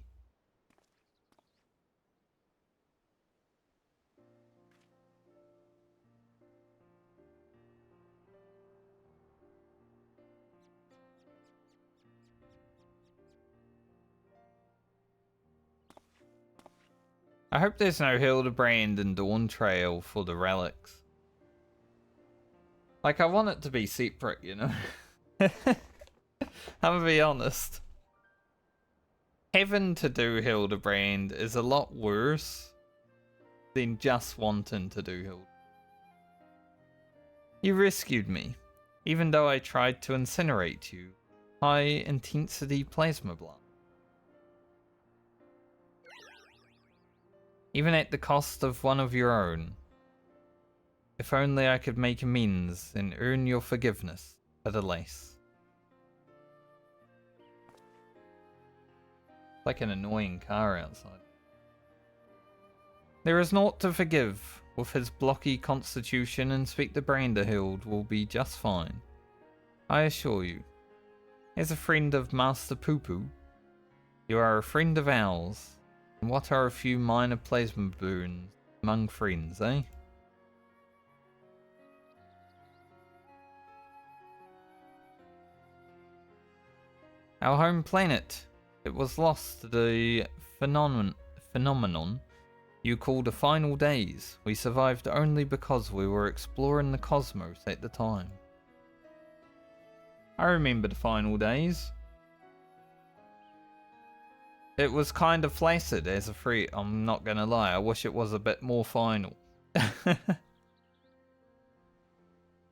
I hope there's no Hildibrand and Dawn Trail for the relics. Like, I want it to be separate, you know? I'm gonna be honest. Having to do Hildibrand is a lot worse than just wanting to do Hildibrand. You rescued me, even though I tried to incinerate you. High intensity plasma blast. Even at the cost of one of your own. If only I could make amends and earn your forgiveness, but alas. Like an annoying car outside. There is naught to forgive. With his blocky constitution, Inspector Brand-Hild will be just fine. I assure you. As a friend of Master Poo-Poo, you are a friend of ours. And what are a few minor plasma burns among friends, eh? Our home planet. It was lost to the phenomenon you call the final days. We survived only because we were exploring the cosmos at the time. I remember the final days. It was kind of flaccid as a threat, I'm not gonna lie. I wish it was a bit more final.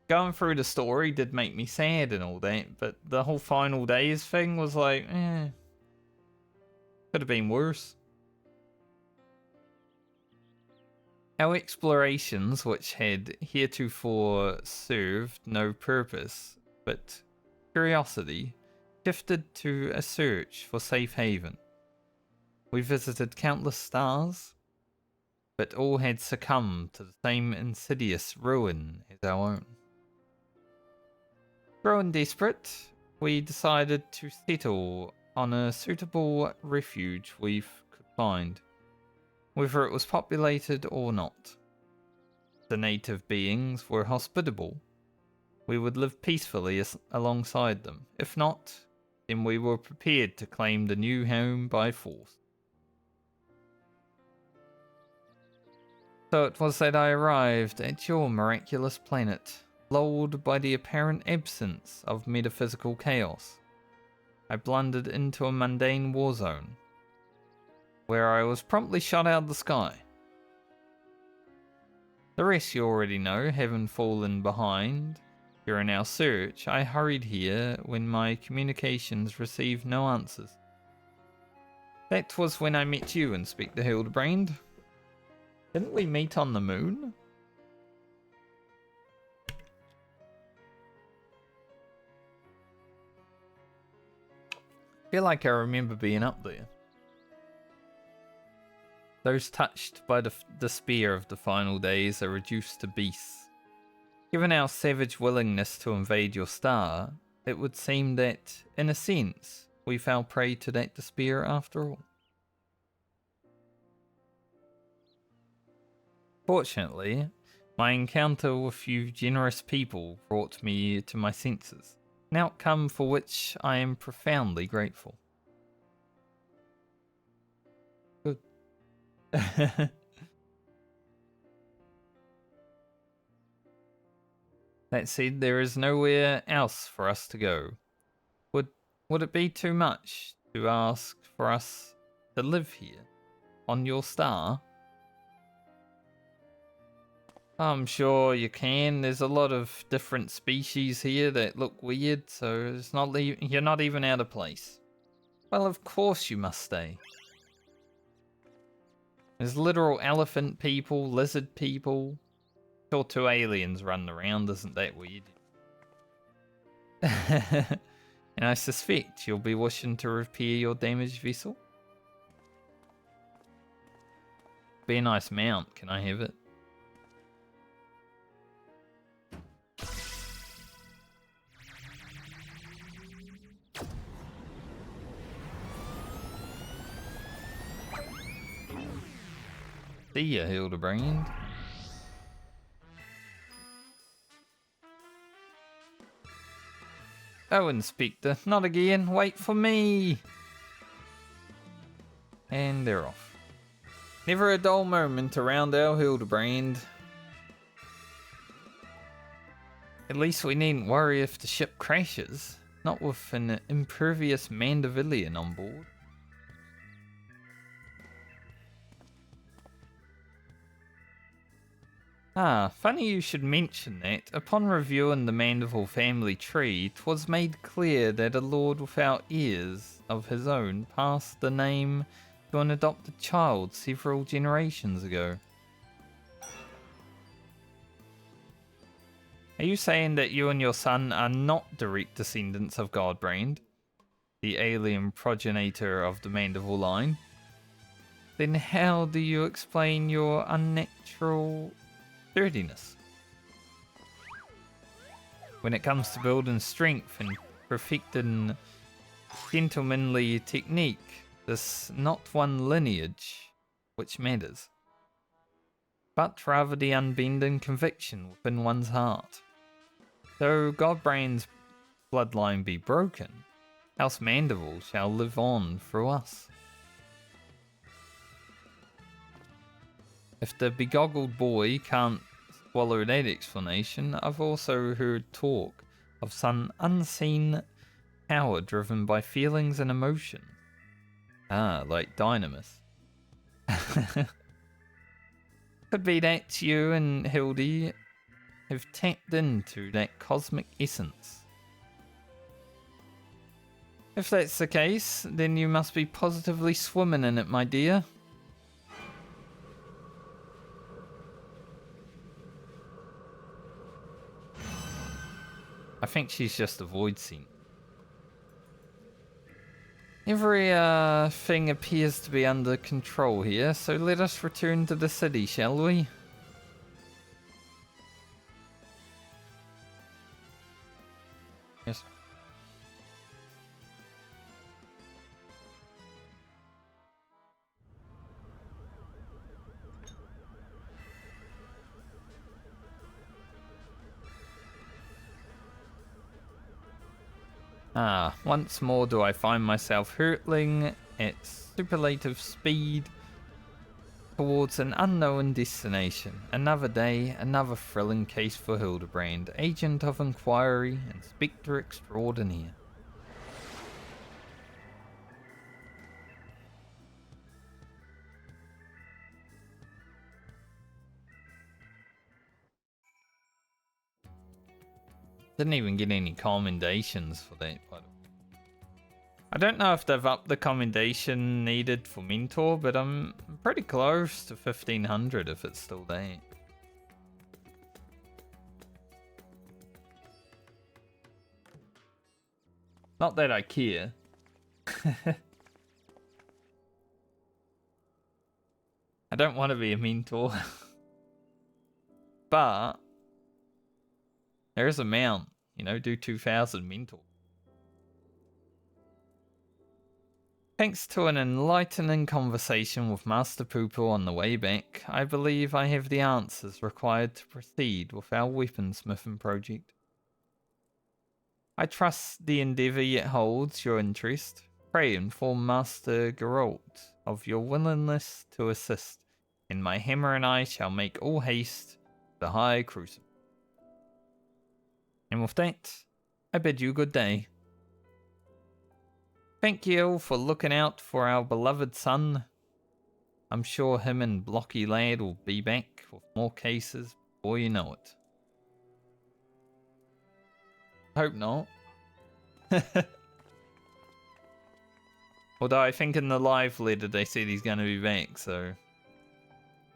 Going through the story did make me sad and all that, but the whole final days thing was like, could have been worse. Our explorations, which had heretofore served no purpose but curiosity, shifted to a search for safe haven. We visited countless stars, but all had succumbed to the same insidious ruin as our own. Growing desperate, we decided to settle on a suitable refuge we could find, whether it was populated or not. The native beings were hospitable. We would live peacefully alongside them. If not, then we were prepared to claim the new home by force. So it was that I arrived at your miraculous planet, lulled by the apparent absence of metaphysical chaos. I blundered into a mundane war zone, where I was promptly shot out of the sky. The rest you already know, having fallen behind during our search. I hurried here when my communications received no answers. That was when I met you, Inspector Hildibrand. Didn't we meet on the moon? I feel like I remember being up there. Those touched by the despair of the final days are reduced to beasts. Given our savage willingness to invade your star, it would seem that, in a sense, we fell prey to that despair after all. Fortunately, my encounter with you generous people brought me to my senses, an outcome for which I am profoundly grateful. Good. That said, there is nowhere else for us to go. Would it be too much to ask for us to live here, on your star? I'm sure you can. There's a lot of different species here that look weird, so it's not you're not even out of place. Well, of course you must stay. There's literal elephant people, lizard people. Sure, 2 aliens running around, isn't that weird? And I suspect you'll be wishing to repair your damaged vessel. Be a nice mount, can I have it? See ya, Hildibrand. Oh, Inspector, not again. Wait for me. And they're off. Never a dull moment around our Hildibrand. At least we needn't worry if the ship crashes. Not with an impervious Mandavillian on board. Ah, funny you should mention that. Upon reviewing the Mandeville family tree, 'twas made clear that a lord without heirs of his own passed the name to an adopted child several generations ago. Are you saying that you and your son are not direct descendants of Godbrand, the alien progenitor of the Mandeville line? Then how do you explain your unnatural sturdiness when it comes to building strength and perfecting gentlemanly technique? There's not one lineage which matters, but rather the unbending conviction within one's heart. Though Godbrand's bloodline be broken, House Mandeville shall live on through us. If the begoggled boy can't swallow that explanation, I've also heard talk of some unseen power driven by feelings and emotion. Ah, like Dynamis. Could be that you and Hildy have tapped into that cosmic essence. If that's the case, then you must be positively swimming in it, my dear. I think she's just a void scene. Every thing appears to be under control here, so let us return to the city, shall we? Yes. Ah, once more do I find myself hurtling at superlative speed towards an unknown destination. Another day, another thrilling case for Hildibrand, agent of inquiry, inspector extraordinaire. Didn't even get any commendations for that, by the way. I don't know if they've upped the commendation needed for Mentor, but I'm pretty close to 1500 if it's still there. Not that I care. I don't want to be a Mentor. But there is a mount, you know, do 2000 Mentor. Thanks to an enlightening conversation with Master Poo-Poo on the way back, I believe I have the answers required to proceed with our weaponsmithing project. I trust the endeavour yet holds your interest. Pray inform Master Geralt of your willingness to assist, and my hammer and I shall make all haste to the High Crucible. And with that, I bid you good day. Thank you all for looking out for our beloved son. I'm sure him and Blocky Lad will be back with more cases before you know it. Hope not. Although I think in the live letter they said he's going to be back, so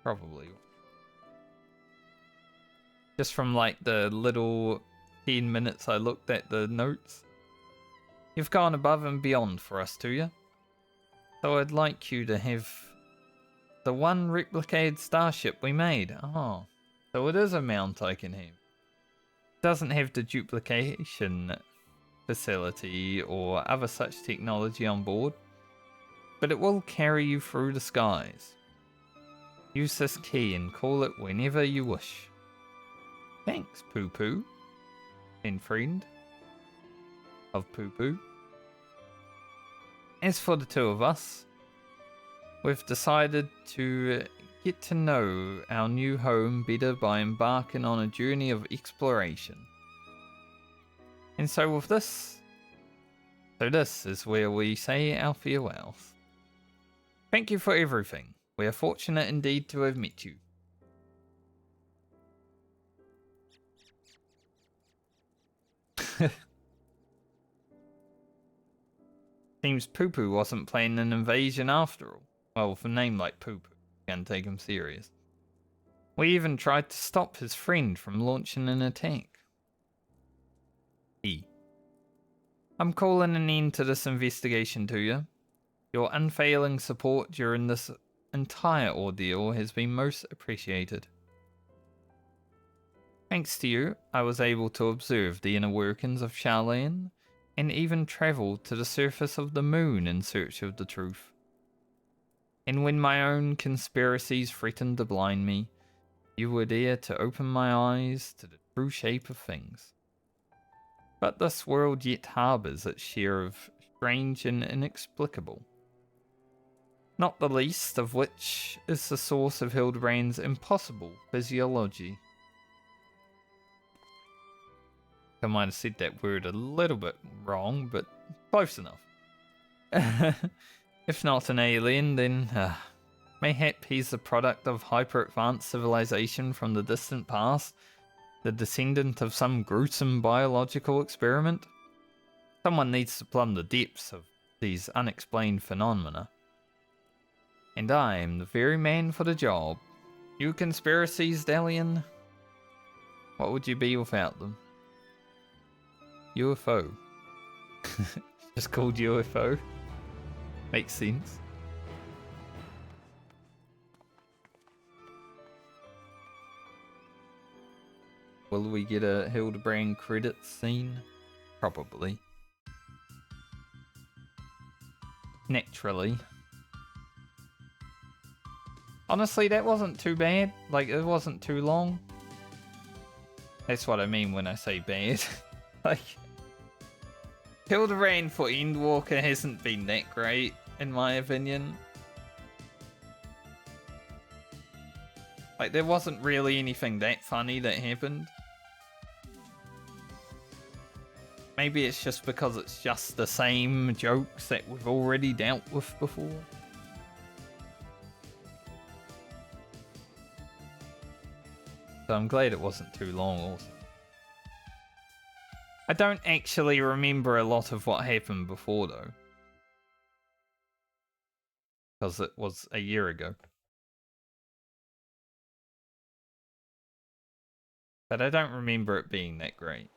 probably. Just from like the little 10 minutes I looked at the notes. You've gone above and beyond for us, Tuya. So I'd like you to have the one replicated starship we made. Oh, so it is a mount I can have. It doesn't have the duplication facility or other such technology on board, but it will carry you through the skies. Use this key and call it whenever you wish. Thanks, Poo-Poo. And friend of Poo-Poo. As for the two of us, we've decided to get to know our new home better by embarking on a journey of exploration. And so with this, this is where we say our farewells. Thank you for everything. We are fortunate indeed to have met you. Seems Poo-Poo wasn't planning an invasion after all. Well, with a name like Poo-Poo, you can't take him serious. We even tried to stop his friend from launching an attack. I'm calling an end to this investigation to you. Your unfailing support during this entire ordeal has been most appreciated. Thanks to you, I was able to observe the inner workings of Charlene, and even travelled to the surface of the moon in search of the truth. And when my own conspiracies threatened to blind me, you were there to open my eyes to the true shape of things. But this world yet harbours its share of strange and inexplicable, not the least of which is the source of Hildibrand's impossible physiology. I might have said that word a little bit wrong, but close enough. If not an alien, then mayhap he's the product of hyper-advanced civilization from the distant past, the descendant of some gruesome biological experiment. Someone needs to plumb the depths of these unexplained phenomena. And I am the very man for the job. You conspiracies, Dalian? What would you be without them? UFO. Just called UFO. Makes sense. Will we get a Hildibrand credits scene? Probably. Naturally. Honestly, that wasn't too bad. Like, it wasn't too long. That's what I mean when I say bad. Like, Hildibrand for Endwalker hasn't been that great, in my opinion. Like, there wasn't really anything that funny that happened. Maybe it's just because it's just the same jokes that we've already dealt with before. So I'm glad it wasn't too long also. I don't actually remember a lot of what happened before though. because it was a year ago. But I don't remember it being that great.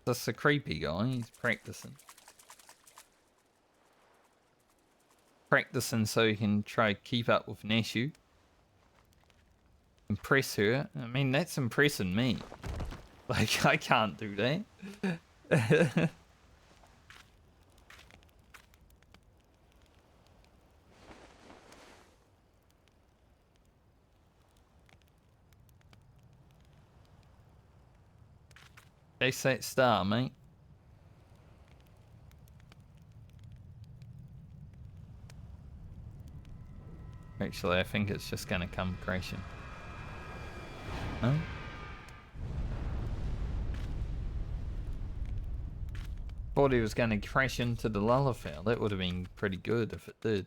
That's a creepy guy. He's practicing. Practicing so he can try keep up with Nashu. Impress her. I mean, that's impressing me. Like, I can't do that. Chase that star, mate. Actually, I think it's just gonna come crashing. No? Thought he was gonna crash into the Lullafell. That would have been pretty good if it did.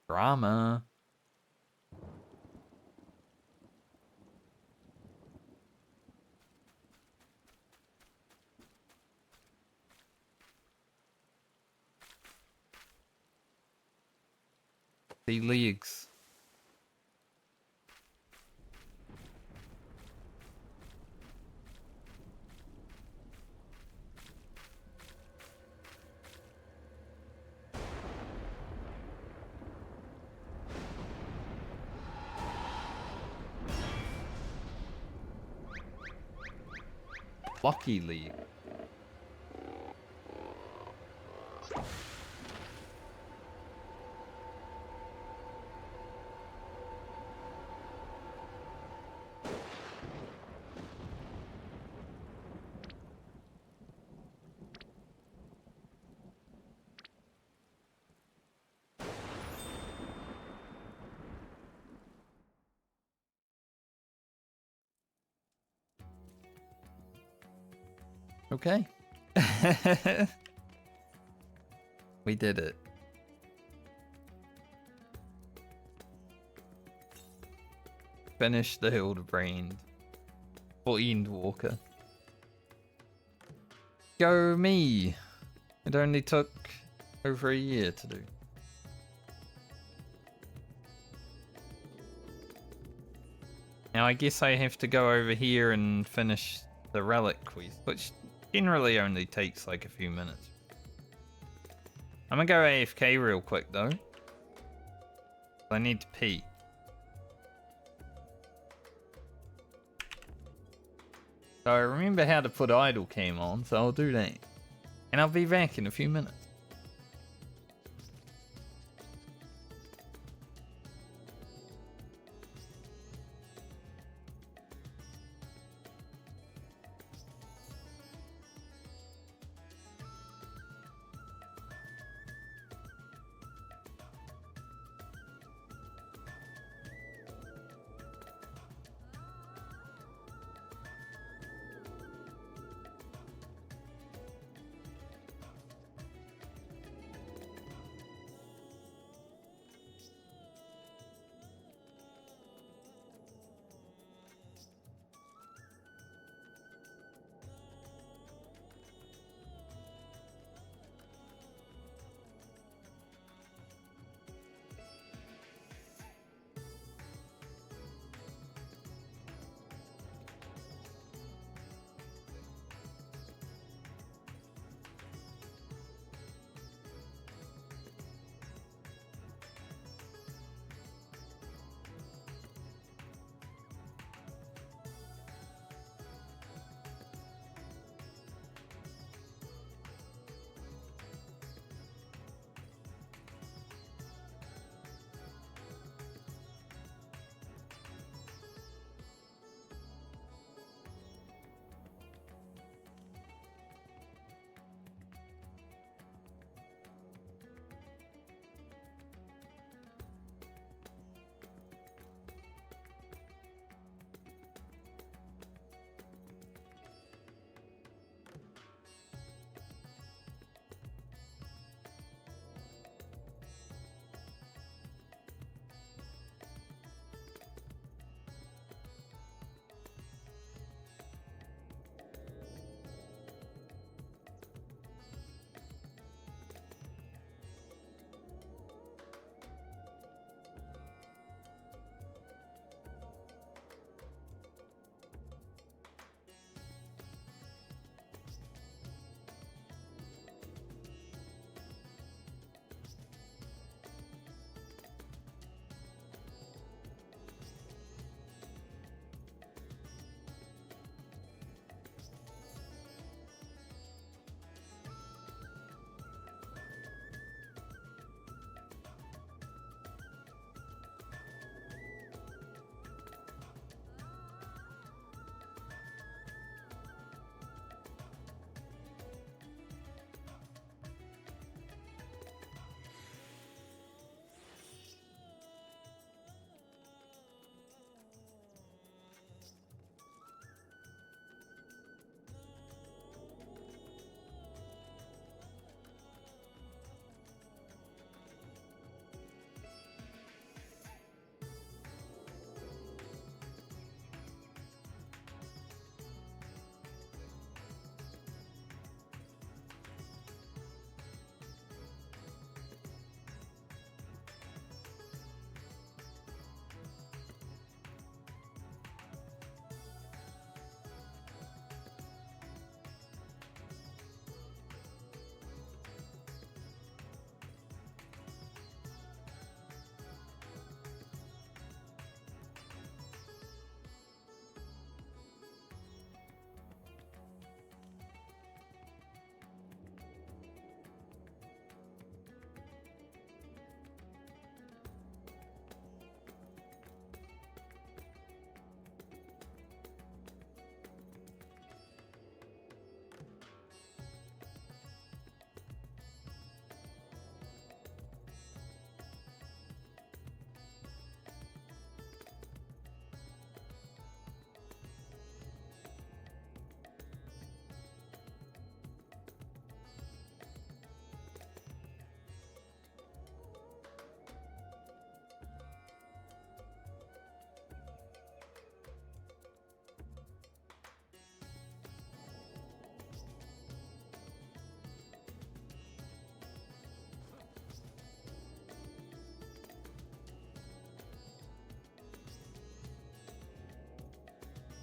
Drama. The leagues. Lucky League. Okay. We did it. Finish the Hildibrand for Endwalker. Go me! It only took over a year to do. Now I guess I have to go over here and finish the Relic quest, which generally only takes like a few minutes. I'm gonna go AFK real quick though. I need to pee. So I remember how to put idle cam on, so I'll do that. And I'll be back in a few minutes.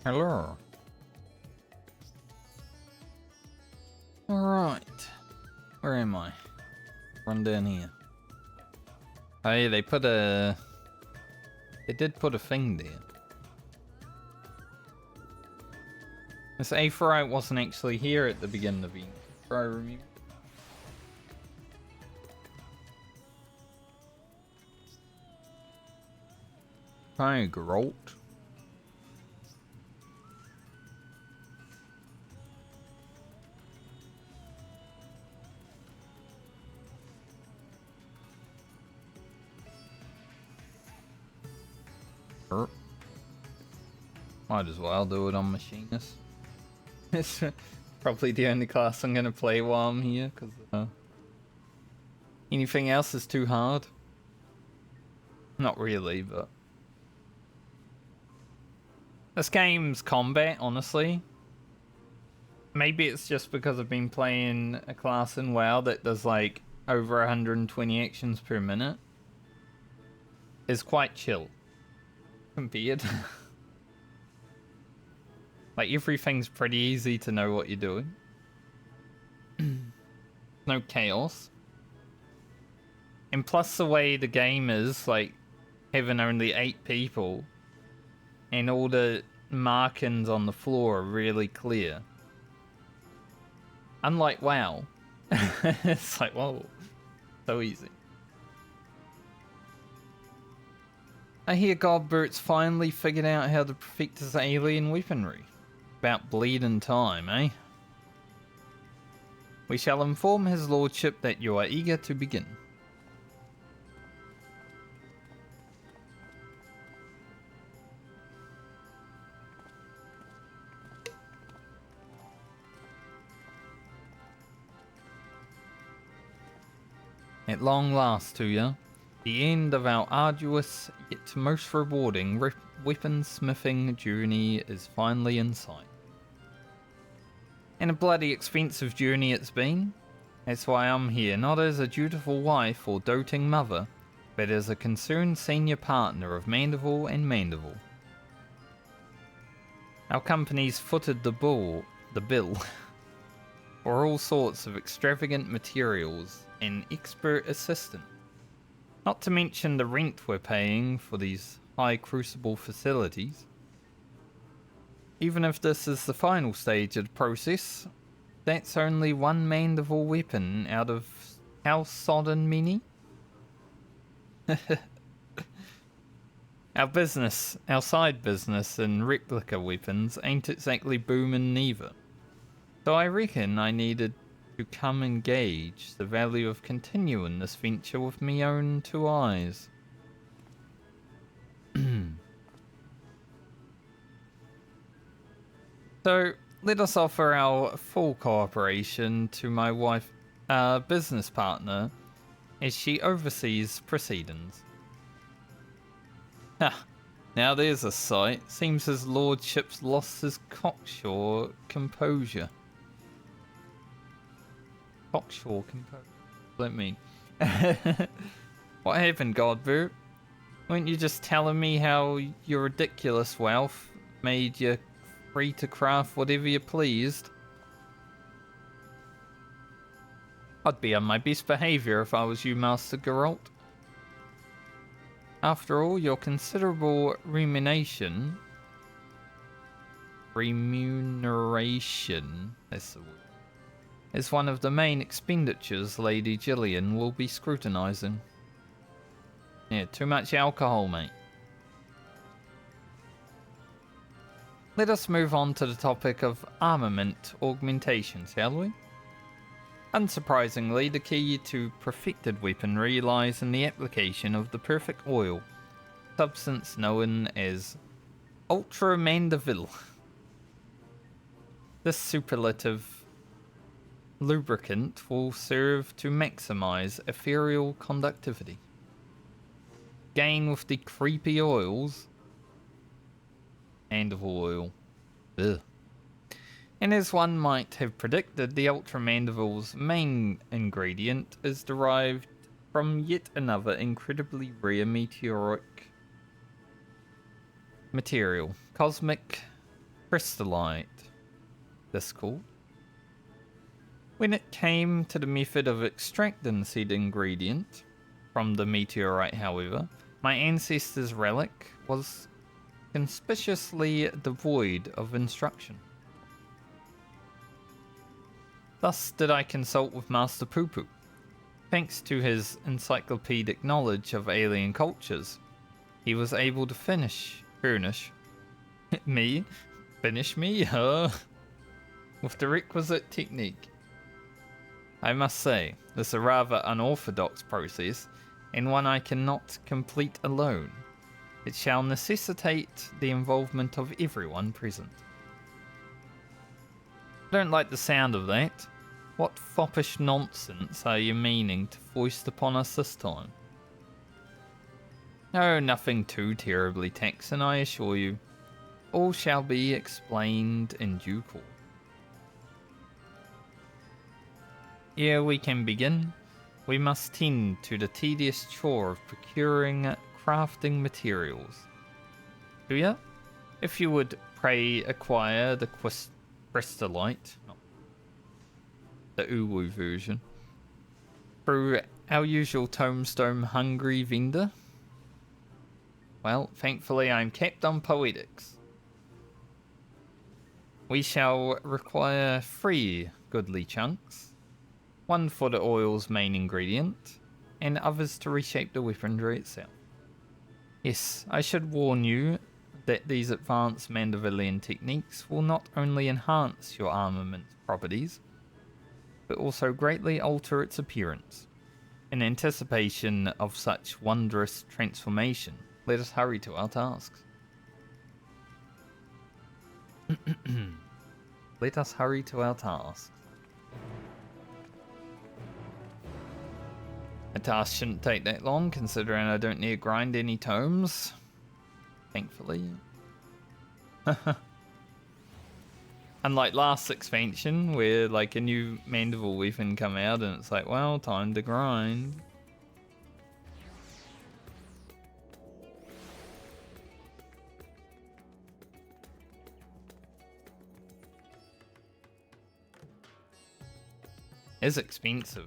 Hello. Alright. Where am I? Run down here. Hey, they put a... They did put a thing there. This Aphrodite wasn't actually here at the beginning of the intro review. Hi, Geralt. Might as well do it on Machinist. It's probably the only class I'm gonna play while I'm here, because anything else is too hard. Not really, but this game's combat, honestly. Maybe it's just because I've been playing a class in WoW that does like over 120 actions per minute. It's quite chill compared. Like, everything's pretty easy to know what you're doing. No chaos. And plus the way the game is, like, having only 8 people, and all the markings on the floor are really clear. Unlike WoW. It's like, whoa, so easy. I hear Godbert's finally figured out how to perfect his alien weaponry. About bleeding time, eh? We shall inform his lordship that you are eager to begin. At long last, Tuya, the end of our arduous yet most rewarding weaponsmithing journey is finally in sight. And a bloody expensive journey it's been. That's why I'm here, not as a dutiful wife or doting mother, but as a concerned senior partner of Mandeville and Mandeville. Our company's footed the bill for all sorts of extravagant materials and expert assistant. Not to mention the rent we're paying for these high crucible facilities. Even if this is the final stage of the process, that's only one Mandeville weapon out of how sodden many? Our side business in replica weapons ain't exactly booming neither. So I reckon I needed to come and gauge the value of continuing this venture with me own 2 eyes. So, let us offer our full cooperation to my wife, business partner, as she oversees proceedings. Ha! Now there's a sight. Seems his lordship's lost his cocksure composure. Cocksure composure? What does that mean? What happened, Godbert? Weren't you just telling me how your ridiculous wealth made you free to craft whatever you pleased? I'd be on my best behaviour if I was you, Master Geralt. After all, your considerable remuneration, that's the word, is one of the main expenditures Lady Gillian will be scrutinising. Yeah, too much alcohol, mate. Let us move on to the topic of armament augmentation, shall we? Unsurprisingly, the key to perfected weaponry lies in the application of the perfect oil, substance known as Ultra Mandeville. This superlative lubricant will serve to maximize ethereal conductivity. Again with the creepy oils and of oil. Ugh. And as one might have predicted, the Ultra Mandeville's main ingredient is derived from yet another incredibly rare meteoric material, cosmic Crystallite. This called. When it came to the method of extracting said ingredient from the meteorite, however, my ancestor's relic was conspicuously devoid of instruction. Thus did I consult with Master Poo-Poo. Thanks to his encyclopedic knowledge of alien cultures, he was able to furnish me with the requisite technique. I must say, this is a rather unorthodox process, and one I cannot complete alone. It shall necessitate the involvement of everyone present. I don't like the sound of that. What foppish nonsense are you meaning to foist upon us this time? No, nothing too terribly taxing, I assure you. All shall be explained in due course. Ere we can begin, we must tend to the tedious chore of procuring crafting materials. Do ya? If you would pray acquire the crystallite, the Uwu version, through our usual tombstone hungry vendor. Well, thankfully I'm kept on poetics. We shall require 3 goodly chunks, 1 for the oil's main ingredient, and others to reshape the weaponry itself. Yes, I should warn you that these advanced Mandevilian techniques will not only enhance your armament's properties, but also greatly alter its appearance. In anticipation of such wondrous transformation, let us hurry to our tasks. Let us hurry to our tasks. A task shouldn't take that long, considering I don't need to grind any tomes. Thankfully. Unlike last expansion, where like a new mandible weapon come out and it's like, well, time to grind. It's expensive.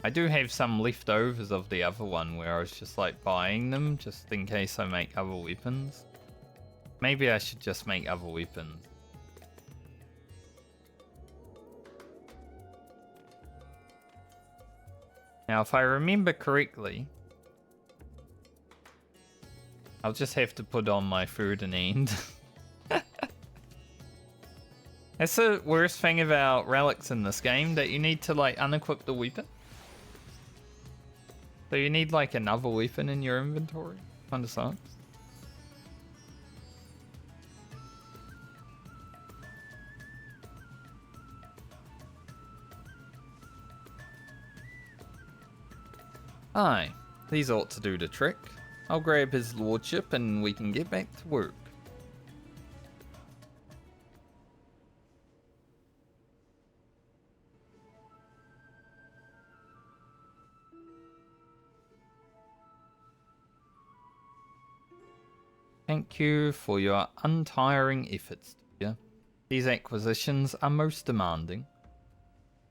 I do have some leftovers of the other one where I was just like buying them just in case I make other weapons. Maybe I should just make other weapons. Now if I remember correctly, I'll just have to put on my food and end. That's the worst thing about relics in this game, that you need to like unequip the weapon. So you need like another weapon in your inventory. Kinda sucks. Aye, these ought to do the trick. I'll grab his lordship and we can get back to work. Thank you for your untiring efforts, dear. These acquisitions are most demanding.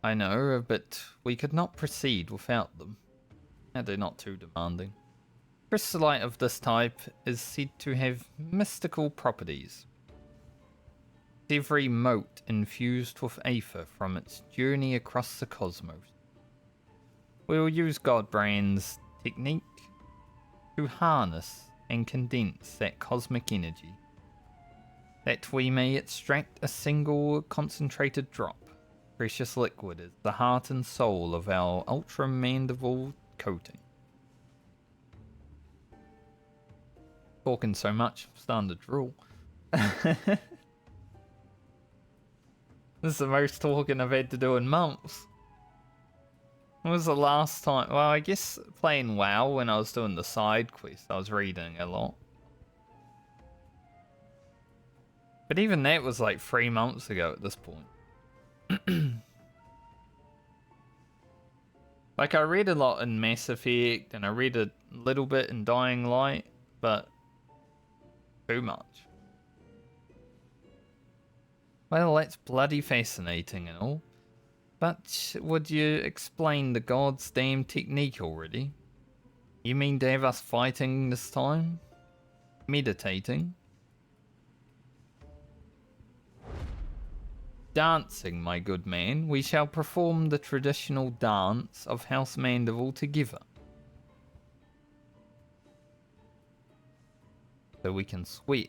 I know, but we could not proceed without them. And they're not too demanding. Crystallite of this type is said to have mystical properties. Every mote infused with aether from its journey across the cosmos. We will use Godbrand's technique to harness and condense that cosmic energy, that we may extract a single concentrated drop. Precious liquid is the heart and soul of our ultra-mandible coating. Talking so much, I'm starting to drool. This is the most talking I've had to do in months. When was the last time? Well, I guess playing WoW when I was doing the side quest, I was reading a lot. But even that was like 3 months ago at this point. Like I read a lot in Mass Effect and I read a little bit in Dying Light, but too much. Well, that's bloody fascinating and all. But would you explain the god's damn technique already? You mean to have us fighting this time? Meditating? Dancing, my good man. We shall perform the traditional dance of House Mandeville together. So we can sweat.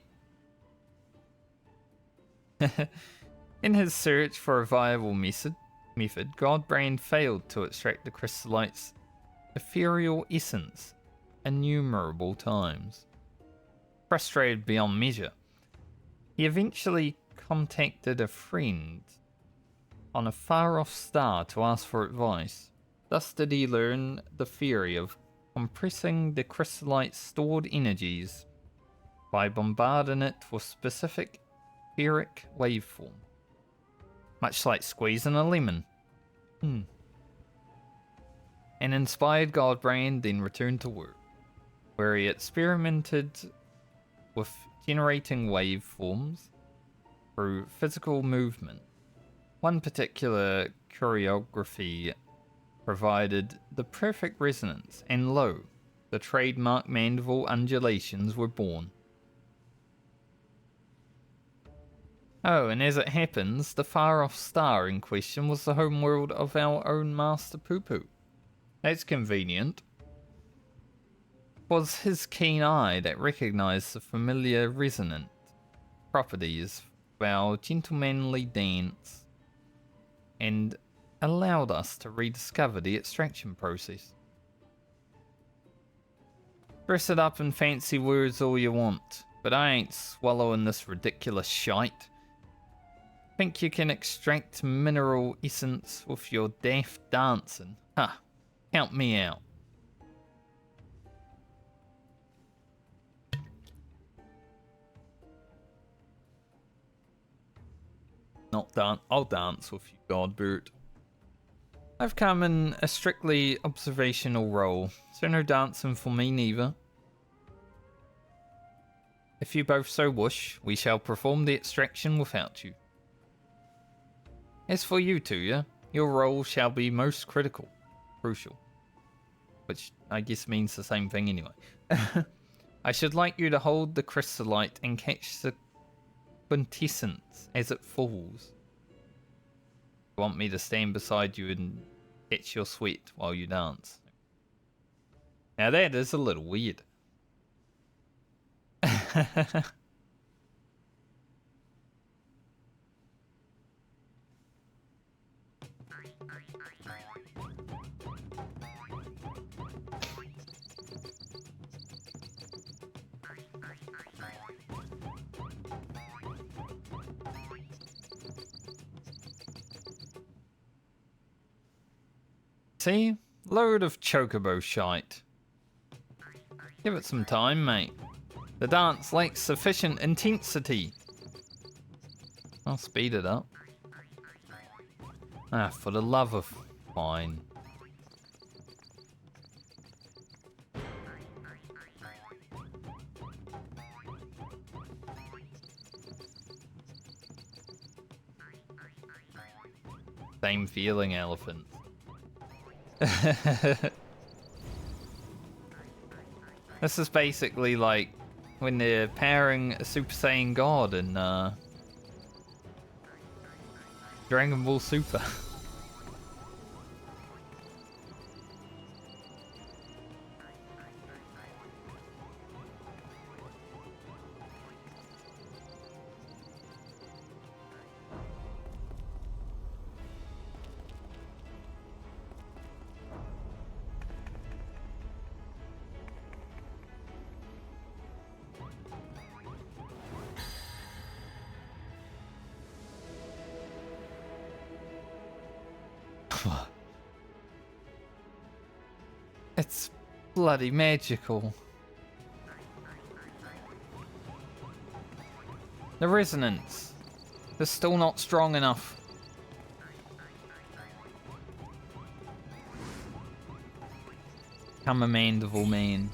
In his search for a viable method, Godbrand failed to extract the chrysolite's ethereal essence innumerable times. Frustrated beyond measure, he eventually contacted a friend on a far-off star to ask for advice. Thus did he learn the theory of compressing the chrysolite's stored energies by bombarding it with specific etheric waveform. Much like squeezing a lemon. An inspired Godbrand then returned to work, where he experimented with generating waveforms through physical movement. One particular choreography provided the perfect resonance, and lo, the trademark Mandeville undulations were born. Oh, and as it happens, the far-off star in question was the homeworld of our own Master Poo-Poo. That's convenient. It was his keen eye that recognized the familiar resonant properties of our gentlemanly dance and allowed us to rediscover the extraction process. Dress it up in fancy words all you want, but I ain't swallowing this ridiculous shite. Think you can extract mineral essence with your daft dancing? Ha! Count me out. Not dance. I'll dance with you, Godbert. I've come in a strictly observational role, so no dancing for me neither. If you both so wish, we shall perform the extraction without you. As for you two, your role shall be most crucial. Which I guess means the same thing anyway. I should like you to hold the chrysolite and catch the quintessence as it falls. You want me to stand beside you and catch your sweat while you dance? Now that is a little weird. See? Load of chocobo shite. Give it some time, mate. The dance lacks sufficient intensity. I'll speed it up. Ah, for the love of... Fine. Same feeling, elephant. This is basically like when they're powering a Super Saiyan God in Dragon Ball Super. It's bloody magical. The resonance is still not strong enough. Become a mandible man.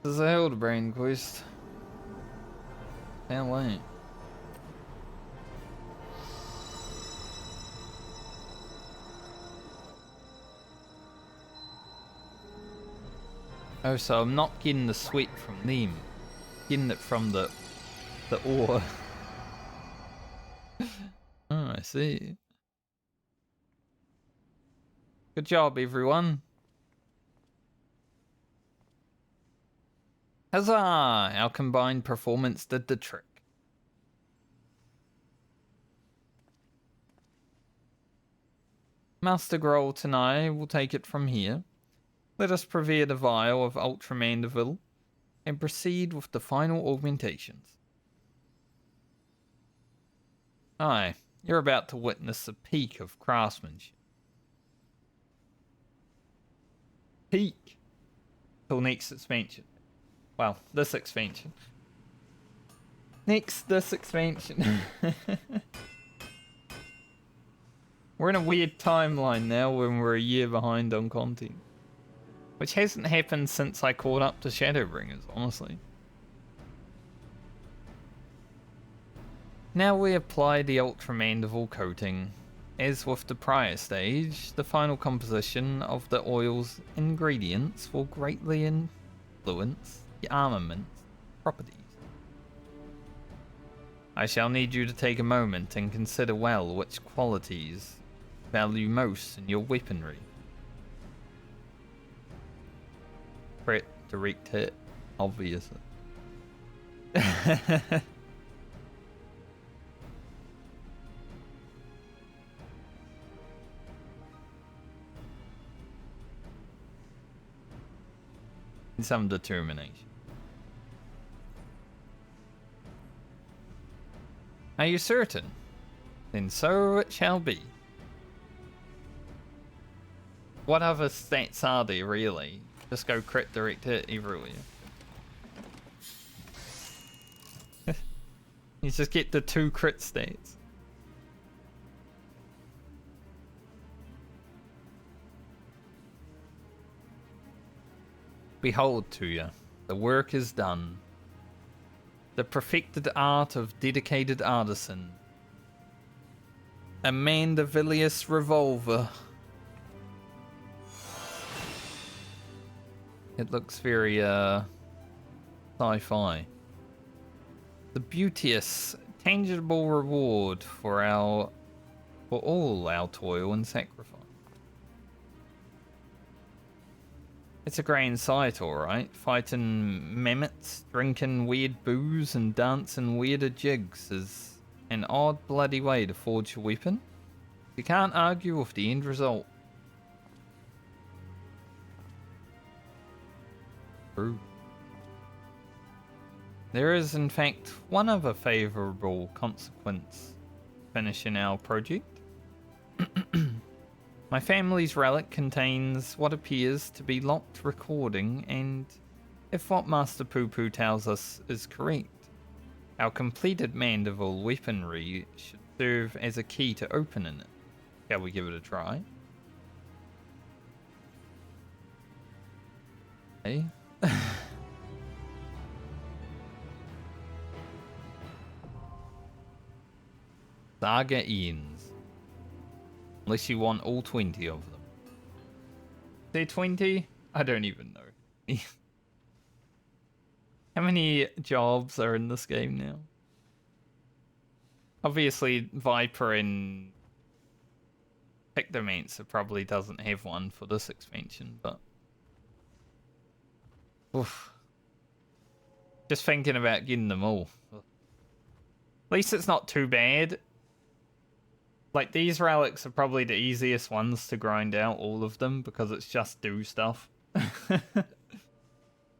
This is a Hildibrand quest. Can't wait. Oh, so I'm not getting the sweat from them. Getting it from the ore. Oh, I see. Good job, everyone. Huzzah! Our combined performance did the trick. Master Grolt and I will take it from here. Let us prepare the vial of Ultra Mandeville and proceed with the final augmentations. Aye, you're about to witness the peak of craftsmanship. Peak! Till next expansion. Well, this expansion. This expansion. We're in a weird timeline now when we're a year behind on content. Which hasn't happened since I caught up to Shadowbringers, honestly. Now we apply the Ultra Mandeville coating. As with the prior stage, the final composition of the oil's ingredients will greatly influence the armament's properties. I shall need you to take a moment and consider well which qualities value most in your weaponry. Crit, direct hit, obviously. Some determination. Are you certain? Then so it shall be. What other stats are there, really? Just go crit, direct hit everywhere. You just get the 2 crit stats. Behold to you, the work is done. The perfected art of dedicated artisan. A Mandevilius revolver. It looks very sci-fi. The beauteous, tangible reward for all our toil and sacrifice. It's a grand sight, alright. Fighting mammoths, drinking weird booze, and dancing weirder jigs is an odd bloody way to forge a weapon. You can't argue with the end result. True. There is, in fact, one other favourable consequence finishing our project. My family's relic contains what appears to be locked recording, and if what Master Poo Poo tells us is correct, our completed Mandeville weaponry should serve as a key to opening it. Shall we give it a try? Hey. Saga ends. Unless you want all 20 of them. Say 20? I don't even know. How many jobs are in this game now? Obviously, Viper and Pictomancer probably doesn't have one for this expansion, but... Oof. Just thinking about getting them all. At least it's not too bad. Like, these relics are probably the easiest ones to grind out, all of them, because it's just do stuff.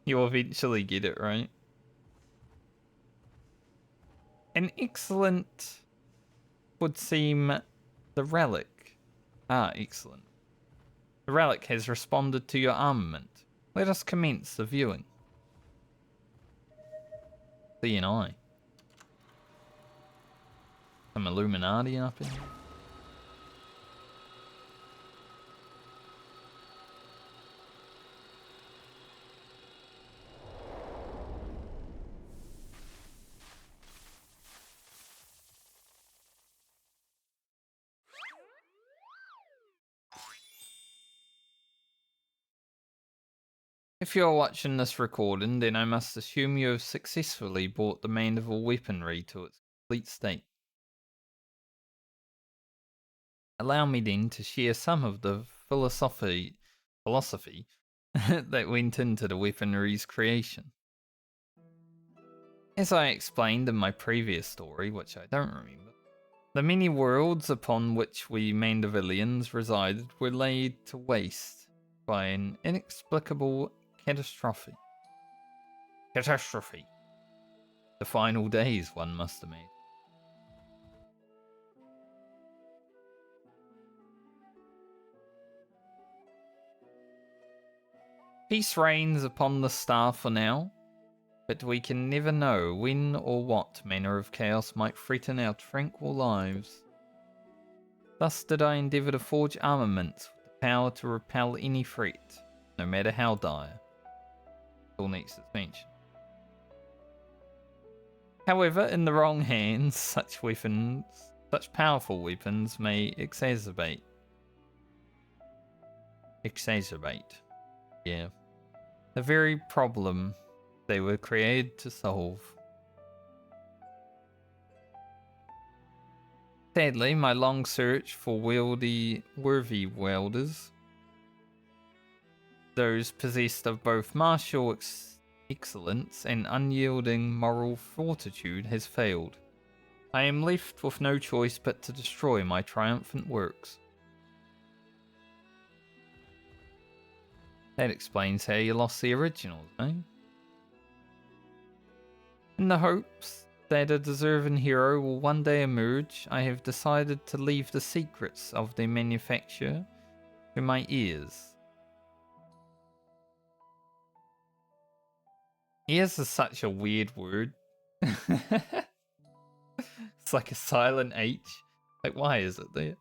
You'll eventually get it, right? An excellent would seem the Relic. Ah, excellent. The Relic has responded to your armament. Let us commence the viewing. C and I. Some Illuminati up in here. If you're watching this recording, then I must assume you have successfully brought the Mandible weaponry to its complete state. Allow me then to share some of the philosophy that went into the weaponry's creation. As I explained in my previous story, which I don't remember, the many worlds upon which we Mandivillians resided were laid to waste by an inexplicable catastrophe. Catastrophe. The final days, one must imagine. Peace reigns upon the star for now, but we can never know when or what manner of chaos might threaten our tranquil lives. Thus did I endeavour to forge armaments with the power to repel any threat, no matter how dire. Till next expansion. However, in the wrong hands, such powerful weapons may exacerbate. Yeah. The very problem they were created to solve. Sadly, my long search for worthy welders, those possessed of both martial excellence and unyielding moral fortitude, has failed. I am left with no choice but to destroy my triumphant works. That explains how you lost the originals, eh? In the hopes that a deserving hero will one day emerge, I have decided to leave the secrets of their manufacture to my ears. Ears is such a weird word. It's like a silent H. Like, why is it there?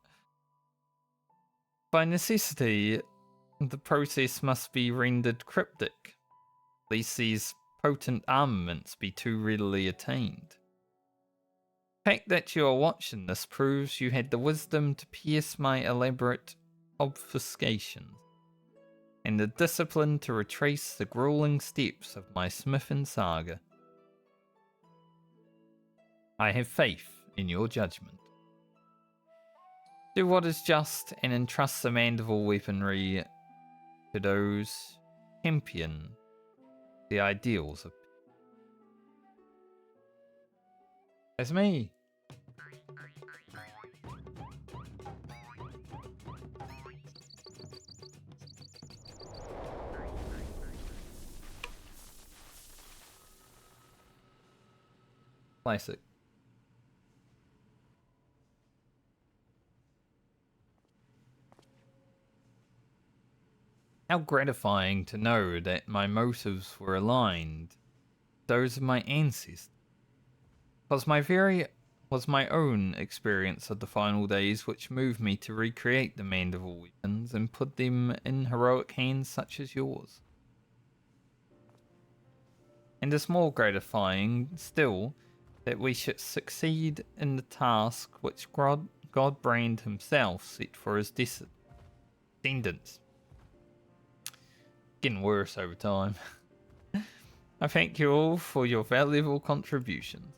By necessity, the process must be rendered cryptic, lest these potent armaments be too readily attained. The fact that you are watching this proves you had the wisdom to pierce my elaborate obfuscations, and the discipline to retrace the grueling steps of my smithing saga. I have faith in your judgment. Do what is just and entrust the Mandible weaponry to those champion the ideals of. It's me. Classic. How gratifying to know that my motives were aligned, those of my ancestors. Was my own experience of the final days which moved me to recreate the Mandible weapons and put them in heroic hands such as yours. And it's more gratifying still that we should succeed in the task which Godbrand himself set for his descendants. Getting worse over time. I thank you all for your valuable contributions.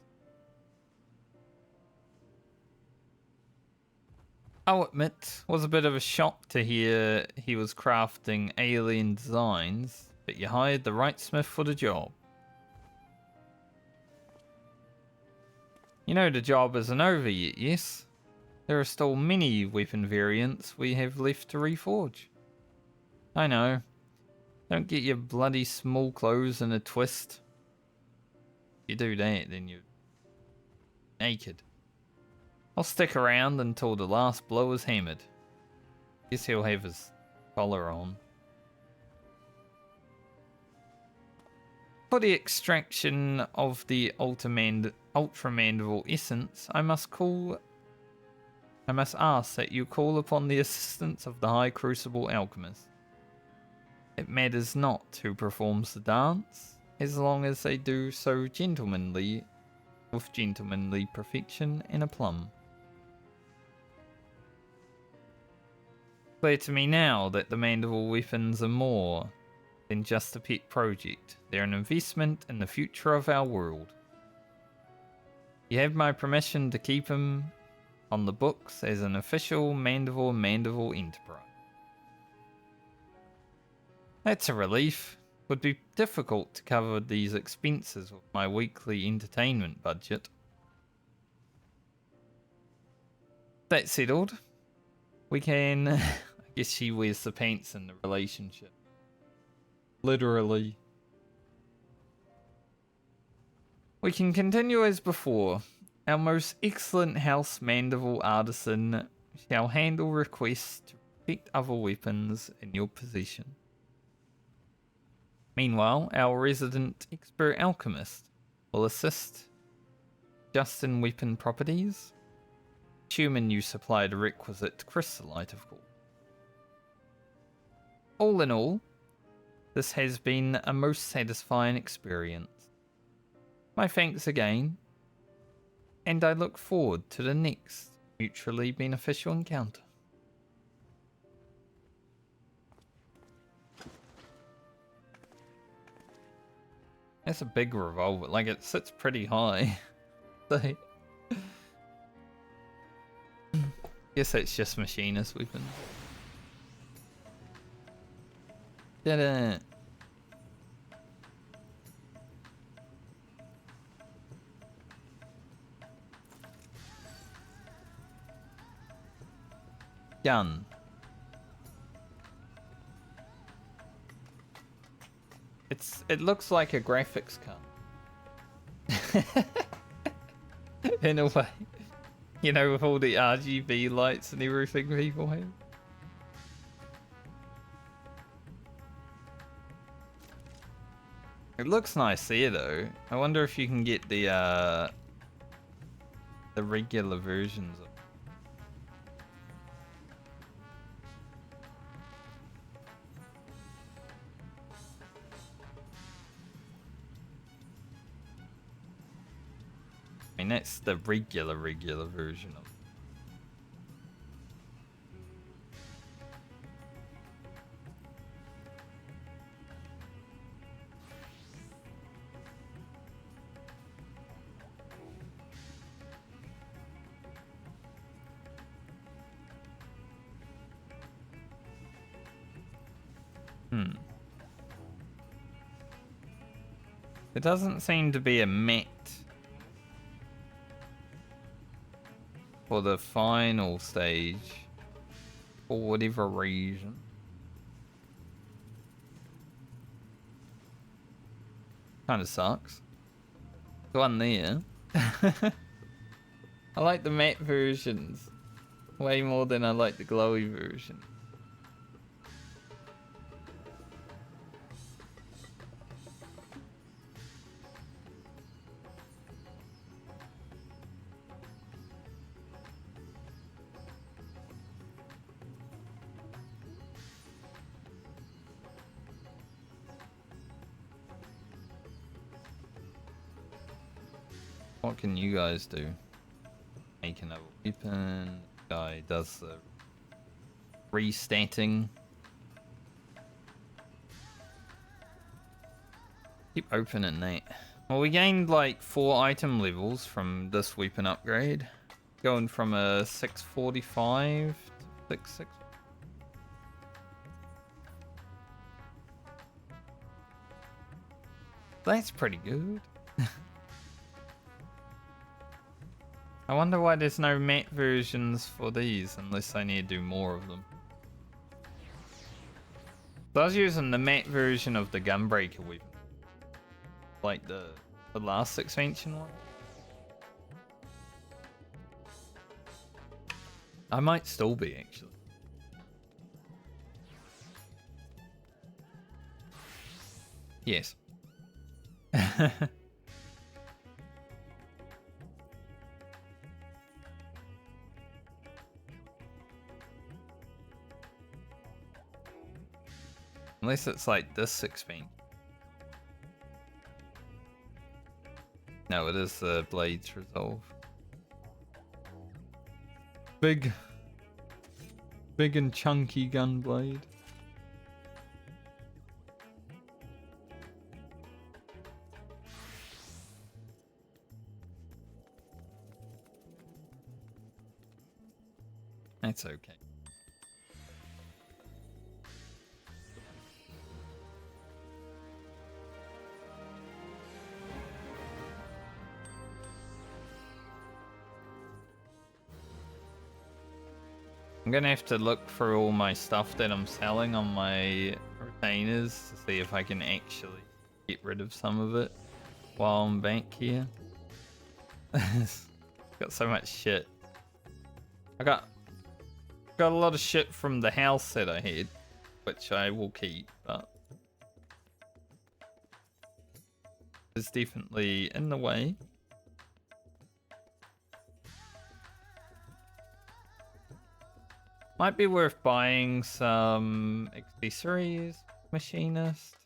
I'll admit, it was a bit of a shock to hear he was crafting alien designs, but you hired the right smith for the job. You know the job isn't over yet, yes? There are still many weapon variants we have left to reforge. I know. Don't get your bloody small clothes in a twist. If you do that, then you're naked. I'll stick around until the last blow is hammered. Guess he'll have his collar on. For the extraction of the ultramandible essence, I must ask that you call upon the assistance of the High Crucible Alchemist. It matters not who performs the dance, as long as they do so with gentlemanly perfection and aplomb. Clear to me now that the mandible weapons are more than just a pet project. They're an investment in the future of our world. You have my permission to keep him on the books as an official mandible enterprise. That's a relief. It would be difficult to cover these expenses with my weekly entertainment budget. That settled, we can... I guess she wears the pants in the relationship. Literally. We can continue as before. Our most excellent house mandible artisan shall handle requests to protect other weapons in your possession. Meanwhile, our resident expert alchemist will assist just in weapon properties, assuming you supply the requisite crystallite, of course. All in all, this has been a most satisfying experience. My thanks again, and I look forward to the next mutually beneficial encounter. That's a big revolver, like it sits pretty high. So, guess it's just machinist weapons. Did it. Gun. It looks like a graphics card. In a way. You know, with all the RGB lights and everything people have. It looks nice there though. I wonder if you can get the regular versions of. I mean, that's the regular version of. It doesn't seem to be a matte for the final stage for whatever reason. Kind of sucks. One there. I like the matte versions way more than I like the glowy version. What can you guys do? Make another weapon. Guy does the restatting. Keep opening that. Well, we gained like 4 item levels from this weapon upgrade. Going from a 645 to 66. That's pretty good. I wonder why there's no matte versions for these, unless I need to do more of them. So I was using the matte version of the Gunbreaker weapon. Like the last expansion one. I might still be, actually. Yes. Unless it's like this expansion. No, it is the Blades Resolve. Big and chunky gunblade. That's okay. I'm gonna have to look through all my stuff that I'm selling on my retainers to see if I can actually get rid of some of it while I'm back here. Got so much shit. I got a lot of shit from the house that I had, which I will keep, but it's definitely in the way. Might be worth buying some accessories, machinist.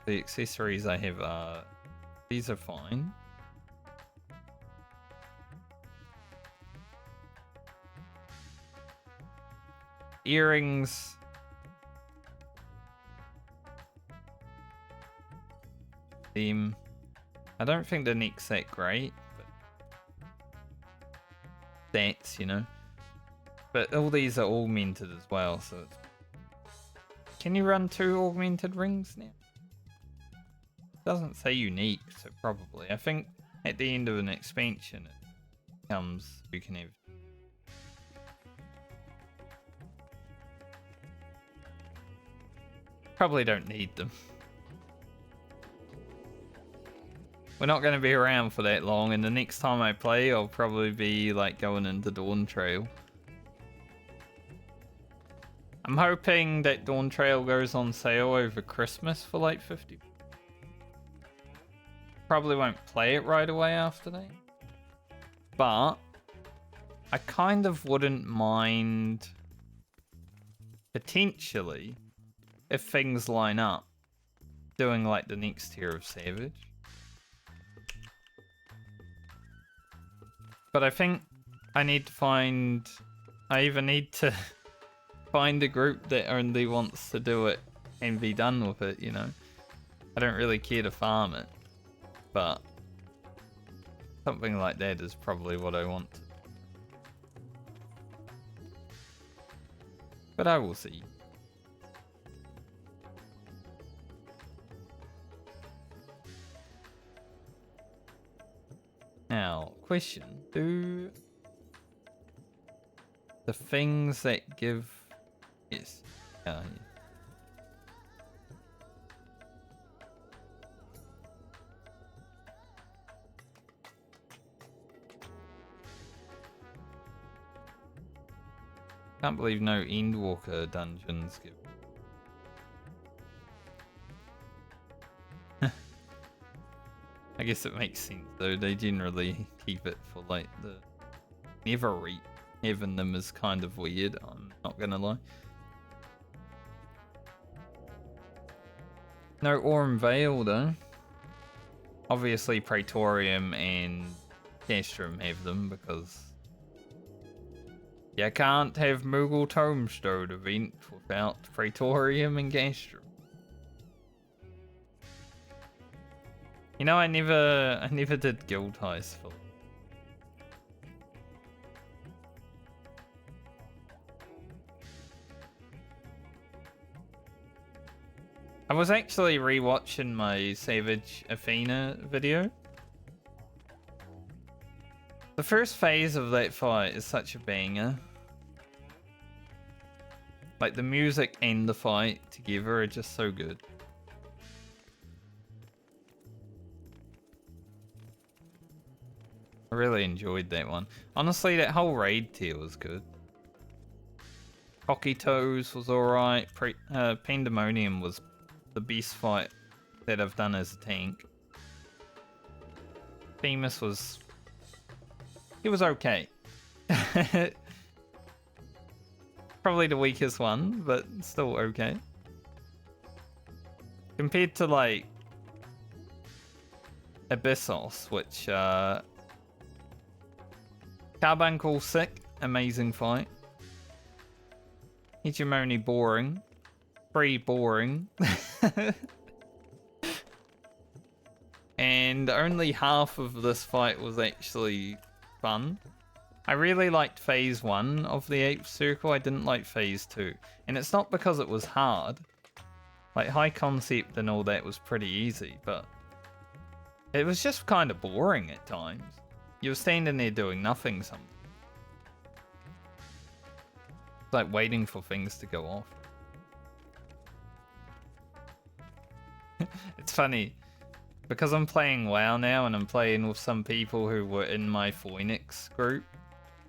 The accessories I have are, these are fine. Earrings. Theme. I don't think the neck's that great. Stats, you know, but all these are augmented as well, so it's... Can you run 2 augmented rings now? Doesn't say unique, so probably. I think at the end of an expansion it comes, you can have... Probably don't need them. We're not going to be around for that long, and the next time I play, I'll probably be like going into Dawn Trail. I'm hoping that Dawn Trail goes on sale over Christmas for like 50. Probably won't play it right away after that. But I kind of wouldn't mind potentially, if things line up, doing like the next tier of Savage. But I think I need to find... I either need to find a group that only wants to do it and be done with it, you know? I don't really care to farm it. But something like that is probably what I want. But I will see. Now, question. Do the things that give... Yes. Yeah. Can't believe no Endwalker dungeons give... I guess it makes sense though, they generally keep it for like the never reap. Having them is kind of weird, I'm not gonna lie. No Aurum Vale though. Obviously Praetorium and Castrum have them because you can't have Moogle Tombstone event without Praetorium and Castrum. You know, I never did guild heist for... I was actually rewatching my Savage Athena video. The first phase of that fight is such a banger. Like, the music and the fight together are just so good. I really enjoyed that one. Honestly, that whole raid tier was good. Hockey Toes was alright. Pandemonium was the best fight that I've done as a tank. Themis was... It was okay. Probably the weakest one, but still okay. Compared to, like, Abyssos, which, Carbuncle sick, amazing fight. Hegemony boring. Pretty boring. And only half of this fight was actually fun. I really liked phase 1 of the 8th circle. I didn't like phase 2. And it's not because it was hard. Like, high concept and all that was pretty easy, but it was just kind of boring at times. You were standing there doing nothing sometimes. It's like waiting for things to go off. It's funny. Because I'm playing WoW now and I'm playing with some people who were in my Phoenix group,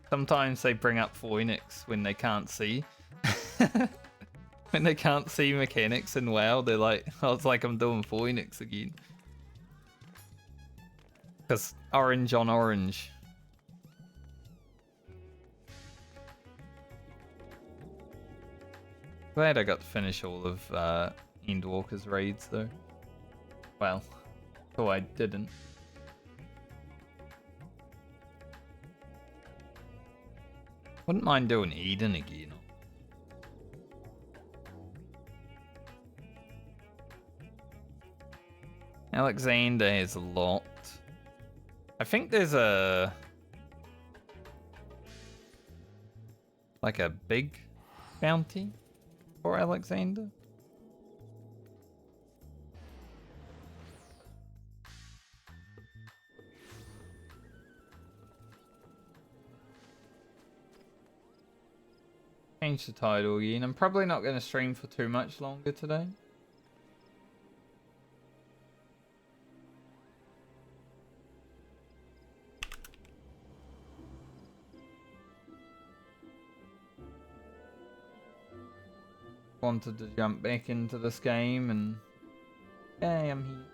sometimes they bring up Phoenix when they can't see. When they can't see mechanics in WoW, they're like, oh, it's like I'm doing Phoenix again. Because orange on orange. Glad I got to finish all of Endwalker's raids though. Well, oh, I didn't. Wouldn't mind doing Eden again. Alexander has a lot. I think there's a... like a big bounty for Alexander. Change the title again. I'm probably not going to stream for too much longer today. Wanted to jump back into this game and... hey, I'm here.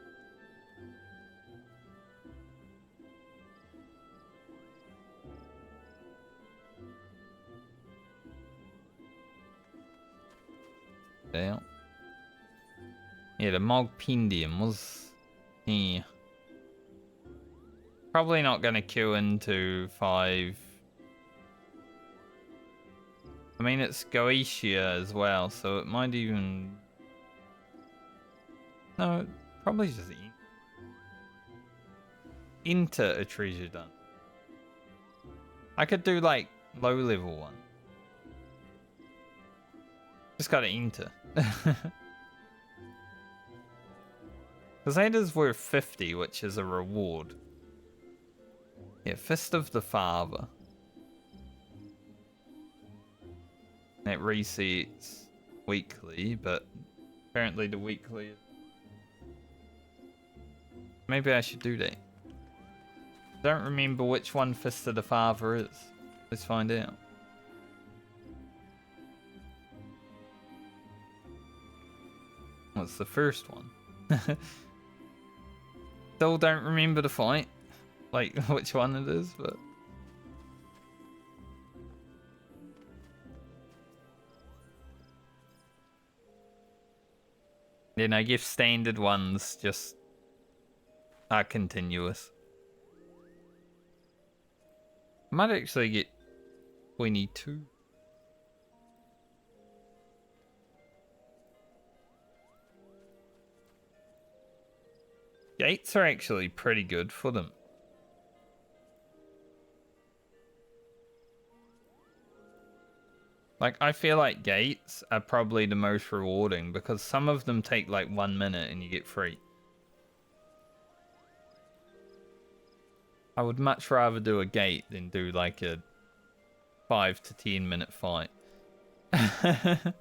There. Yeah, the Mogpendium was... yeah. Probably not going to queue into 5. I mean, it's Goetia as well, so it might even... no, probably just enter a treasure done. I could do, like, low level one. Just gotta enter. Because that is worth 50, which is a reward. Yeah, Fist of the Father. That resets weekly, but apparently the weekly... maybe I should do that. Don't remember which one Fist of the Father is. Let's find out. What's the first one? Still don't remember the fight. Like, which one it is, but... then I guess standard ones just are continuous. I might actually get 22. Gates are actually pretty good for them. Like, I feel like gates are probably the most rewarding because some of them take like 1 minute and you get free. I would much rather do a gate than do like a 5 to 10 minute fight. So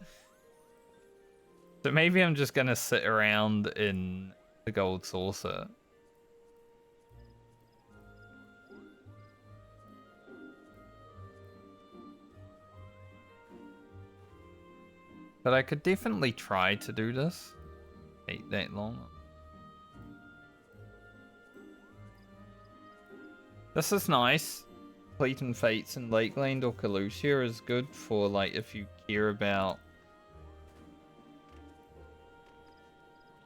maybe I'm just gonna sit around in the gold saucer. But I could definitely try to do this. Take that long. This is nice. Fleet and Fates in Lakeland or Calusia is good for like if you care about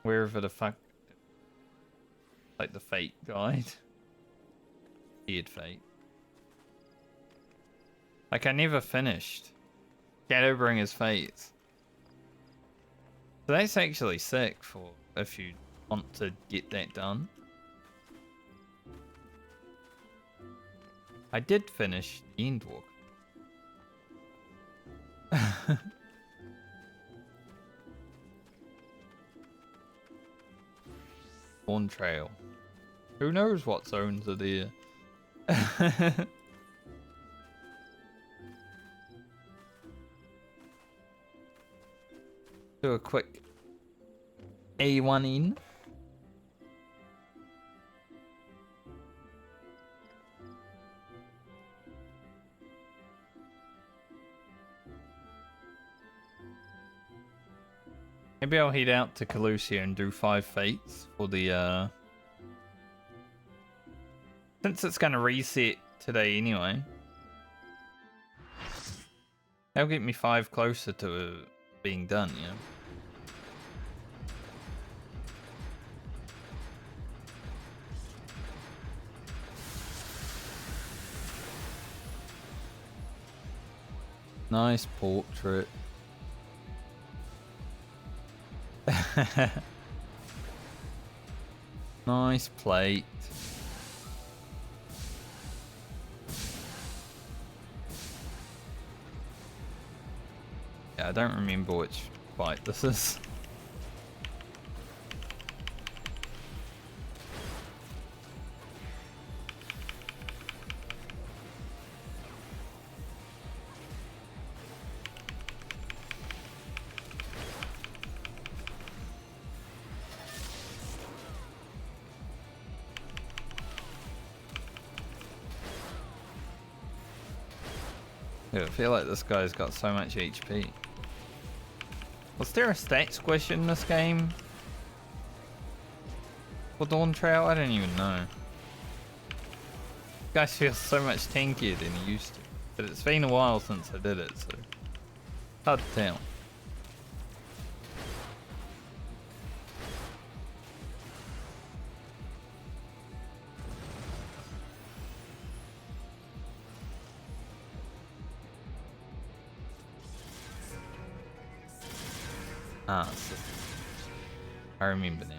wherever the fuck, like the Fate guide. Weird Fate. Like I never finished Shadowbringer's Fates. So that's actually sick for if you want to get that done. I did finish Endwalker. Dawn Trail. Who knows what zones are there? Do a quick A1 in. Maybe I'll head out to Calusia and do 5 fates for the since it's gonna reset today anyway. That'll get me 5 closer to being done, yeah. Nice portrait. Nice plate. Yeah, I don't remember which fight this is. Yeah, I feel like this guy's got so much HP. Was there a stat squish in this game? For Dawn Trail? I don't even know. This guy feels so much tankier than he used to. But it's been a while since I did it, so hard to tell. Ah, so I remember now.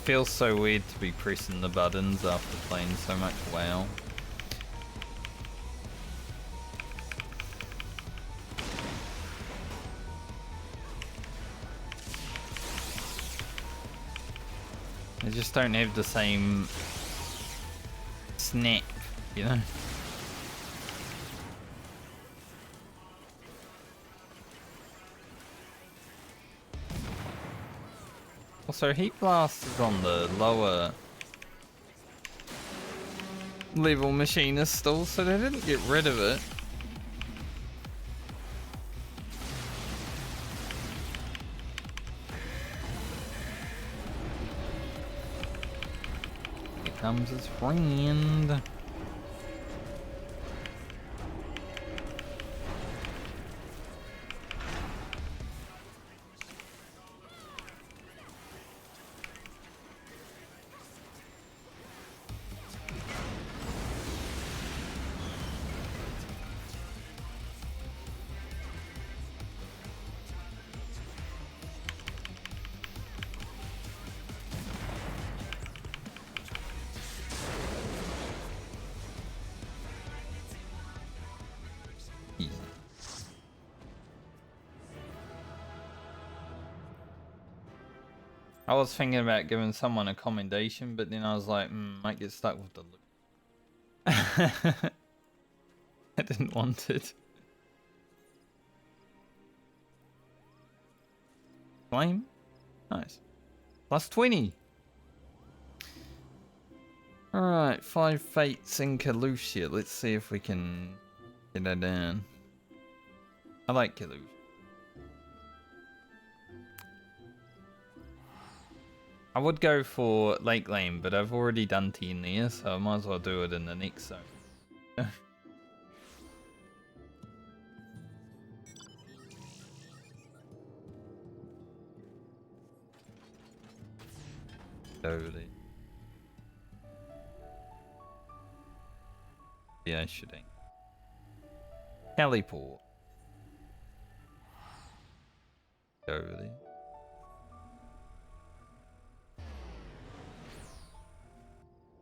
Feels so weird to be pressing the buttons after playing so much WoW. They just don't have the same snap, you know? Also, Heat Blast is on the lower level machinist still, so they didn't get rid of it. Here comes his friend. I was thinking about giving someone a commendation, but then I was like, might get stuck with the loot. I didn't want it. Flame? Nice. Plus 20. Alright, 5 fates in Calusia. Let's see if we can get that down. I like Calusia. I would go for Lake Lane, but I've already done 10 there, so I might as well do it in the next zone. Totally. Yeah, shooting. Heliport. Totally.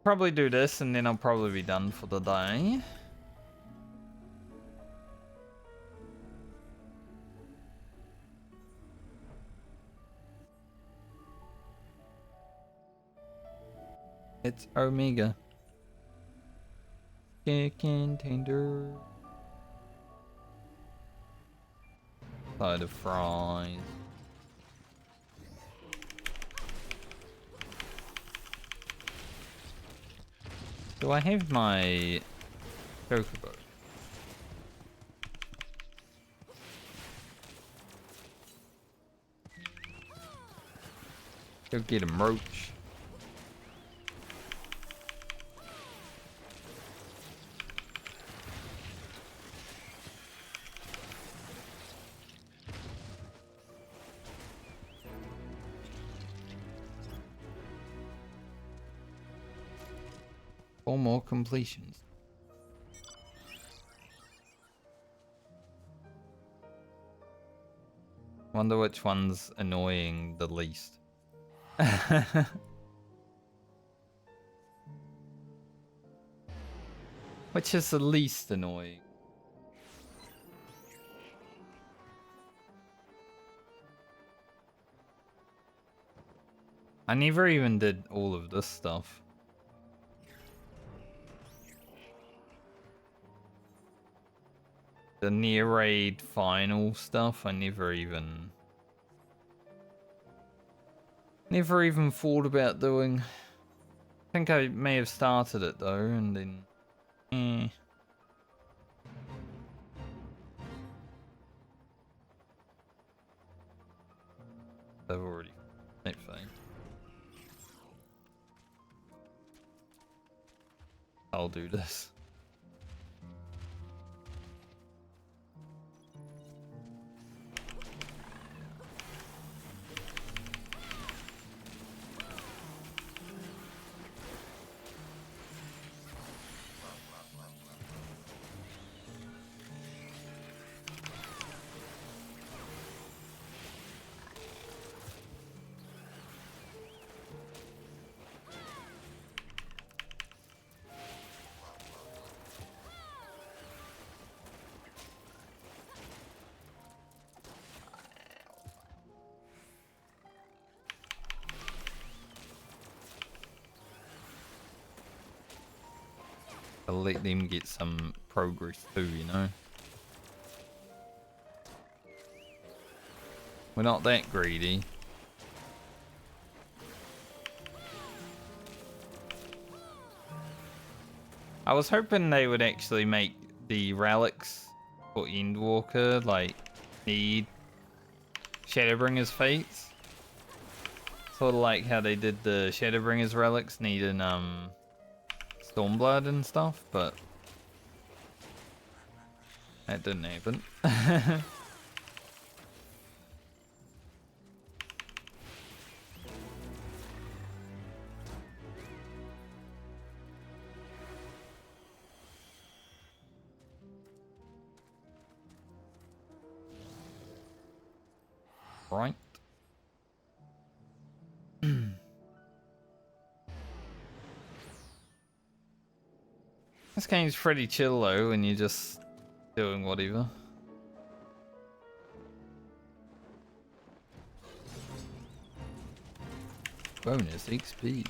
Probably do this and then I'll probably be done for the day. It's Omega. Chicken tender. Side of fries. Do I have my chocobo? Go get him, roach. Four more completions. Wonder which one's annoying the least. Which is the least annoying? I never even did all of this stuff. The near raid final stuff, I never even thought about doing. I think I may have started it though, and then I've already that thing. I'll do this. I'll let them get some progress too, you know? We're not that greedy. I was hoping they would actually make the relics for Endwalker, like, need Shadowbringer's fates. Sort of like how they did the Shadowbringer's relics needing, Stormblood and stuff, but that didn't happen. Right. This game's pretty chill though when you're just doing whatever. bonus XP.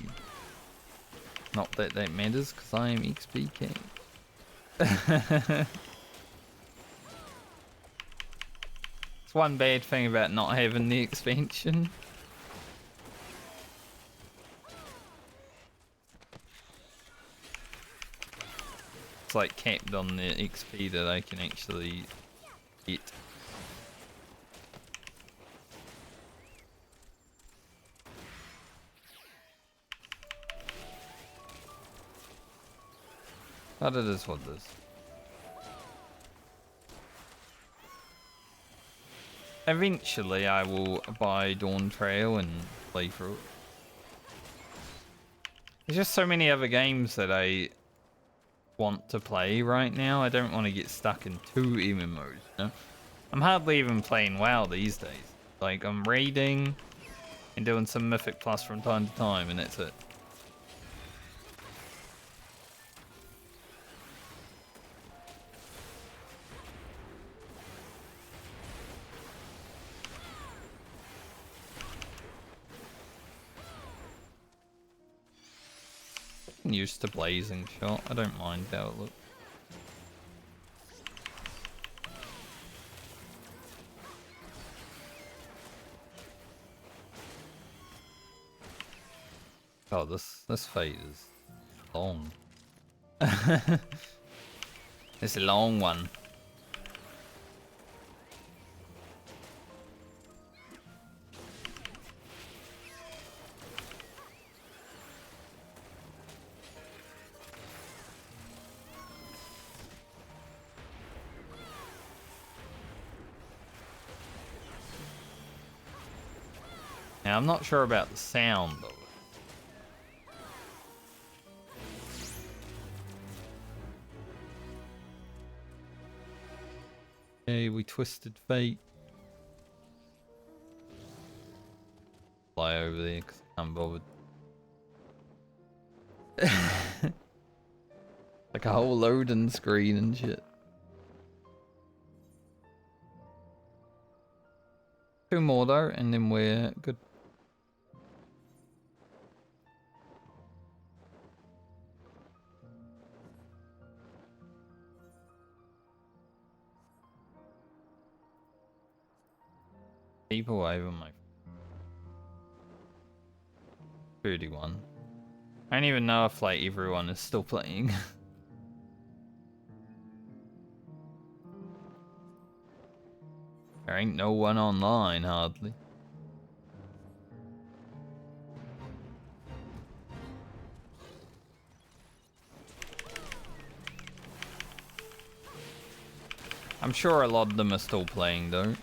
Not that that matters, because I am XP king. It's one bad thing about not having the expansion. It's like capped on the XP that I can actually get. But it is what it is. Eventually I will buy Dawn Trail and play through it. There's just so many other games that I want to play right now. I don't want to get stuck in 2 MMOs, you know? I'm hardly even playing WoW these days. Like, I'm raiding and doing some Mythic Plus from time to time, and that's it. I'm used to Blazing Shot. I don't mind how it looks. Oh, this fight is long. It's a long one. Now, I'm not sure about the sound of it. Okay, we twisted fate. Fly over there because I can't bother. Like a whole loading screen and shit. 2 more though, and then we're good. People over my 31. I don't even know if like everyone is still playing. There ain't no one online hardly. I'm sure a lot of them are still playing though.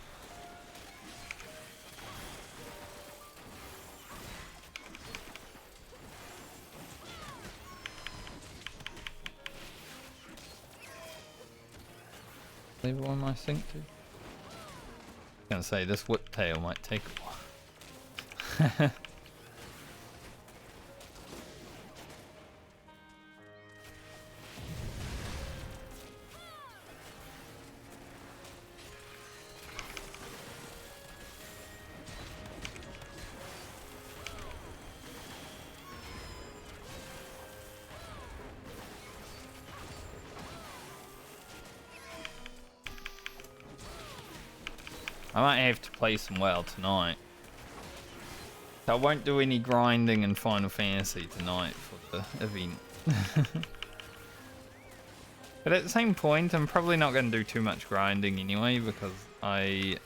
Leave one I sync to. I was gonna say this whiptail might take a while. I might have to play some WoW tonight. So I won't do any grinding in Final Fantasy tonight for the event. But at the same point, I'm probably not going to do too much grinding anyway because I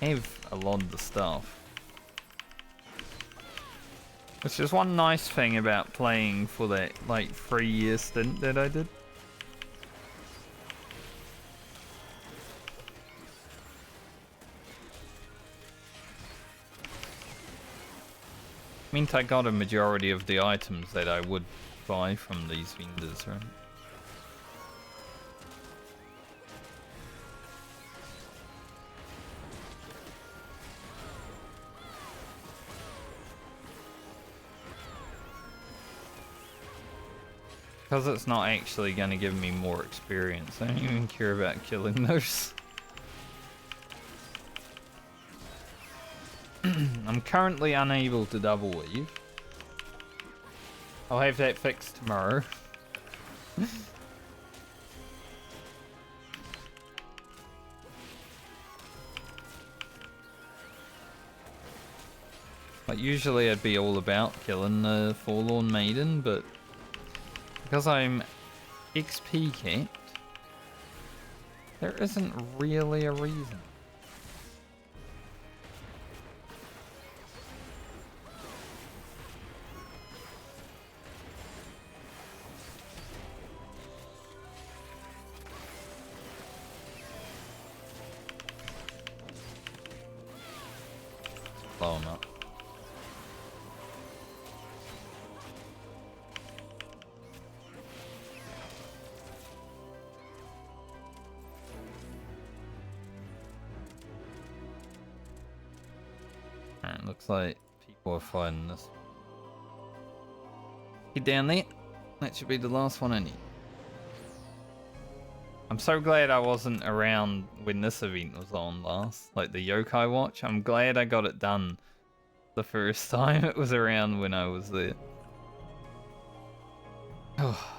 have a lot of the stuff. Which is one nice thing about playing for that like 3-year stint that I did. Meant I got a majority of the items that I would buy from these vendors, right? Because it's not actually going to give me more experience. I don't even care about killing those. I'm currently unable to double weave. I'll have that fixed tomorrow. Like, usually I'd be all about killing the Forlorn Maiden, but because I'm XP capped, there isn't really a reason. Blow him up. Alright, looks like people are finding this. Get down there. That should be the last one I need. I'm so glad I wasn't around when this event was on last. Like the Yokai Watch. I'm glad I got it done the first time it was around when I was there. Oh,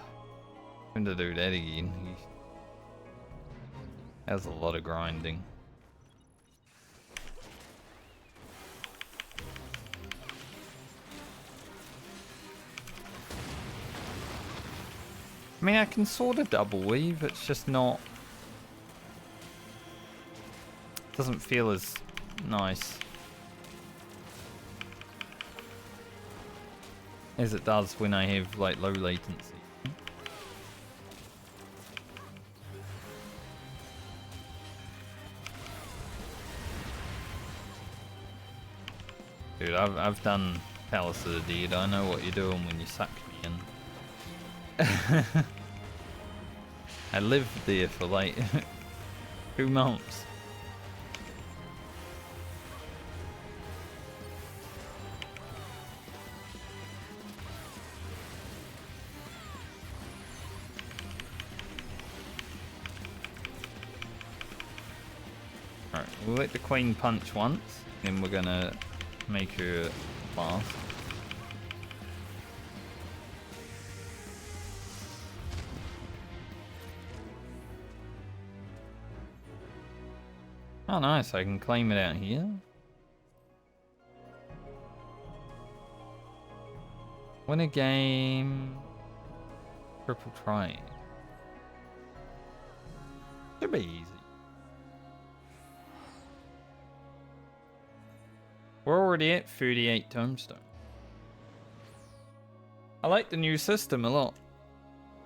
having to do that again. That's a lot of grinding. I mean, I can sort of double weave, it's just not... doesn't feel as nice as it does when I have, like, low latency. Dude, I've done Palace of the Dead, I know what you're doing when you suck me in. I lived there for like 2 months. Alright, we'll let the queen punch once, then we're gonna make her fast. Oh nice, I can claim it out here. Win a game. Triple try. Should be easy. We're already at 38 tombstone. I like the new system a lot.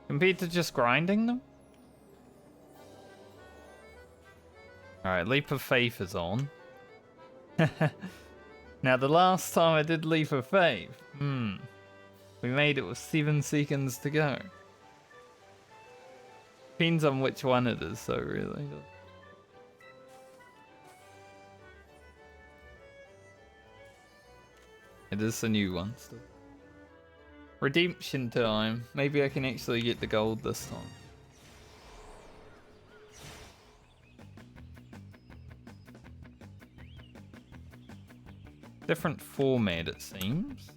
Compared to just grinding them. Alright, Leap of Faith is on. Now the last time I did Leap of Faith, we made it with 7 seconds to go. Depends on which one it is, so really. It is a new one still. Redemption time. Maybe I can actually get the gold this time. Different format, it seems.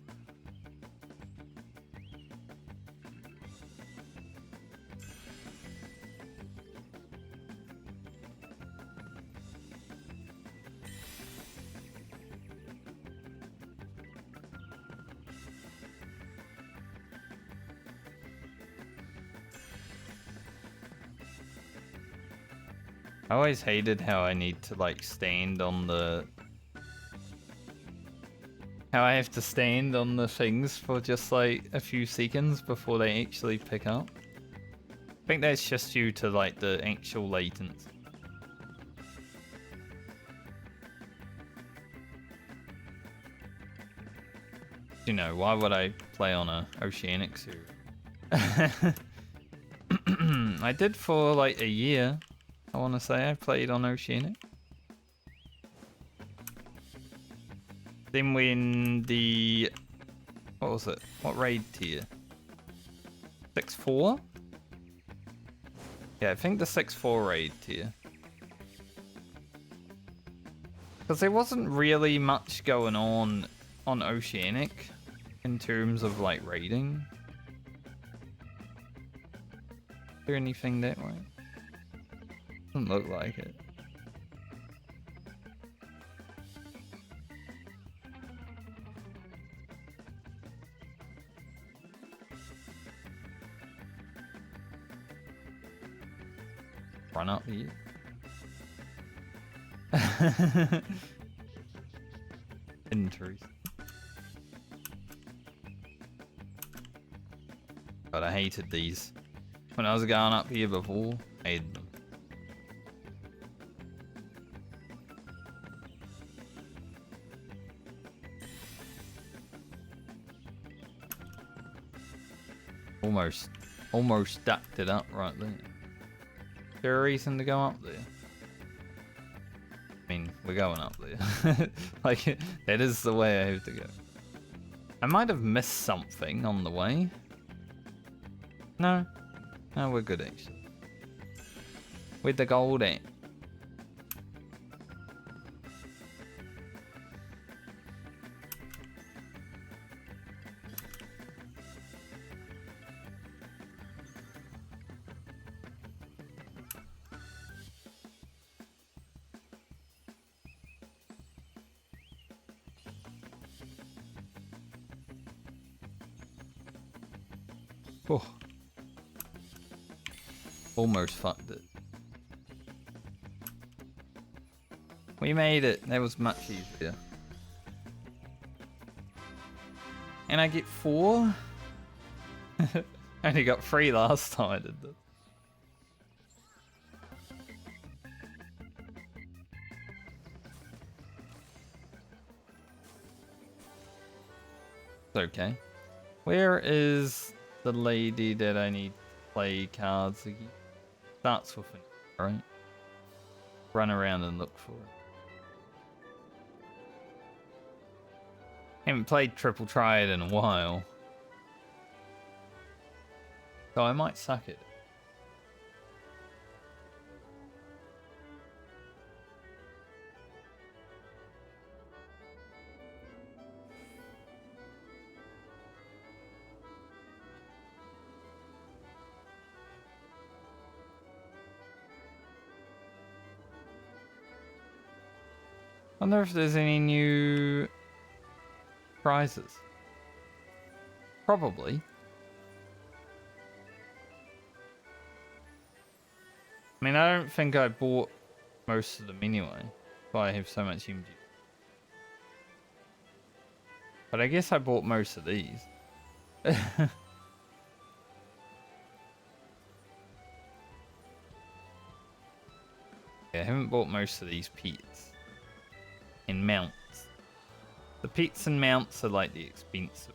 I always hated how I need to like stand on the... how I have to stand on the things for just like a few seconds before they actually pick up. I think that's just due to like the actual latency. You know, why would I play on a Oceanic server? I did for like a year. I want to say I played on Oceanic. Then when the... what was it? What raid tier? 6-4? Yeah, I think the 6-4 raid tier. Because there wasn't really much going on Oceanic in terms of like raiding. there anything that way? Doesn't look like it. Run up here. Interesting. But I hated these. When I was going up here before, I hated them. Almost stacked it up right there. Is there a reason to go up there? I mean, we're going up there. Like, that is the way I have to go. I might have missed something on the way. No. No, we're good actually. Where'd the gold at? Oh. Almost fucked it. We made it. That was much easier. And I get 4? I only got 3 last time I did this. It's okay. Where is the lady that I need to play cards again? Starts with an E, right? Run around and look for it. Haven't played Triple Triad in a while. So I might suck it. Wonder if there's any new prizes. Probably. I mean, I don't think I bought most of them anyway. But I have so much MG. But I guess I bought most of these. Yeah, I haven't bought most of these pets. And mounts. The pets and mounts are like the expensive.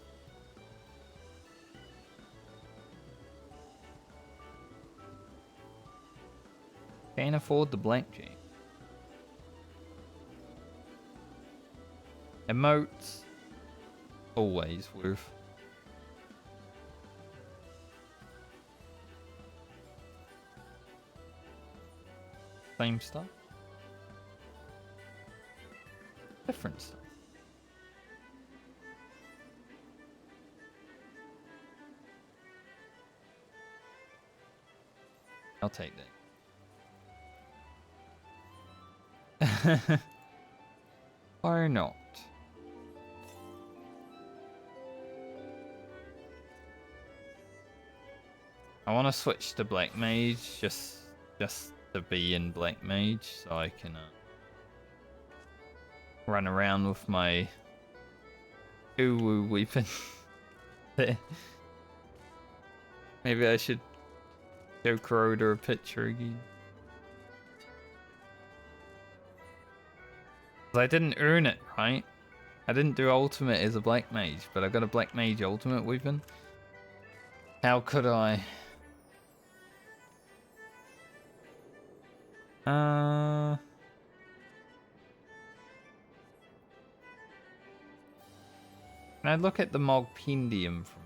Can't afford the blackjack. Emotes. Always worth. Same stuff. Different stuff. I'll take that. Or not. I want to switch to Black Mage just to be in Black Mage so I can run around with my Uwu weapon. Maybe I should show Corroder a picture again. I didn't earn it, right? I didn't do ultimate as a Black Mage, but I got a Black Mage ultimate weapon. How could I? Can I look at the Mogpendium from?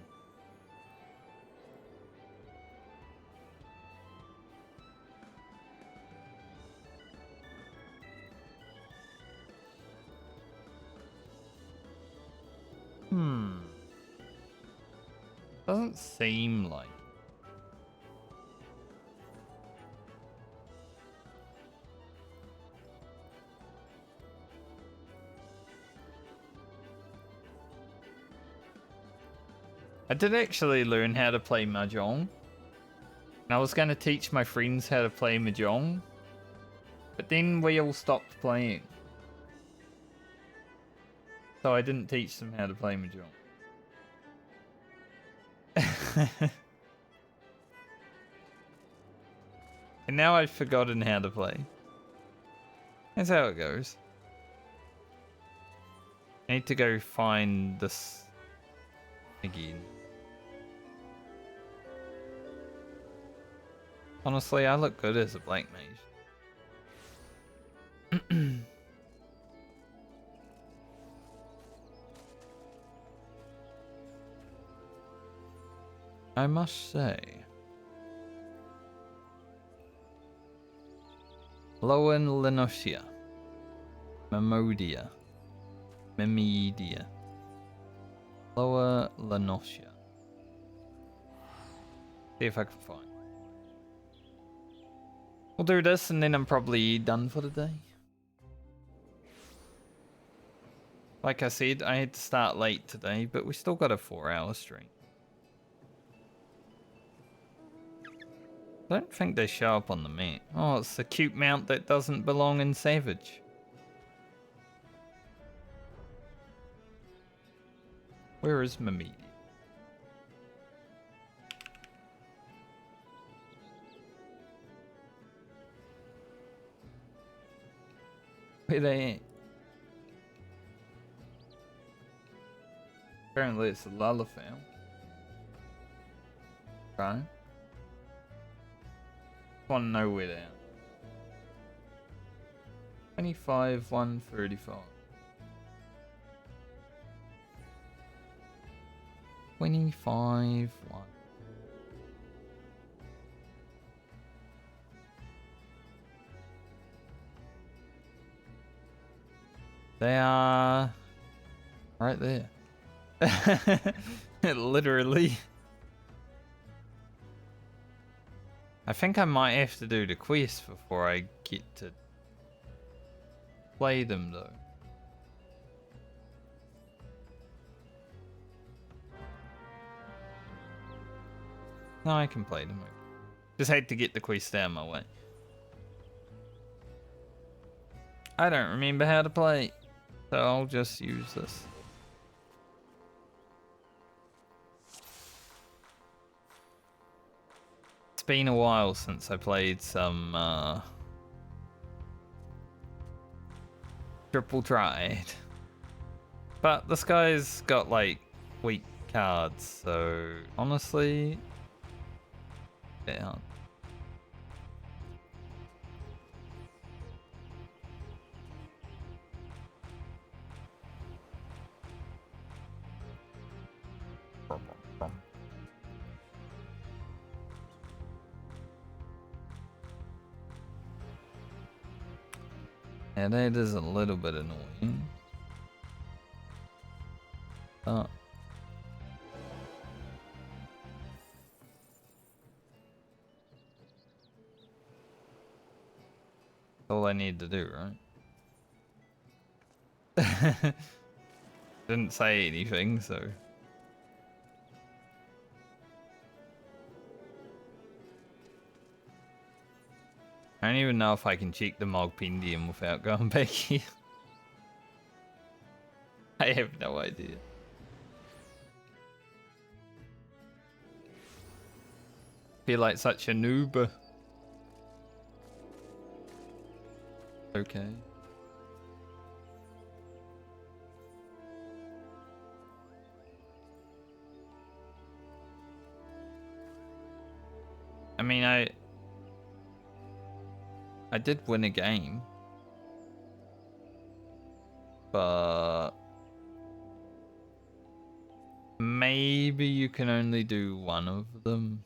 Doesn't seem like. I did actually learn how to play Mahjong. And I was going to teach my friends how to play Mahjong. But then we all stopped playing. So I didn't teach them how to play Mahjong. And now I've forgotten how to play. That's how it goes. I need to go find this again. Honestly, I look good as a black mage. I must say. Lowen Lenosia. Memodia. Memedia. Lower Lenosia. See if I can find. We'll do this and then I'm probably done for the day. Like I said, I had to start late today, but we still got a 4-hour stream. I don't think they show up on the map. Oh, it's the cute mount that doesn't belong in Savage. Where is Mimidi? Where they at? Apparently it's a Lullafell. Right? Want to know where they are. 25, 135. 25, 1. They are right there. Literally. I think I might have to do the quest before I get to play them though. No, I can play them. Just had to get the quest out of my way. I don't remember how to play, so I'll just use this. It's been a while since I played some Triple Triad. But this guy's got like weak cards, so honestly, yeah. Yeah, that is a little bit annoying. All I need to do, right? Didn't say anything, so. I don't even know if I can check the Mogpendium without going back here. I have no idea. Feel like such a noob. Okay. I mean, I did win a game, but maybe you can only do one of them.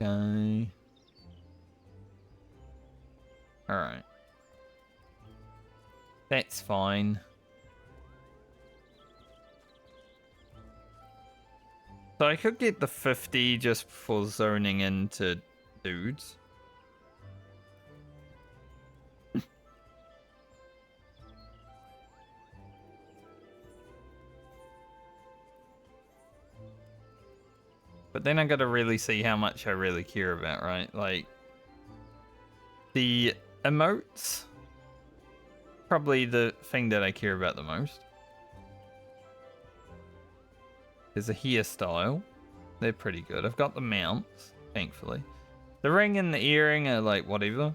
Okay. Alright. That's fine. So I could get the 50 just before zoning into dudes. But then I gotta really see how much I really care about, right? Like, the emotes, probably the thing that I care about the most. There's a hairstyle. They're pretty good. I've got the mounts, thankfully. The ring and the earring are like whatever.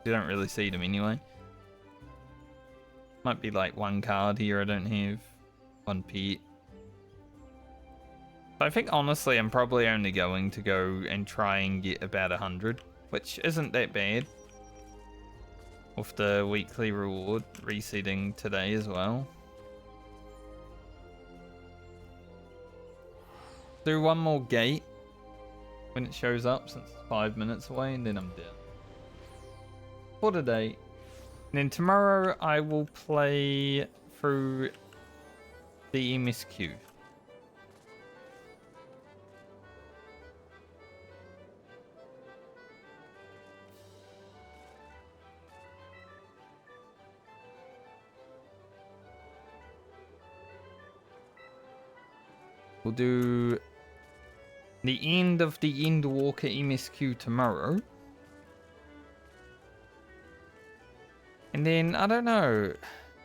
You don't really see them anyway. Might be like one card here I don't have. One pet. I think honestly I'm probably only going to go and try and get about 100, which isn't that bad. With the weekly reward resetting today as well. Do one more gate when it shows up since it's 5 minutes away and then I'm dead. For today. And then tomorrow I will play through the MSQ. We'll do the end of the Endwalker MSQ tomorrow. And then, I don't know,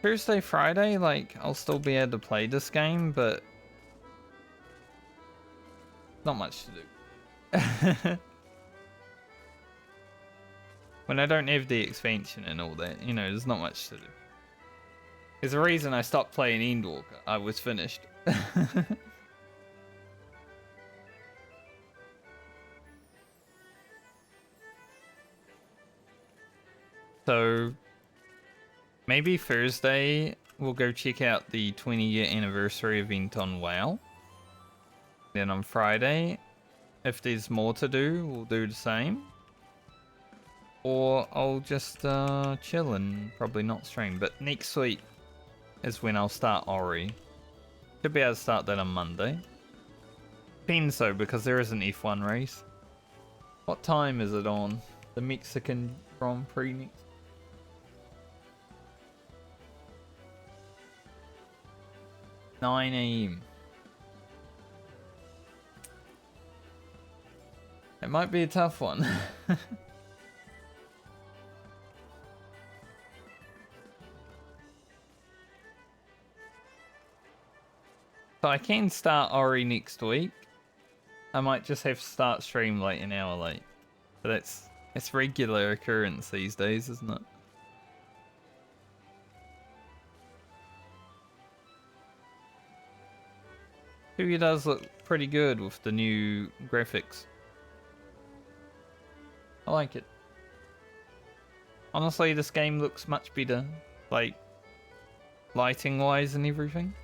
Thursday, Friday, like, I'll still be able to play this game, but not much to do. When I don't have the expansion and all that, you know, there's not much to do. There's a reason I stopped playing Endwalker. I was finished. So, maybe Thursday we'll go check out the 20-year anniversary event on WoW. Then on Friday, if there's more to do, we'll do the same. Or I'll just chill and probably not stream. But next week is when I'll start Ori. Should be able to start that on Monday. Depends though, because there is an F1 race. What time is it on? The Mexican Grand Prix next? $9 AM. It might be a tough one. So I can start Ori next week. I might just have to start stream like an hour late. But it's regular occurrence these days, isn't it? It does look pretty good with the new graphics. I like it. Honestly, this game looks much better. Like, lighting wise and everything.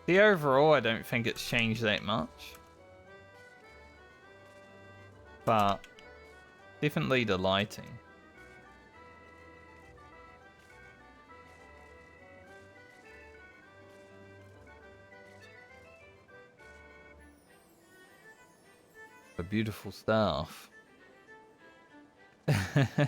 The overall, I don't think it's changed that much. But definitely the lighting. A beautiful staff. I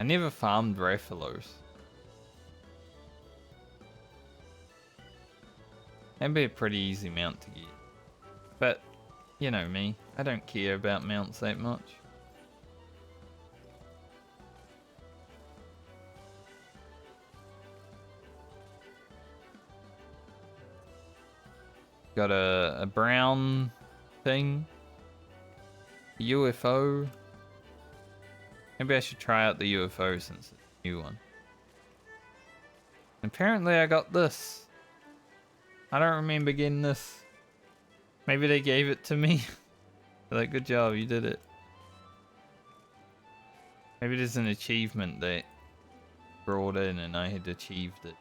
never farmed Rathalos. That'd be a pretty easy mount to get. But, you know me, I don't care about mounts that much. Got a brown thing. A UFO. Maybe I should try out the UFO since it's a new one. Apparently I got this. I don't remember getting this. Maybe they gave it to me. They're like, good job, you did it. Maybe there's an achievement that brought in and I had achieved it.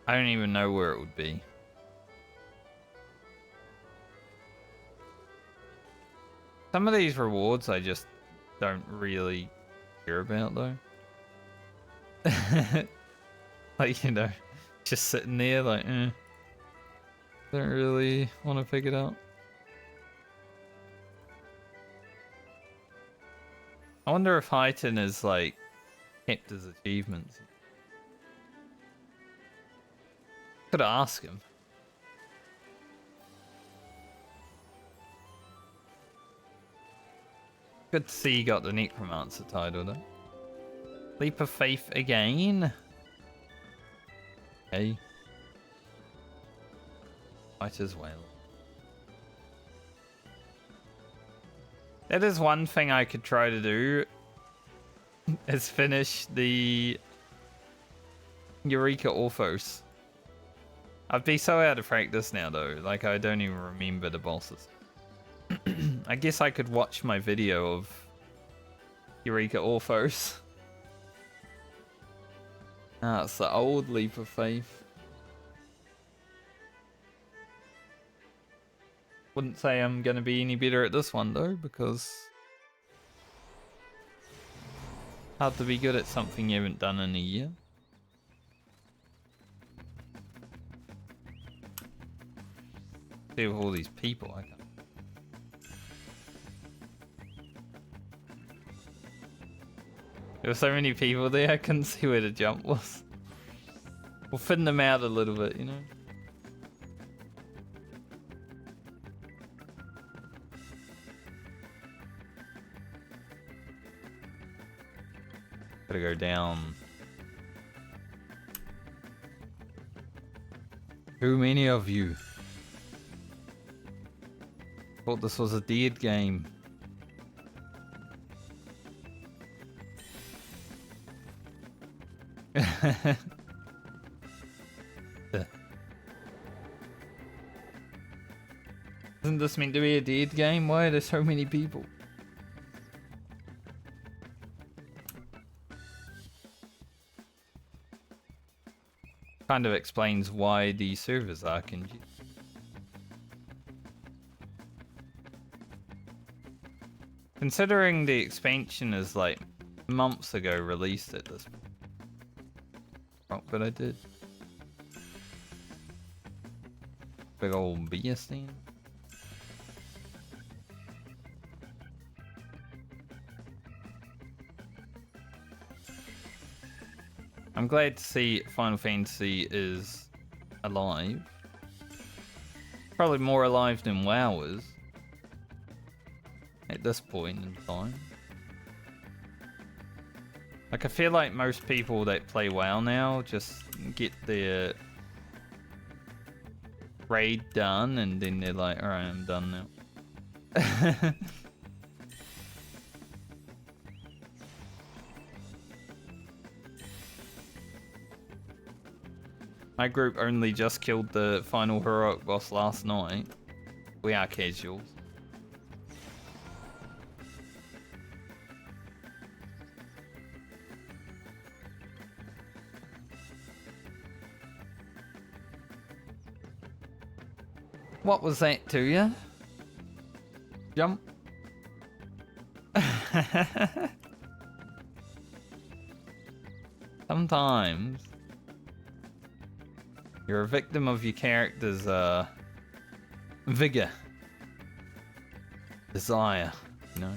I don't even know where it would be. Some of these rewards I just don't really care about though. Like, you know, just sitting there like, don't really want to pick it up. I wonder if Heighten is like kept his achievements. Could ask him. Good to see you got the Necromancer title though. Leap of Faith again. Okay. Might as well. That is one thing I could try to do. Is finish the Eureka Orthos. I'd be so out of practice now though. Like I don't even remember the bosses. I guess I could watch my video of Eureka Orthos. Ah, it's the old Leap of Faith. Wouldn't say I'm gonna be any better at this one though, because hard to be good at something you haven't done in a year. See with all these people, I can't. There were so many people there, I couldn't see where the jump was. We'll thin them out a little bit, you know? Gotta go down. Too many of you. Thought this was a dead game. Isn't this meant to be a dead game? Why are there so many people? Kind of explains why the servers are congested. Considering the expansion is like months ago released at this point. Oh, but I did. Big old beer stand. I'm glad to see Final Fantasy is alive. Probably more alive than WoW is. At this point in time. Like, I feel like most people that play WoW now just get their raid done and then they're like, alright, I'm done now. My group only just killed the final heroic boss last night. We are casuals. What was that to you? Jump. Sometimes you're a victim of your character's vigor, desire, you know.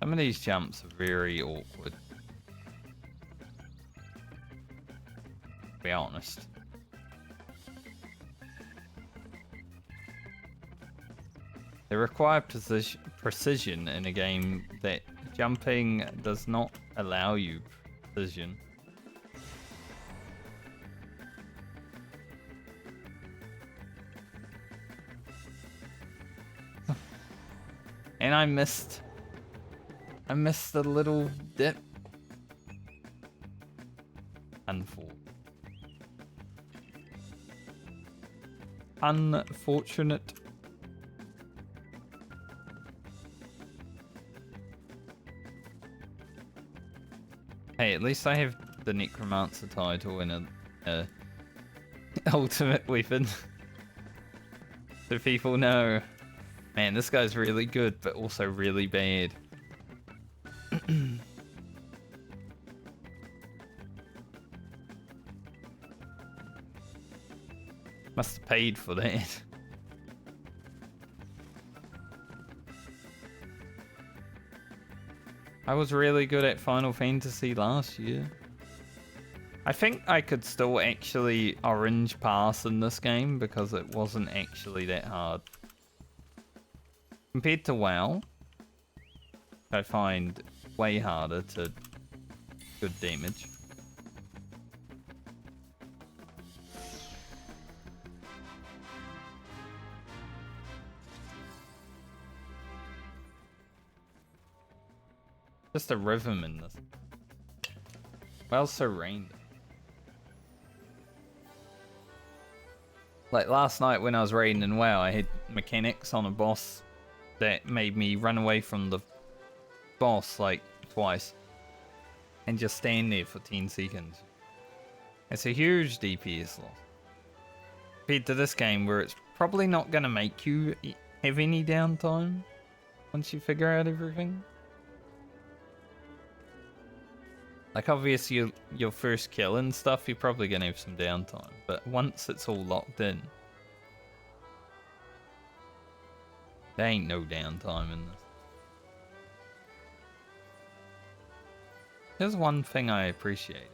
Some of these jumps are very awkward. To be honest. They require precision in a game that jumping does not allow you precision. And I missed the little dip. Unfortunate. Hey, at least I have the Necromancer title and a ultimate weapon. So people know, man, this guy's really good, but also really bad. Must have paid for that. I was really good at Final Fantasy last year. I think I could still actually orange pass in this game because it wasn't actually that hard. Compared to WoW, I find way harder to good damage. Just a rhythm in this. Well, so rained. Like last night when I was raiding in WoW, I had mechanics on a boss that made me run away from the boss like twice and just stand there for 10 seconds. It's a huge DPS loss. Compared to this game where it's probably not going to make you have any downtime once you figure out everything. Like obviously your first kill and stuff, you're probably going to have some downtime. But once it's all locked in, there ain't no downtime in this. There's one thing I appreciate.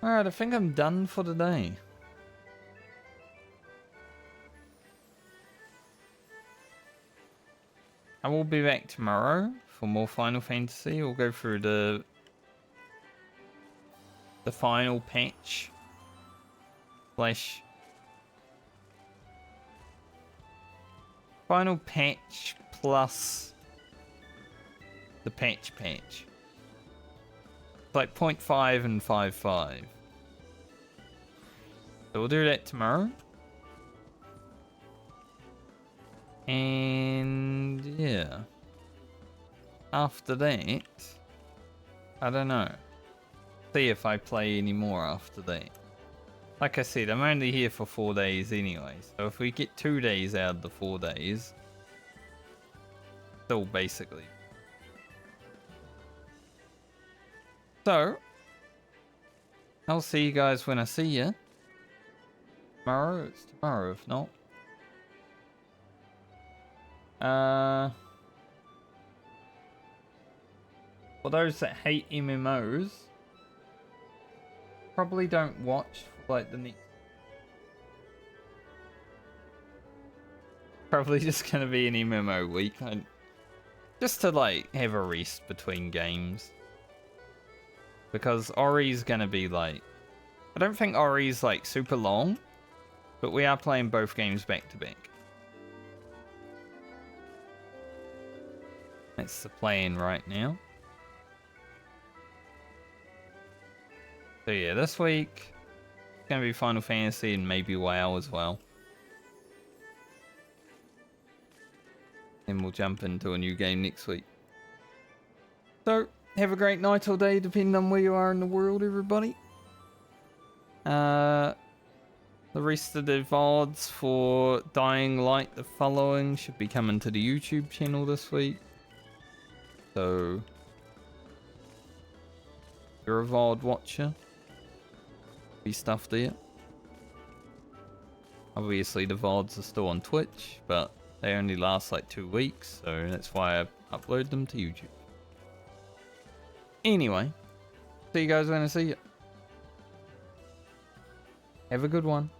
Alright, I think I'm done for today. I will be back tomorrow for more Final Fantasy. We'll go through the final patch. Final patch plus the patch. It's like 0.5 and 5.5. So we'll do that tomorrow. And yeah, after that, I don't know. See if I play any more after that. Like I said, I'm only here for 4 days anyway, so if we get 2 days out of the 4 days, still basically. So, I'll see you guys when I see you. Tomorrow? It's tomorrow if not. For those that hate MMOs, probably don't watch for like the next. Probably just gonna be an MMO week, just to like have a rest between games. Because Ori's gonna be like, I don't think Ori's like super long, but we are playing both games back to back. That's the plan right now. So yeah, this week it's gonna be Final Fantasy and maybe WoW as well. Then we'll jump into a new game next week. So have a great night or day, depending on where you are in the world, everybody. The rest of the VODs for Dying Light the following should be coming to the YouTube channel this week. So, if you're a VOD watcher, be stuff there. Obviously the VODs are still on Twitch, but they only last like 2 weeks, so that's why I upload them to YouTube. Anyway, see you guys when I see you. Have a good one.